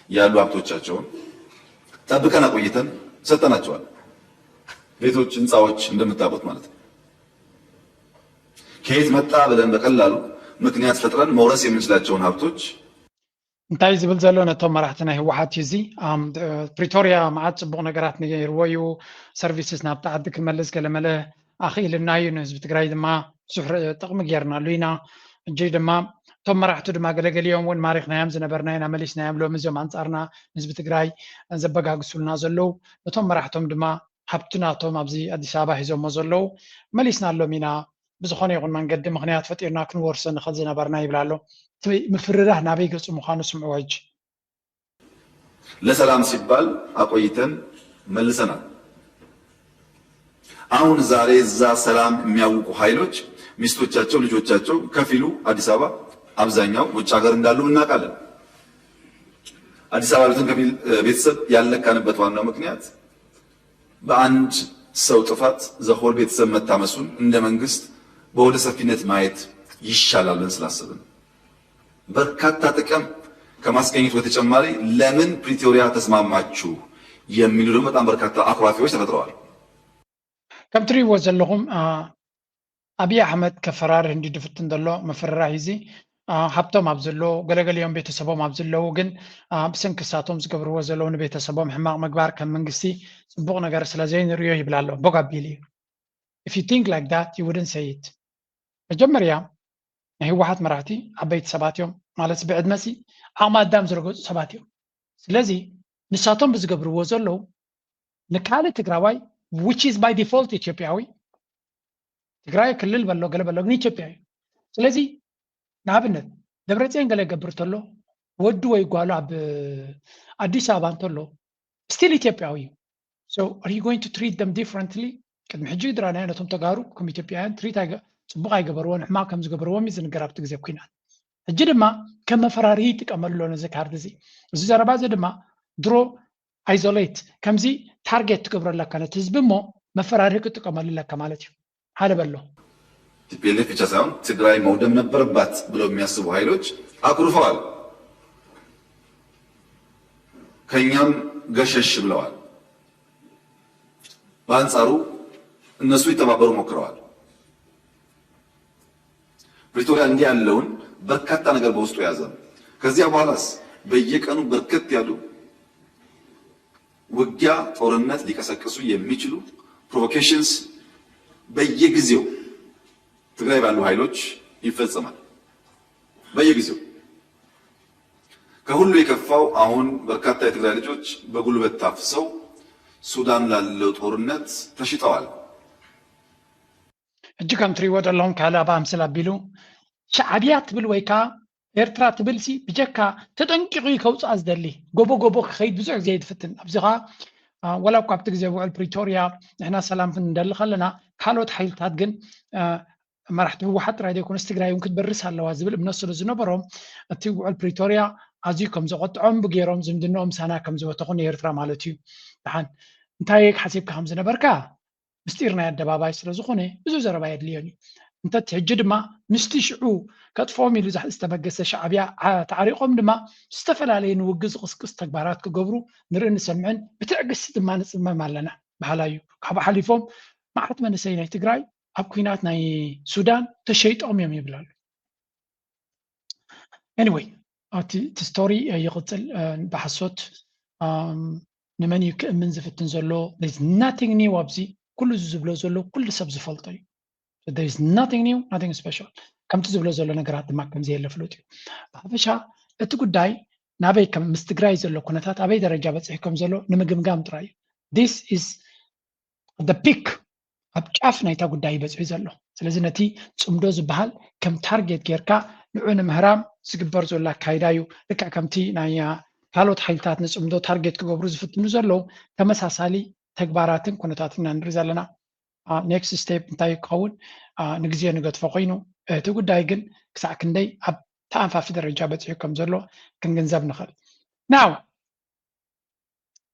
ያሉ ሀብቶቻቸውን ጠብቀን አቆይተን ሰጠናቸዋል። ቤቶች፣ ህንፃዎች እንደምታውቁት ማለት ነው። ከየት መጣ ብለን በቀላሉ ምክንያት ፈጥረን መውረስ የምንችላቸውን ሀብቶች እንታይ ዝብል ዘሎ ነቶም መራሕቲ ናይ ህወሓት እዩ እዚ ፕሪቶሪያ መዓት ፅቡቅ ነገራት ነይርዎ እዩ ሰርቪስስ ናብቲ ዓዲ ክመልስ ገለመለ ኣኽኢልና እዩ ንህዝቢ ትግራይ ድማ ብዙሕ ጥቕሚ ጌርናሉ ኢና እጂ ድማ እቶም መራሕቱ ድማ ገለገሊኦም እውን ማሪኽናዮም ዝነበርና ኢና መሊስናዮም ሎም እዚኦም ኣንፃርና ንህዝቢ ትግራይ ዘበጋግሱልና ዘለው ነቶም መራሕቶም ድማ ሃብቲ ናቶም ኣብዚ ኣዲስ ኣበባ ሒዞሞ ዘለው መሊስናሎም ኢና بزخون يقول من قد مغنيات فتيرنا كن ورسن خزنا برنا يبلالو مفرره نابي قصو مخانو سمعوج ለሰላም ሲባል አቆይተን መልሰናል። አሁን ዛሬ እዛ ሰላም የሚያውቁ ኃይሎች ሚስቶቻቸው ልጆቻቸው ከፊሉ አዲስ አበባ አብዛኛው ውጭ ሀገር እንዳሉ እናውቃለን። አዲስ አበባ ያሉትን ከፊል ቤተሰብ ያለካንበት ዋናው ምክንያት በአንድ ሰው ጥፋት ዘሆል ቤተሰብ መታመሱን እንደ መንግስት በወደ ሰፊነት ማየት ይሻላል ብለን ስላሰብን በርካታ ጥቅም ከማስገኘት በተጨማሪ ለምን ፕሪቶሪያ ተስማማችሁ የሚሉ ደግሞ በጣም በርካታ አኩራፊዎች ተፈጥረዋል። كم تري وزلهم أبي أحمد كفرار هندي دفتن دلو مفرر هيزي حبتهم أبزلو قلقل يوم بيت سبوم أبزلو وجن بسنك ساتهم زقبر وزلو نبيت سبوم حماق مقبار كم منقسي سبوقنا قرس لزين ريو يبلالو بقى بيلي. If you think like that you wouldn't say it. الجمر يا هي واحد مراتي عبيت سبات يوم مالت بعد مسي أما قدام زرقو سبات يوم. لذي نساتهم بزقبر وزلو نكالة تقراوي which is by default ኢትዮጵያዊ ትግራይ ክልል በሎ ገለ በሎ ግን ኢትዮጵያዊ ስለዚህ ናብነት ደብረጽዮን ገለ ገብርተሎ ወዱ ወይ ጓሉ አብ አዲስ አበባ እንተሎ still ኢትዮጵያዊ so are you going to treat them differently ቅድም ሕጂ ድራና ነቶም ተጋሩ ከም ኢትዮጵያውያን ትሪት ጽቡቅ አይገበርዎን ሕማቅ ከም ዝገበርዎም ይዝንገራብቲ ግዜ ኩናት ሕጂ ድማ ከም መፈራሪ ይጥቀመሉ ነው ዘካርድ እዚ ዘረባ ድማ ድሮ አይዞሌት ከምዚ ታርጌት ትገብረላ ካነት ህዝብሞ መፈራሪቅ ተቀመልላ ከማለት ይሁን አለ በሎ ቲፒኤልኤፍ ብቻ ሳይሆን ትግራይ መውደም ነበረባት ብለው የሚያስቡ ኃይሎች አኩርፈዋል። ከኛም ገሸሽ ብለዋል። በአንጻሩ እነሱ ይተባበሩ ሞክረዋል። ፕሪቶሪያ እንዲህ ያለውን በርካታ ነገር በውስጡ ያዘ። ከዚያ በኋላስ በየቀኑ በርከት ያሉ ውጊያ ጦርነት ሊቀሰቅሱ የሚችሉ ፕሮቮኬሽንስ በየጊዜው ትግራይ ባሉ ኃይሎች ይፈጸማል። በየጊዜው ከሁሉ የከፋው አሁን በርካታ የትግራይ ልጆች በጉልበት ታፍሰው ሱዳን ላለው ጦርነት ተሽጠዋል። እጅ ከምትሪ ወደለሁም ካላባ አምስላ ቢሉ ሻዕቢያ ትብል ወይካ ኤርትራ ትብልሲ ብጀካ ተጠንቂቁ ከውፃ ዝደሊ ጎቦ ጎቦ ከይድ ብዙሕ ግዜ ይድፍትን ኣብዚኻ ወላ እኳ ኣብቲ ግዜ ውዕል ፕሪቶሪያ ንሕና ሰላም ክንደሊ ከለና ካልኦት ሓይልታት ግን መራሕቲ ህወሓት ጥራይ ዘይኮነስ ትግራይ እውን ክትበርስ ኣለዋ ዝብል እምነት ስለ ዝነበሮም እቲ ውዕል ፕሪቶሪያ ኣዝዩ ከም ዘቆጥዖም ብገይሮም ዝምድንኦም ሳና ከም ዝበተኹን ኤርትራ ማለት እዩ ድሓን እንታይ ሓሲብካ ከም ዝነበርካ ምስጢር ናይ ኣደባባይ ስለ ዝኾነ ብዙ ዘረባ የድልዮን እዩ እንተት ሕጂ ድማ ምስቲ ሽዑ ከጥፎም ኢሉ ዝተመገሰ ሻዕቢያ ተዓሪቆም ድማ ዝተፈላለዩ ንውግእ ዝቅስቅስ ተግባራት ክገብሩ ንርኢ ንሰምዕን ብትዕግስቲ ድማ ንፅመም ኣለና ባህላ እዩ ካብ ሓሊፎም ማዕረት መንእሰይ ናይ ትግራይ ኣብ ኩናት ናይ ሱዳን ተሸይጦም እዮም ይብላሉ። ኤኒዌይ እቲ ስቶሪ ይቕፅል ብሓሶት ንመን እዩ ክእምን ዝፍትን ዘሎ there's nothing new ኣብዚ ኩሉ ዝብሎ ዘሎ ኩሉ ሰብ ዝፈልጦ እዩ there is nothing new nothing special ከምቲ ዝብሎ ዘሎ ነገራት ድማ ከምዚ የለፍሉት እዩ ብሓፈሻ እቲ ጉዳይ ናበይ ከም ምስ ትግራይ ዘሎ ኩነታት ኣበይ ደረጃ በፂሑ ከም ዘሎ ንምግምጋም ጥራይ እዩ this is the peak ኣብ ጫፍ ናይታ ጉዳይ በፂሑ ዘሎ ስለዚ ነቲ ፅምዶ ዝበሃል ከም ታርጌት ጌርካ ንዑ ንምህራም ዝግበር ዘሎ ኣካይዳ እዩ ልክዕ ከምቲ ናይ ካልኦት ሓይልታት ንፅምዶ ታርጌት ክገብሩ ዝፍትኑ ዘለዉ ተመሳሳሊ ተግባራትን ኩነታትን ንርኢ ዘለና ኔክስት ስቴፕ እንታይ ክኸውን ንግዜ ንገድፎ ኮይኑ እቲ ጉዳይ ግን ክሳዕ ክንደይ ኣብ ተኣንፋፊ ደረጃ በፂሑ ከም ዘሎ ክንግንዘብ ንኽእል ናው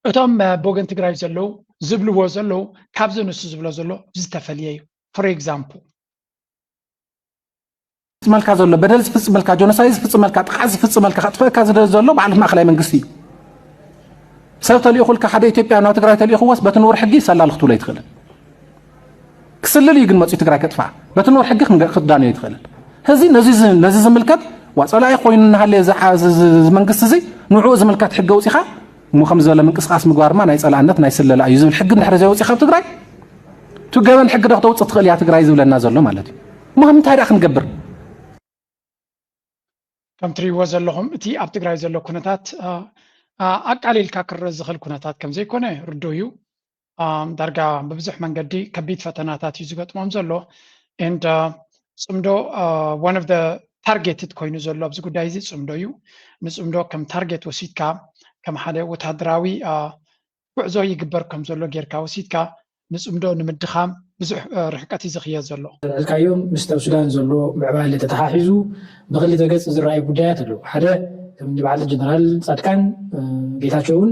እቶም ብወገን ትግራይ ዘለዉ ዝብልዎ ዘለዉ ካብዚ ንሱ ዝብሎ ዘሎ ዝተፈልየ እዩ ፎር ኤግዛምፕል ዝፍፅመልካ ዘሎ በደል ዝፍፅመልካ ጆኖሳይድ ዝፍፅመልካ ጥቃዕ ዝፍፅመልካ ከጥፍአካ ዝደል ዘሎ ባዕልት ማእከላይ መንግስቲ እዩ ሰብ ተልኢኹልካ ሓደ ኢትዮጵያ ናብ ትግራይ ተልኢኽዎስ በቲ ንቡር ሕጊ ሰላል ክትብሎ ኣይትኽእልን ክስልል እዩ ግን መፅኡ ትግራይ ከጥፋዕ በቲ ንቡር ሕጊ ክትዳንዮ ይትኽእልን ህዚ ነዚ ዝምልከት ዋፀላኢ ኮይኑ እናሃለየ መንግስቲ እዚ ንዕኡ ዝምልከት ሕጊ ኣውፂኻ እሞ ከም ዝበለ ምንቅስቃስ ምግባር ማ ናይ ፀላእነት ናይ ስለላ እዩ ዝብል ሕጊ እንድሕር ዘይወፂኻ ኣብ ትግራይ ትገበን ሕጊ ዶ ክተውፅእ ትኽእል እያ ትግራይ ዝብለና ዘሎ ማለት እዩ እሞ ምንታይ ዳ ክንገብር ከም ትሪእዎ ዘለኹም እቲ ኣብ ትግራይ ዘሎ ኩነታት ኣቃሊልካ ክርአ ዝኽእል ኩነታት ከም ዘይኮነ ርዶ እዩ ዳርጋ ብብዙሕ መንገዲ ከቢድ ፈተናታት እዩ ዝገጥሞም ዘሎ and ጽምዶ one of the targeted ኮይኑ ዘሎ ኣብዚ ጉዳይ እዚ ጽምዶ እዩ ንጽምዶ ከም ታርጌት ወሲድካ ከም ሓደ ወታደራዊ ጉዕዞ ይግበር ከም ዘሎ ጌርካ ወሲድካ ንጽምዶ ንምድኻም ብዙሕ ርሕቀት ይዝኽየ ዘሎ ዝካዮም ምስ ሱዳን ዘሎ ምዕባለ ተተሓሒዙ ብክልተ ገጽ ዝረኣዩ ጉዳያት ኣለዉ ሓደ ከም በዓል ጀነራል ጻድቃን ጌታቸውን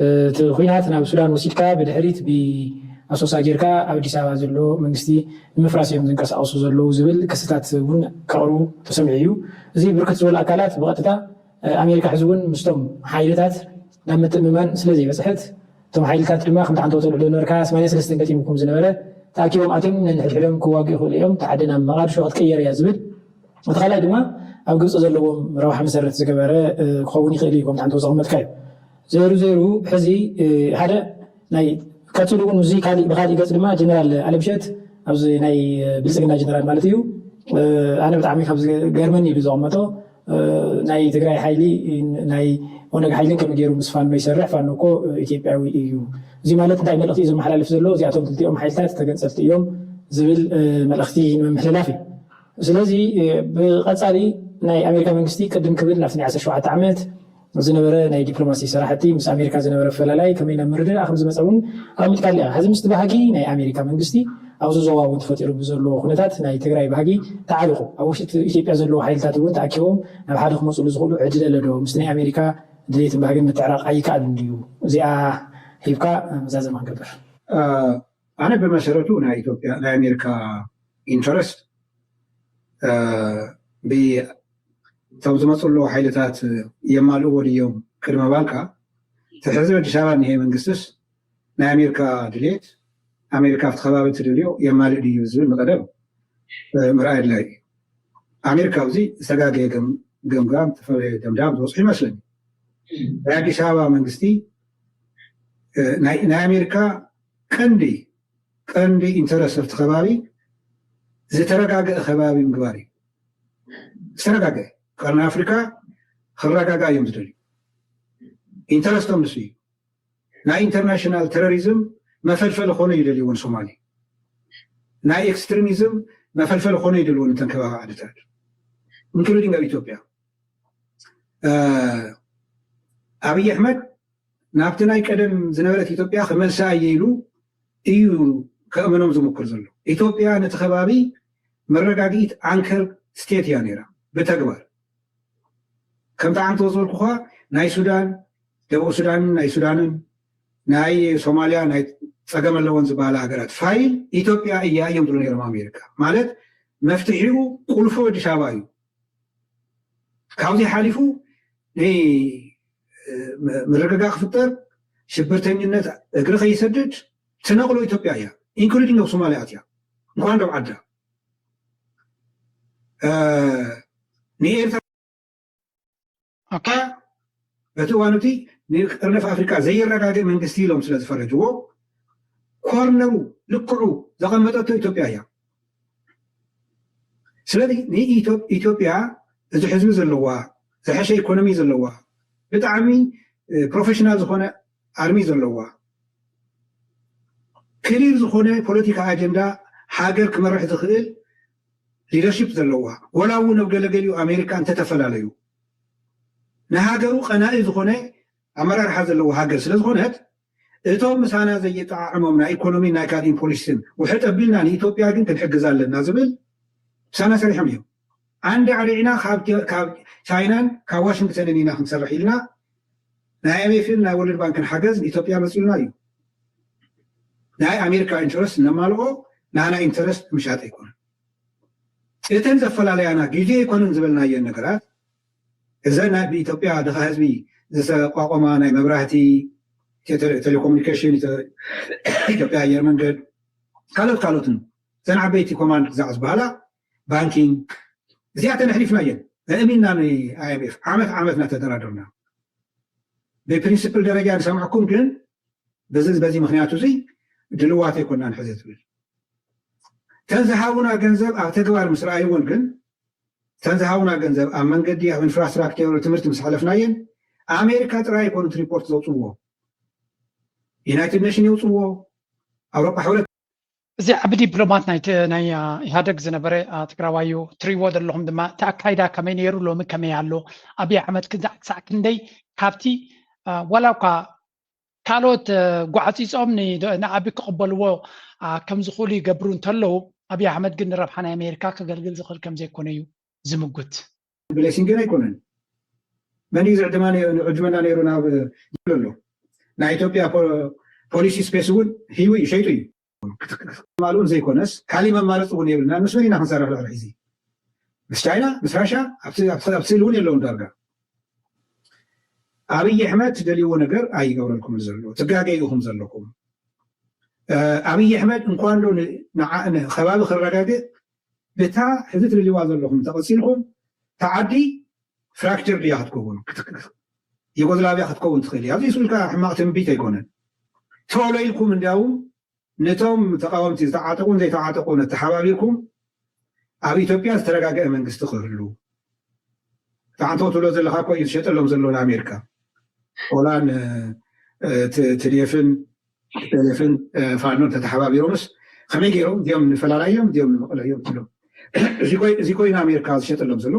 እቲ ኩናት ናብ ሱዳን ወሲድካ ብድሕሪት ብኣሶሳ ጌርካ ኣብ አዲስ አበባ ዘሎ መንግስቲ ንምፍራስ እዮም ዝንቀሳቀሱ ዘለዉ ዝብል ክስታት እውን ከቕርቡ ተሰሚዑ እዩ እዚ ብርክት ዝበሉ ኣካላት ብቐጥታ ኣሜሪካ ሕዚ እውን ምስቶም ሓይልታት ናብ ምትእምማን ስለዘይበፅሐት እቶም ሓይልታት ድማ ከም ተዓንተወተልዕሎ ነበርካ 83 ገጢምኩም ዝነበረ ተኣኪቦም ኣትዮም ነንሕድሕዶም ክዋግኡ ይኽእሉ እዮም ተዓደ ናብ መቓድሾ ክትቀየር እያ ዝብል እቲ ካልኣይ ድማ ኣብ ግብፂ ዘለዎም ረብሓ መሰረት ዝገበረ ክኸውን ይኽእል እዩ ከም ተዓንተወ ዘቕመጥካ እዩ ዘሩ ሕዚ ሓደ ናይ ቀፅሉ እውን እዚ ብካሊእ ገፅ ድማ ጀነራል ኣለምሸት ኣብዚ ናይ ብልፅግና ጀነራል ማለት እዩ ኣነ ብጣዕሚ ካብ ገርመኒ ኢሉ ዘቐመጦ ናይ ትግራይ ሓይሊ ናይ ኦነግ ሓይልን ከም ገይሩ ምስ ፋኖ ይሰርሕ ፋኖ እኮ ኢትዮጵያዊ እዩ እዚ ማለት እንታይ መልእኽቲ እዩ ዘመሓላልፍ ዘሎ እዚኣቶም ክልቲኦም ሓይልታት ተገንፀልቲ እዮም ዝብል መልእኽቲ ንምምሕልላፍ እዩ ስለዚ ብቐፃሊ ናይ ኣሜሪካ መንግስቲ ቅድም ክብል ናብቲ 17 ዓመት ዝነበረ ናይ ዲፕሎማሲ ስራሕቲ ምስ ኣሜሪካ ዝነበረ ፈላላይ ከመይ ናብ ምርድእ ከም ዝመፀ እውን ኣቐሚጥካ ኣለካ ሕዚ ምስቲ ባህጊ ናይ ኣሜሪካ መንግስቲ ኣብዚ ዞባ እውን ተፈጢሩ ብዘለዎ ኩነታት ናይ ትግራይ ባህጊ ተዓሊቑ ኣብ ውሽጢ ኢትዮጵያ ዘለዉ ሓይልታት እውን ተኣኪቦም ናብ ሓደ ክመፅሉ ዝኽእሉ ዕድል ኣሎ ዶ ምስቲ ናይ ኣሜሪካ ድሌትን ባህግን ምትዕራቕ ኣይከኣልን ድዩ እዚኣ ሂብካ መዛዘማ ንገብር ኣነ ብመሰረቱ ናይ ኢትዮጵያ ናይ ኣሜሪካ ኢንተረስት ብቶም ዝመፅሉ ሓይልታት የማልእዎ ድዮም ቅድመ ባልካ ትሕዚ ኣዲስ ኣበባ እኒሄ መንግስትስ ናይ ኣሜሪካ ድሌት ኣሜሪካ ኣብቲ ከባቢ ትደልዮ የማልእ ድዩ ዝብል መቐደም ምርኣይ ኣድላይ ኣሜሪካ ኣብዚ ዝተጋገየ ገምጋም ተፈለየ ደምዳም ዝወፅሑ ይመስለኒ ናይ ኣዲስ ኣበባ መንግስቲ ናይ ኣሜሪካ ቀንዲ ኢንተረስ ኣብቲ ከባቢ ዝተረጋገአ ከባቢ ምግባር እዩ ዝተረጋገአ ቀርኒ ኣፍሪካ ክረጋጋ እዮም ዝደልዩ ኢንተረስቶም ንሱ እዩ ናይ ኢንተርናሽናል ተሮሪዝም መፈልፈሊ ኮነ ይደልይዎን ሶማሌ ናይ ኤክስትሪሚዝም መፈልፈሊ ኮነ ይደልይዎን እተን ከባቢ ዓድታት ኢንክሉዲንግ ኣብ ኢትዮጵያ ኣብይ ኣሕመድ ናብቲ ናይ ቀደም ዝነበረት ኢትዮጵያ ክመልሳ እየ ኢሉ እዩ ከእመኖም ዝምክር ዘሎ ኢትዮጵያ ነቲ ከባቢ መረጋጊት አንከር ስቴት እያ ነይራ ብተግባር ከምቲ ዓንተ ዝበልኩ ኸ ናይ ሱዳን ደቡብ ሱዳንን ናይ ሱዳንን ናይ ሶማልያ ናይ ፀገም ኣለዎን ዝበሃላ ሃገራት ፋይል ኢትዮጵያ እያ እዮም ዝብሉ ነይሮም ኣሜሪካ ማለት መፍትሒኡ ቁልፎ ኣዲስ ኣበባ እዩ ካብዚ ሓሊፉ ምርግጋእ ክፍጠር ሽብርተኝነት እግሪ ከይሰድድ ትነቕሎ ኢትዮጵያ እያ ኢንክሉዲንግ ኣብ ሶማልያ እትያ እንኳን ደብ ዓዳ ንኤርትራ በቲ እዋን እቲ ንቅርነፍ ኣፍሪካ ዘይረጋግእ መንግስቲ ኢሎም ስለ ዝፈረጅዎ ኮርነሩ ልክዑ ዘቐመጠቶ ኢትዮጵያ እያ ስለዚ ንኢትዮጵያ እዚ ሕዝቢ ዘለዋ ዝሐሸ ኢኮኖሚ ዘለዋ ብጣዕሚ ፕሮፌሽናል ዝኾነ ኣርሚ ዘለዋ ክሊር ዝኾነ ፖለቲካ ኣጀንዳ ሃገር ክመርሕ ዝኽእል ሊደርሽፕ ዘለዋ ወላ እውን ኣብ ገለገሊኡ ኣሜሪካ እንተተፈላለዩ ንሃገሩ ቀናኢ ዝኾነ ኣመራርሓ ዘለዎ ሃገር ስለ ዝኾነት እቶም ምሳና ዘየጠዓዕሞም ናይ ኢኮኖሚ ናይ ካልእ ፖሊሲን ውሕጥ ኣቢልና ንኢትዮጵያ ግን ክንሕግዝ ኣለና ዝብል ምሳና ሰሪሖም እዮም ዓንዲ ዓሪዕና ካብ ቻይናን ካብ ዋሽንግተንን ኢና ክንሰርሕ ኢልና ናይ ኤምኤፍን ናይ ወርልድ ባንክን ሓገዝ ንኢትዮጵያ መፅሉና እዩ ናይ ኣሜሪካ ኢንተረስት ነማልኦ ናና ኢንተረስት ምሻጥ ኣይኮነን እተን ዘፈላለያና ግዜ ኣይኮነን ዝበልናየን ነገራት እዘን ብኢትዮጵያ ድኻ ህዝቢ ዝተቋቋማ ናይ መብራህቲ ቴሌኮሙኒኬሽን ኢትዮጵያ ኣየር መንገድ ካልኦትን ዘን ዓበይቲ ኮማንድ ግዛዕ ዝበሃላ ባንኪንግ እዚኣተን ኣሕሊፍና እየን ኣእሚንና ንኣይኤምኤፍ ዓመት እናተደራደርና ብፕሪንስፕል ደረጃ ንሰምዐኩም ግን በዚ ምክንያቱ እዚ ድልዋት ኣይኮንና ንሕዘ ትብል ተንዝሃቡና ገንዘብ ኣብ ተግባር ምስ ረኣይዎን ግን ተንዝሃቡና ገንዘብ ኣብ መንገዲ ኣብ ኢንፍራስትራክቸር ትምህርቲ ምስ ሓለፍናየን ኣሜሪካ ጥራይ ኣይኮኑት ሪፖርት ዘውፅዎ ዩናይትድ ኔሽን የውፅዎ ኣውሮፓ ሕብረት እዚ ዓብ ዲፕሎማት ናይ ኢህደግ ዝነበረ ትግራዋዩ ትሪዎ ዘለኹም ድማ ተኣካይዳ ከመይ ነይሩ ሎሚ ከመይ ኣሎ ኣብይ ኣሕመድ ክሳዕ ክንደይ ካብቲ ዋላ እኳ ካልኦት ጓዓፂፆም ንዓቢ ክቕበልዎ ከም ዝኽእሉ ይገብሩ እንተለዉ ኣብይ ኣሕመድ ግን ንረብሓ ናይ ኣሜሪካ ከገልግል ዝኽእል ከም ዘይኮነ እዩ ዝምጉት ብሌሲንግን ኣይኮነን መን እዩ ዝዕድመና ነይሩ ናብ ኣሎ ናይ ኢትዮጵያ ፖሊሲ ስፔስ እውን ሂቡ እዩ ሸይጡ እዩ ማሉን ዘይኮነስ ካሊ መማረፅ እውን የብልና ምስ መን ኢና ክንሰርሕ ልዕሊ ሕዚ ምስ ቻይና ምስ ራሽያ ኣብ ስእሊ እውን የለውን ዳርጋ ኣብይ ኣሕመድ ደልይዎ ነገር ኣይገብረልኩም ዘሎ ትጋገይኹም ዘለኩም ኣብይ ኣሕመድ እንኳን ዶ ከባቢ ክረጋግእ ብታ ሕዚ ትልልዋ ዘለኹም ተቐፂልኩም ተዓዲ ፍራክቸር ድያ ክትከውን ዩጎዝላቪያ ክትከውን ትኽእል እያ ኣብዚ ስብልካ ሕማቕ ትንቢት ኣይኮነን ተወሎ ኢልኩም እንዲያውም ነቶም ተቃወምቲ ዝተዓጠቁን ዘይተዓጠቁን ተሓባቢርኩም ኣብ ኢትዮጵያ ዝተረጋገአ መንግስቲ ክህሉ ታንቶ ትብሎ ዘለካ እኮ እዩ ዝሸጠሎም ዘሎ ንኣሜሪካ ሆላን ትድፍን ቴሌፍን ፋኖን ተተሓባቢሮምስ ከመይ ገይሮም እዚኦም ንፈላላዮም እዚኦም ንመቐለዮም ትብሎም እዚ ኮይኑ ኣሜሪካ ዝሸጠሎም ዘሎ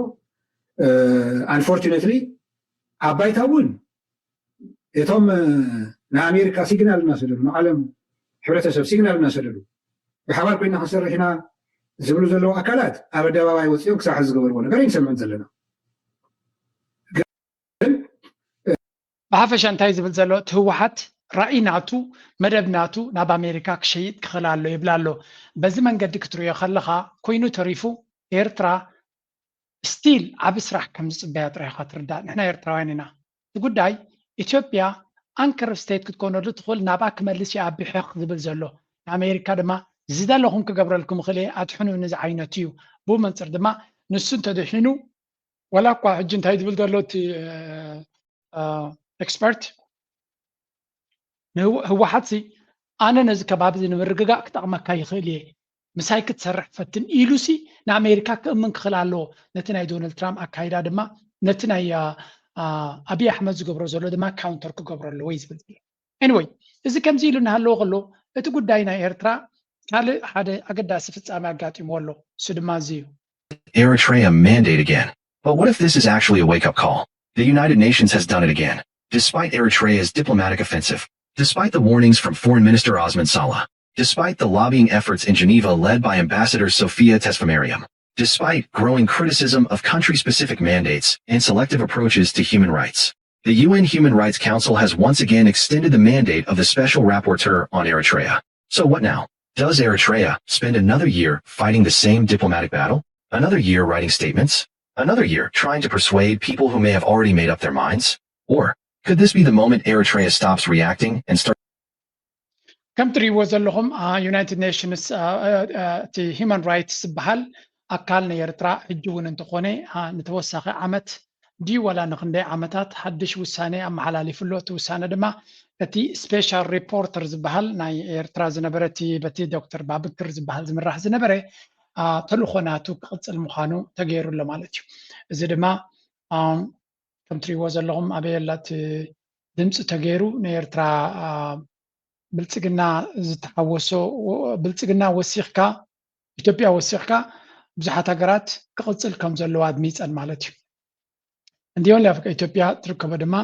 አንፎርቹኔትሊ ኣብ ባይታ እውን እቶም ንኣሜሪካ ሲግናል እናሰደዱ ንዓለም ሕብረተሰብ ሲግናል እናሰደዱ ብሓባር ኮይና ክንሰርሕ ኢና ዝብሉ ዘለዉ ኣካላት ኣብ ኣደባባይ ወፂኦም ክሳብ ሕዚ ዝገበርዎ ነገር ይንሰምዕን ዘለና ብሓፈሻ እንታይ ዝብል ዘሎ እቲ ህወሓት ራእይ ናቱ መደብ ናቱ ናብ ኣሜሪካ ክሸይጥ ክኽእል ኣሎ ይብላ ኣሎ በዚ መንገዲ ክትሪኦ ከለካ ኮይኑ ተሪፉ ኤርትራ ስቲል ዓብ ስራሕ ከም ዝፅበያ ጥራይካ ትርዳእ ንሕና ኤርትራውያን ኢና እቲ ጉዳይ ኢትዮጵያ አንከር ስቴት ክትኮነሉ ትኽእል ናብኣ ክመልስ እያ ኣቢሕኽ ዝብል ዘሎ ንኣሜሪካ ድማ ዝደለኹም ክገብረልኩም ክእል ኣድሕኑ ንዚ ዓይነት እዩ ብኡ መንፅር ድማ ንሱ እንተድሒኑ ወላ እኳ ሕጂ እንታይ ዝብል ዘሎ እቲ ኤክስፐርት ህወሓት ኣነ ነዚ ከባቢ ንምርግጋእ ክጠቕመካ ይኽእል እየ ምሳይ ክትሰርሕ ፈትን ኢሉሲ ንኣሜሪካ ክእምን ክኽእል ኣለዎ ነቲ ናይ ዶናልድ ትራምፕ ኣካይዳ ድማ ነቲ ናይ ኣብይ ኣሕመድ ዝገብሮ ዘሎ ድማ ካውንተር ክገብሮ ኣለዎ እዩ ዝብል ዘሎ ኤኒዌይ እዚ ከምዚ ኢሉ እናሃለዎ ከሎ እቲ ጉዳይ ናይ ኤርትራ ካልእ ሓደ ኣገዳሲ ፍጻሜ ኣጋጢሞ ኣሎ እሱ ድማ እዚ እዩ Eritrea mandate again. But what if this is actually a wake-up call? The United Nations has done it again. Despite Eritrea's diplomatic offensive, despite the warnings from Foreign Minister Osman Saleh, despite the lobbying efforts in Geneva led by Ambassador Sofia Tesfamariam, despite growing criticism of country-specific mandates and selective approaches to human rights, the UN Human Rights Council has once again extended the mandate of the Special Rapporteur on Eritrea. So what now? Does Eritrea spend another year fighting the same diplomatic battle? Another year writing statements? Another year trying to persuade people who may have already made up their minds? Or could this be the moment Eritrea stops reacting and starts? ከም ትሪእዎ ዘለኹም ዩናይትድ ኔሽንስ እቲ ሂማን ራይትስ ዝበሃል ኣካል ናይ ኤርትራ ሕጂ እውን እንተኾነ ንተወሳኺ ዓመት ድዩ ዋላ ንክንደይ ዓመታት ሓድሽ ውሳኔ ኣመሓላሊፍሎ እቲ ውሳነ ድማ እቲ ስፔሻል ሪፖርተር ዝበሃል ናይ ኤርትራ ዝነበረ እቲ በቲ ዶክተር ባብክር ዝበሃል ዝምራሕ ዝነበረ ተልእኾ ናቱ ክቕፅል ምዃኑ ተገይሩሎ ማለት እዩ እዚ ድማ ከም ትሪእዎ ዘለኹም ኣበየላ እቲ ድምፂ ተገይሩ ንኤርትራ ብልፅግና ዝተሓወሶ ብልፅግና ወሲኽካ ኢትዮጵያ ወሲኽካ ብዙሓት ሃገራት ክቕፅል ከም ዘለዋ ኣድሚፀን ማለት እዩ እንዲሆን ለኣፍሪቃ ኢትዮጵያ ትርከቦ ድማ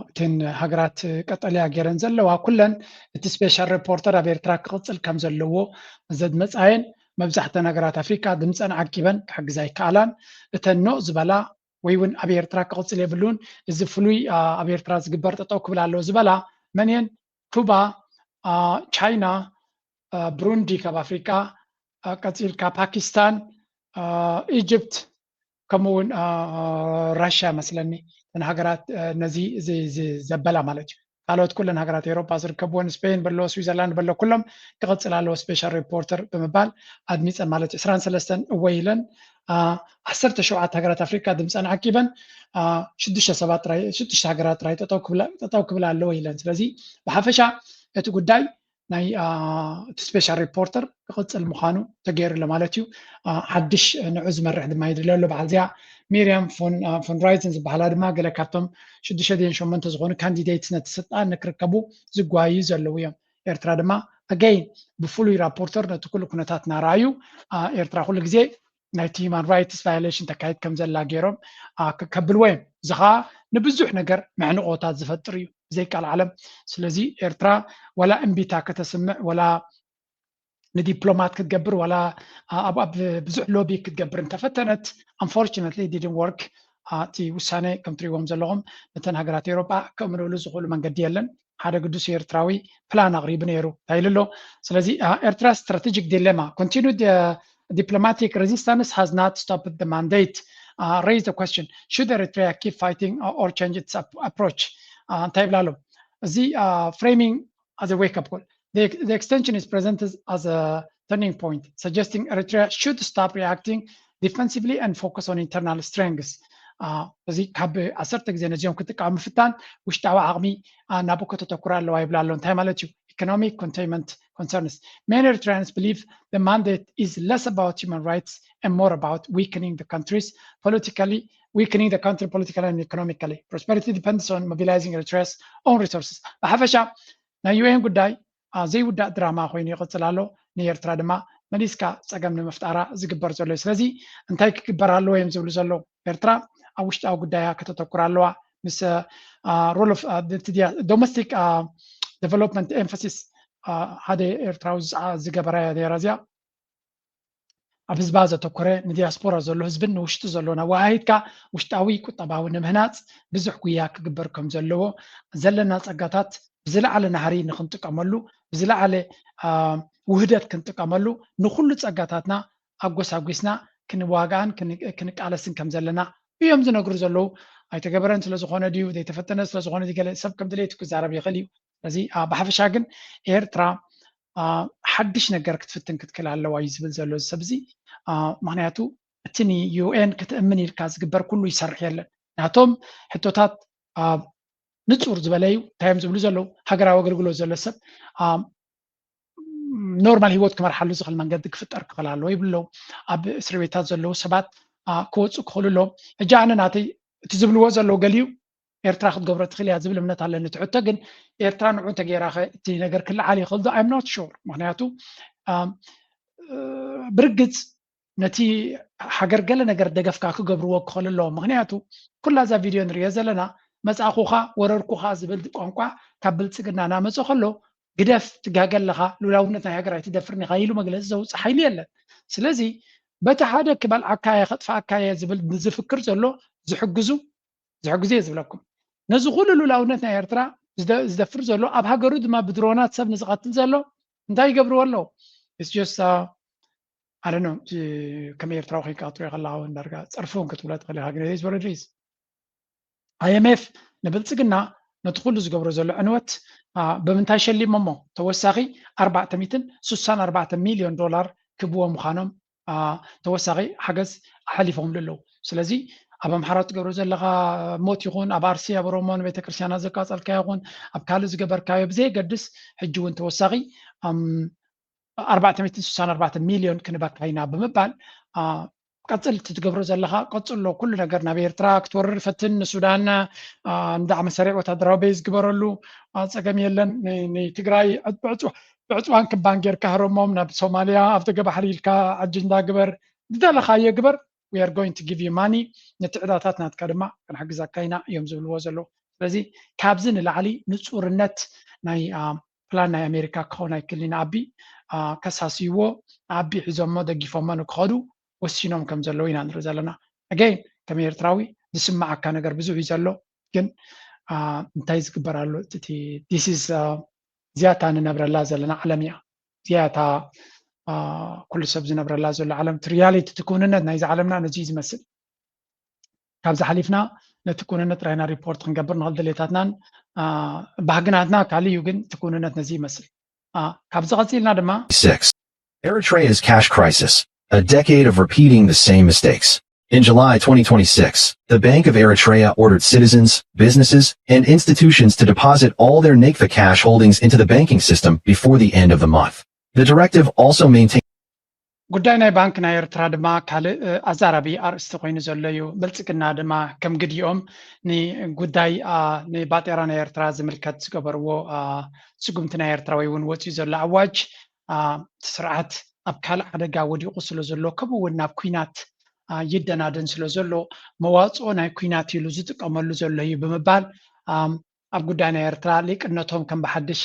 እተን ሃገራት ቀጠልያ ገይረን ዘለዋ ኩለን እቲ ስፔሻል ሪፖርተር ኣብ ኤርትራ ክቕፅል ከም ዘለዎ ዘድመፃየን መብዛሕተን ሃገራት ኣፍሪካ ድምፀን ዓቂበን ክሕግዛ ይከኣላን እተን ኖ ዝበላ ወይ እውን ኣብ ኤርትራ ክቕፅል የብሉን እዚ ፍሉይ ኣብ ኤርትራ ዝግበር ጠጠው ክብል ኣለዎ ዝበላ መን እየን ኩባ ቻይና ብሩንዲ ካብ ኣፍሪካ ቀፂልካ ፓኪስታን ኢጅፕት ከምኡውን ራሽያ መስለኒ እተን ሃገራት ነዚ ዘበላ ማለት እዩ ካልኦት ኩለን ሃገራት ኤሮፓ ዝርከብዎን ስፔን በሎ ስዊዘርላንድ በሎ ኩሎም ክቕፅል ኣለዎ ስፔሻል ሪፖርተር ብምባል ኣድሚፀን ማለት እዩ 23 እወ ኢለን 17 ሃገራት ኣፍሪካ ድምፀን ዓቂበን 6 ሃገራት ጥራይ ጠጠው ክብል ኣለዎ ኢለን ስለዚ ብሓፈሻ እቲ ጉዳይ ናይ እቲ ስፔሻል ሪፖርተር ክቕፅል ምዃኑ ተገይሩሎ ማለት እዩ ሓድሽ ንዑ ዝመርሕ ድማ ይድለ ኣሎ በዓል እዚኣ ሚርያም ፎን ራይዘን ዝበሃላ ድማ ገለ ካብቶም 6-8 ዝኾኑ ካንዲዴትስ ነቲ ስልጣን ንክርከቡ ዝጓዩ ዘለዉ እዮም ኤርትራ ድማ again ብፍሉይ ራፖርተር ነቲ ኩሉ ኩነታት እናረኣዩ ኤርትራ ኩሉ ግዜ ናይቲ ሂማን ራይትስ ቫዮሌሽን ተካይድ ከም ዘላ ገይሮም ከብልዎ እዮም እዚ ከዓ ንብዙሕ ነገር መዕንቆታት ዝፈጥር እዩ ዘይቃል ዓለም ስለዚ ኤርትራ ወላ እምቢታ ከተስምዕ ወላ ንዲፕሎማት ክትገብር ወላ ኣብ ብዙሕ ሎቢ ክትገብር እንተፈተነት unfortunately it didn't work እቲ ውሳኔ ከም ትሪእዎም ዘለኹም ነተን ሃገራት ኤውሮጳ ከምንብሉ ዝኽእሉ መንገዲ የለን ሓደ ቅዱስ ኤርትራዊ ፕላን ኣቕሪቡ ነይሩ ታይልሎ ስለዚ ኤርትራ ስትራቴጂክ ዲሌማ continued diplomatic resistance has not stopped the mandate raised the question should Eritrea keep fighting or change its approach እንታይ ይብላሉ እዚ framing as a wake up call the extension is presented as a turning point suggesting Eritrea should stop reacting defensively and focus on internal strengths እዚ ካብ 10 ግዜ ነዚኦም ክትቃወሙ ፍታን ውሽጣዊ ዓቕሚ ናብኡ ከተተኩራ ኣለዋ ይብላ ኣሎ እንታይ ማለት እዩ economic containment concerns many Eritreans believe the mandate is less about human rights and more about weakening the country politically and economically prosperity depends on mobilizing Eritrea's own resources ብሓፈሻ ናይ UN ጉዳይ ዘይውዳእ ድራማ ኮይኑ ይቕፅል ኣሎ ንኤርትራ ድማ መሊስካ ፀገም ንምፍጣራ ዝግበር ዘሎ ስለዚ እንታይ ክግበር ኣለዎ እዮም ዝብሉ ዘሎ ኤርትራ ኣብ ውሽጣዊ ጉዳያ ከተተኩር ኣለዋ ምስ role of the domestic development emphasis ሓደ ኤርትራዊ ዝገበረ ነይራ እዚኣ ኣብ ህዝባ ዘተኮረ ንዲያስፖራ ዘሎ ህዝብን ንውሽጢ ዘሎ ነዋሂድካ ውሽጣዊ ቁጠባዊ ንምህናፅ ብዙሕ ጉያ ክግበር ከም ዘለዎ ዘለና ፀጋታት ብዝለዓለ ናህሪ ንክንጥቀመሉ ብዝለዓለ ውህደት ክንጥቀመሉ ንኩሉ ፀጋታትና ኣጎሳጒስና ክንዋጋን ክንቃለስን ከም ዘለና እዮም ዝነግሩ ዘለዉ ኣይተገበረን ስለዝኾነ ድዩ ዘይተፈተነ ስለዝኾነ ገለ ሰብ ከም ድሌቱ ክዛረብ ይኽእል እዩ ስለዚ ብሓፈሻ ግን ኤርትራ ሓድሽ ነገር ክትፍትን ክትክእል ኣለዋ እዩ ዝብል ዘሎ ሰብ እዚ ምክንያቱ እቲ ንዩኤን ክትእምን ኢልካ ዝግበር ኩሉ ይሰርሕ የለን ናቶም ሕቶታት ንፁር ዝበለዩ እንታዮም ዝብሉ ዘለዉ ሃገራዊ ኣገልግሎት ዘሎ ሰብ ኖርማል ሂወት ክመርሓሉ ዝኽእል መንገዲ ክፍጠር ክኽእል ኣለዎ ይብሎም ኣብ እስር ቤታት ዘለዉ ሰባት ክወፁ ክኽእሉ ኣሎም ሕጂ ኣነ ናተይ እቲ ዝብልዎ ዘለዉ ገሊዩ ኤርትራ ክትገብሮ ትኽእል እያ ዝብል እምነት ኣለኒ ትሕቶ ግን ኤርትራ ንዑ ተገይራኸ እቲ ነገር ክለዓል ይኽእል ዶ ኣይም ኖት ሹር ምክንያቱ ብርግፅ ነቲ ሃገር ገለ ነገር ደገፍካ ክገብርዎ ክኽእል ኣለዎም ምክንያቱ ኩላ እዛ ቪድዮ ንሪኦ ዘለና መፃኹኻ ወረርኩኻ ዝብል ቋንቋ ካብ ብልፅግና እናመፆ ከሎ ግደፍ ትጋገለኻ ሉላውነት ናይ ሃገር ኣይትደፍርኒ ኢኻ ኢሉ መግለፂ ዘውፅእ ሓይሊ የለን ስለዚ በቲ ሓደ ክበልዓካየ ከጥፋእካየ ዝብል ዝፍክር ዘሎ ዝሕግዙ እየ ዝብለኩም ነዚ ኩሉ ሉላውነት ናይ ኤርትራ ዝደፍር ዘሎ ኣብ ሃገሩ ድማ ብድሮናት ሰብ ንዝቐትል ዘሎ እንታይ ይገብርዎ ኣለዉ it's just I don't know ከም ኤርትራዊ ኮይንካ ክትሪኦ ከለኻ ዳርጋ ፀርፉን ክትብሎ ትኽእል ኢኻ ግን is what it is IMF ንብልፅግና ነቲ ኩሉ ዝገብሮ ዘሎ ዕንወት ብምንታይ ሸሊሞ እሞ ተወሳኺ 464 ሚልዮን ዶላር ክብዎ ምዃኖም ተወሳኺ ሓገዝ ሓሊፎም ኣለዉ ስለዚ ኣብ ኣምሓራ ትገብሮ ዘለኻ ሞት ይኹን ኣብ ኣርሲ ኣብ ኦሮሞ ንቤተክርስትያናት ዘቃፀልካ ይኹን ኣብ ካልእ ዝገበርካዮ ብዘይገድስ ሕጂ እውን ተወሳኺ 464 ሚልዮን ክንበካ ኢና ብምባል ቀፅል ትገብሮ ዘለኻ ቀፅሎ ኩሉ ነገር ናብ ኤርትራ ክትወርር ፈትን ንሱዳን ንዳዕሚ ሰሪዕ ወታደራዊ ቤዝ ዝግበረሉ ፀገም የለን ንትግራይ ብዕፅዋን ክባን ጌርካ ህረሞም ናብ ሶማልያ ኣብ ደገ ባሕሪ ኢልካ ኣጀንዳ ግበር ዝደለኻዮ ግበር we are going to give you money ነቲ ዕዳታት ናትካ ድማ ክንሕግዛካ ኢና እዮም ዝብልዎ ዘለዉ ስለዚ ካብዚ ንላዕሊ ንፁርነት ናይ ፕላን ናይ ኣሜሪካ ክኸውን ኣይክእልን ኣቢ ከሳስይዎ ኣቢ ሒዞሞ ደጊፎሞ ንክኸዱ ወሲኖም ከም ዘለዉ ኢና ንርኢ ዘለና ኣገይን ከም ኤርትራዊ ዝስማዓካ ነገር ብዙሕ እዩ ዘሎ ግን እንታይ ዝግበር ኣሎ እቲ ዲስ ዝያታ ንነብረላ ዘለና ዓለም እያ ዝያታ ኩሉ ሰብ ዝነብረላ ዘሎ ዓለም እቲ ሪያሊቲ እቲ ኩንነት ናይዚ ዓለምና ነዚ ዝመስል ካብዚ ሓሊፍና ነቲ ኩንነት ራይና ሪፖርት ክንገብር ንኽእል ድሌታትናን ባህግናትና ካሊእ እዩ ግን እቲ ኩንነት ነዚ ይመስል ካብዚ ቀፂልና ድማ Eritrea's cash crisis, a decade of repeating the same mistakes. In July 2026, the Bank of Eritrea ordered citizens, businesses, and institutions to deposit all their NECFA cash holdings into the banking system before the end of the month. The directive also maintained ጉዳይ ናይ ባንክ ናይ ኤርትራ ድማ ካልእ ኣዛራቢ ኣርእስቲ ኮይኑ ዘሎ እዩ ብልፅግና ድማ ከም ግዲኦም ንጉዳይ ንባጤራ ናይ ኤርትራ ዝምልከት ዝገበርዎ ስጉምቲ ናይ ኤርትራ ወይ እውን ወፂኡ ዘሎ ኣዋጅ ስርዓት ኣብ ካልእ ሓደጋ ወዲቑ ስለ ዘሎ ከምኡ እውን ናብ ኩናት ይደናደን ስለ ዘሎ መዋፅኦ ናይ ኩናት ኢሉ ዝጥቀመሉ ዘሎ እዩ ብምባል ኣብ ጉዳይ ናይ ኤርትራ ሊቅነቶም ከም ብሓድሽ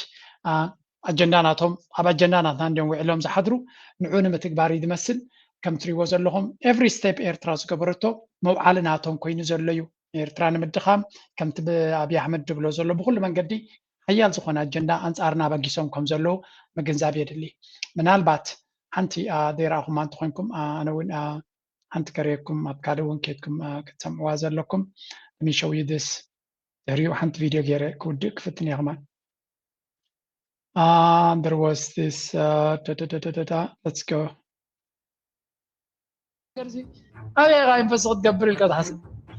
ኣጀንዳ ናቶም ኣብ ኣጀንዳ ናትና እንዲኦም ውዕሎም ዝሓድሩ ንዑ ንምትግባር ዝመስል ከም ትሪእዎ ዘለኹም ኤቭሪ ስቴፕ ኤርትራ ዝገበረቶ መውዓሊ ናቶም ኮይኑ ዘሎ እዩ ኤርትራ ንምድኻም ከምቲ ብኣብይ ኣሕመድ ድብሎ ዘሎ ብኩሉ መንገዲ ሓያል ዝኾነ ኣጀንዳ ኣንጻርና በጊሶም ከም ዘለዉ ምግንዛብ የድሊ ምናልባት ሓንቲ ዘይረኣኹማ እንተኮይንኩም ኣነ እውን ሓንቲ ከሪአኩም ኣብ ካልእ እውን ከድኩም ክትሰምዕዋ ዘለኩም let me show you this ድሕሪኡ ሓንቲ ቪድዮ ገይረ ክውድእ ክፍትን እየ ከማን there was this let's go أبي غايم بس تقبل القطعة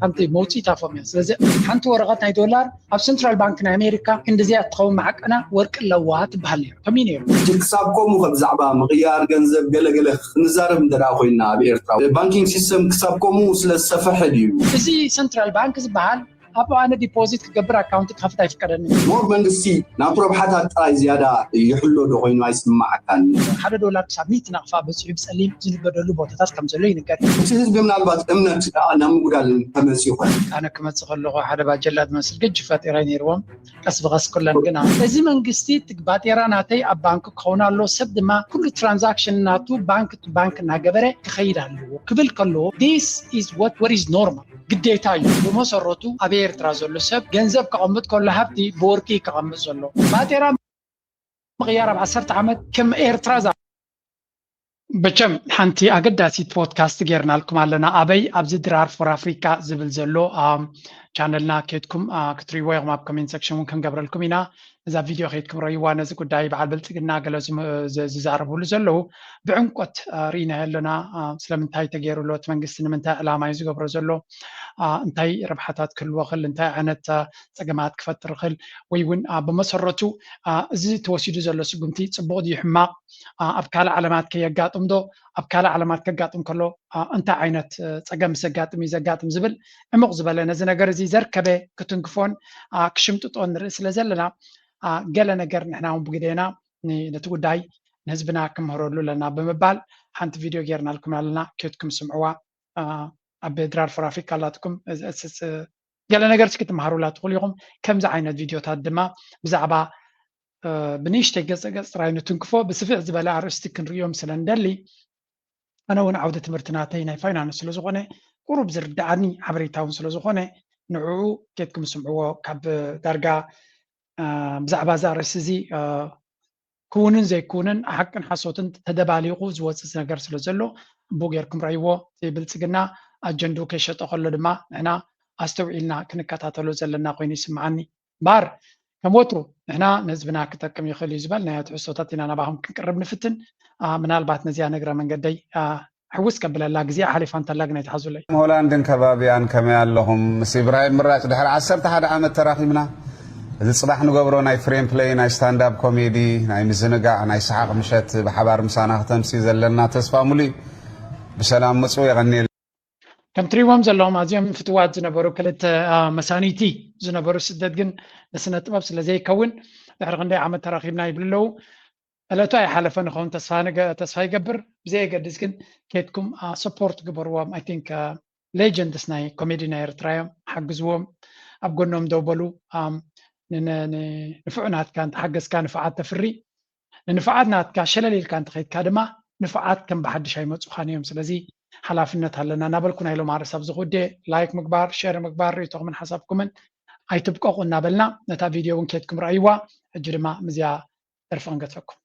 حنتي موتي تافهم ስለዚ ሓንቲ ወረቐት ናይ ዶላር ኣብ ሴንትራል ባንክ ናይ ኣሜሪካ እንደዚያ ትኸውን ማዓቅ أنا ወርቅ ለዋት ትበሃል ነይሩ ከመይ ነይሩ ክሳብ ከምኡ ብዛዕባ ምቕያር ገንዘብ ገለገለ ክንዛረብ እንደዳ ኮይና ኣብ ኤርትራ ባንኪንግ ሲስተም ክሳብ ከምኡ ስለ ዝሰፍሐ ድዩ እዚ ሴንትራል ባንክ ዝበሃል ኣብ ኣነ ዲፖዚት ክገብር ኣካውንት ክኸፍት ኣይፍቀደኒ ሞር መንግስቲ ናብ ረብሓታት ጥራይ ዝያዳ ይሕሎ ዶ ኮይኑ ኣይስማዓካን ሓደ ዶላር ክሳብ 100 ናቕፋ በፂሑ ብፀሊም ዝንበደሉ ቦታታት ከም ዘሎ ይንገር እቲ ህዝቢ ምናልባት እምነት ናብ ምጉዳል ተመፅኡ ይኾን ኣነ ክመፅእ ከለኹ ሓደ ባጀላ ዝመስል ገጅ ፈጢራይ ነይርዎም ቀስ ብቐስ ኩለን ግና እዚ መንግስቲ ባጤራ ናተይ ኣብ ባንክ ክኸውን ኣሎ ሰብ ድማ ኩሉ ትራንዛክሽን ናቱ ባንክ ቱ ባንክ እናገበረ ክኸይድ ኣለዎ ክብል ከለዎ this is what is normal ግዴታ እዩ ብመሰረቱ ኣብ ኤርትራ ዘሎ ሰብ ገንዘብ ከቐምጥ ከሎ ሃብቲ ብወርቂ ከቐምጥ ዘሎ ባጤራ ምቕያር ኣብ 10 ዓመት ከም ኤርትራ በቸም ሓንቲ ኣገዳሲት ፖድካስት ጌርናልኩም ኣለና ኣበይ ኣብዚ ድራር ፎር ኣፍሪካ ዝብል ዘሎ ቻነልና ከድኩም ክትሪእዎ ኢኹም ኣብ ኮሜንት ሴክሽን እውን ክንገብረልኩም ኢና እዛ ቪድዮ ከድኩም ረእይዋ ነዚ ጉዳይ በዓል ብልፅግና ገለ ዝዛረብሉ ዘለዉ ብዕንቆት ርኢና ኣለና ስለምንታይ ተገይሩሎ እቲ መንግስቲ ንምንታይ ዕላማ እዩ ዝገብሮ ዘሎ እንታይ ረብሓታት ክህልዎ ክእል እንታይ ዓይነት ፀገማት ክፈጥር ክእል ወይ እውን ብመሰረቱ እዚ ተወሲዱ ዘሎ ስጉምቲ ፅቡቅ ድዩ ሕማቕ ኣብ ካልእ ዓለማት ከየጋጥም ዶ ኣብ ካልእ ዓለማት ከጋጥም ከሎ እንታይ ዓይነት ፀገም ዘጋጥም እዩ ዘጋጥም ዝብል ዕሙቕ ዝበለ ነዚ ነገር እዚ ዘርከበ ክትንክፎን ክሽምጥጦን ንርኢ ስለ ዘለና ገለ ነገር ንሕና እውን ብግዴና ነቲ ጉዳይ ንህዝብና ክምህረሉ ኣለና ብምባል ሓንቲ ቪድዮ ጌርናልኩም ኣለና ከድኩም ስምዕዋ ኣብ ድራር ፎር ኣፍሪካ ኣላትኩም ገለ ነገር ክትመሃሩላ ትኽእሉ ኢኹም ከምዚ ዓይነት ቪድዮታት ድማ ብዛዕባ ብንእሽተይ ገፀ ጥራይ ንትንክፎ ብስፊዕ ዝበለ ኣርእስቲ ክንሪኦም ስለ እንደሊ ኣነ እውን ዓውደ ትምህርቲ ናተይ ናይ ፋይናንስ ስለ ዝኾነ ቁሩብ ዝርዳእኒ ሓበሬታ እውን ስለ ዝኾነ ንዕኡ ከድኩም ስምዕዎ ካብ ዳርጋ ብዛዕባ እዚ ኣርእስቲ እዚ ክውንን ዘይክውንን ሓቅን ሓሶትን ተደባሊቑ ዝወፅእ ነገር ስለ ዘሎ እቦ ጌርኩም ረእይዎ ብልፅግና ኣጀንዱ ከይሸጠ ከሎ ድማ ንሕና ኣስተውዒልና ክንከታተሎ ዘለና ኮይኑ ይስምዓኒ እምበር ከም ወትሩ ንሕና ንህዝብና ክጠቅም ይኽእል እዩ ዝበል ናይ ትሕዝቶታት ኢና ናባኹም ክንቅርብ ንፍትን ምናልባት ነዚያ ነግረ መንገደይ ሕውስ ከብለላ ግዜ ሓሊፋ እንተላ ግን ኣይተሓዙለይ ሆላንድን ከባቢያን ከመይ ኣለኹም ምስ ኢብራሂም ምራጭ ድሕሪ 11 ዓመት ተራኺብና እዚ ፅባሕ ንገብሮ ናይ ፍሬም ፕሌይ ናይ ስታንዳፕ ኮሜዲ ናይ ምዝንጋዕ ናይ ሰሓቕ ምሸት ብሓባር ምሳና ክተምፅእ ዘለና ተስፋ ሙሉእ ብሰላም መፁ የቐኒል ከም ትሪእዎም ዘለኹም ኣዝዮም ፍትዋት ዝነበሩ ክልተ መሳኒቲ ዝነበሩ ስደት ግን ንስነ ጥበብ ስለ ዘይከውን ድሕሪ ክንደይ ዓመት ተራኺብና ይብሉ ኣለዉ ዕለቱ ኣይሓለፈ ንኸውን ተስፋ ይገብር ብዘየገድስ ግን ከድኩም ሰፖርት ግበርዎም ኣይ ቲንክ ሌጀንድስ ናይ ኮሜዲ ናይ ኤርትራ እዮም ሓግዝዎም ኣብ ጎኖም ደው በሉ ንፍዑ ናትካ እንተሓገዝካ ንፍዓት ተፍሪ ንንፍዓት ናትካ ሸለሊልካ እንተኸይድካ ድማ ንፍዓት ከም ብሓድሽ ኣይመፁኻን እዮም ስለዚ ሓላፍነት ኣለና እናበልኩ ናይ ሎም ኣርእስቲ ኣብዚ ጉዳይ ላይክ ምግባር ሸር ምግባር ርእቶኹምን ሓሳብኩምን ኣይትብቀቑ እናበልና ነታ ቪድዮ እውን ከድኩም ረእይዋ ሕጂ ድማ ምዝያ ዕርፊ ክንገትፈኩም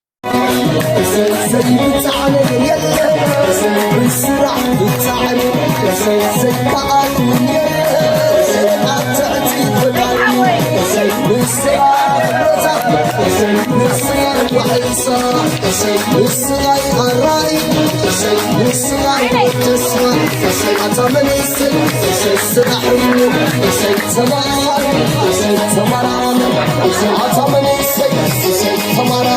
نصير وحيصة نصير غراي Come on,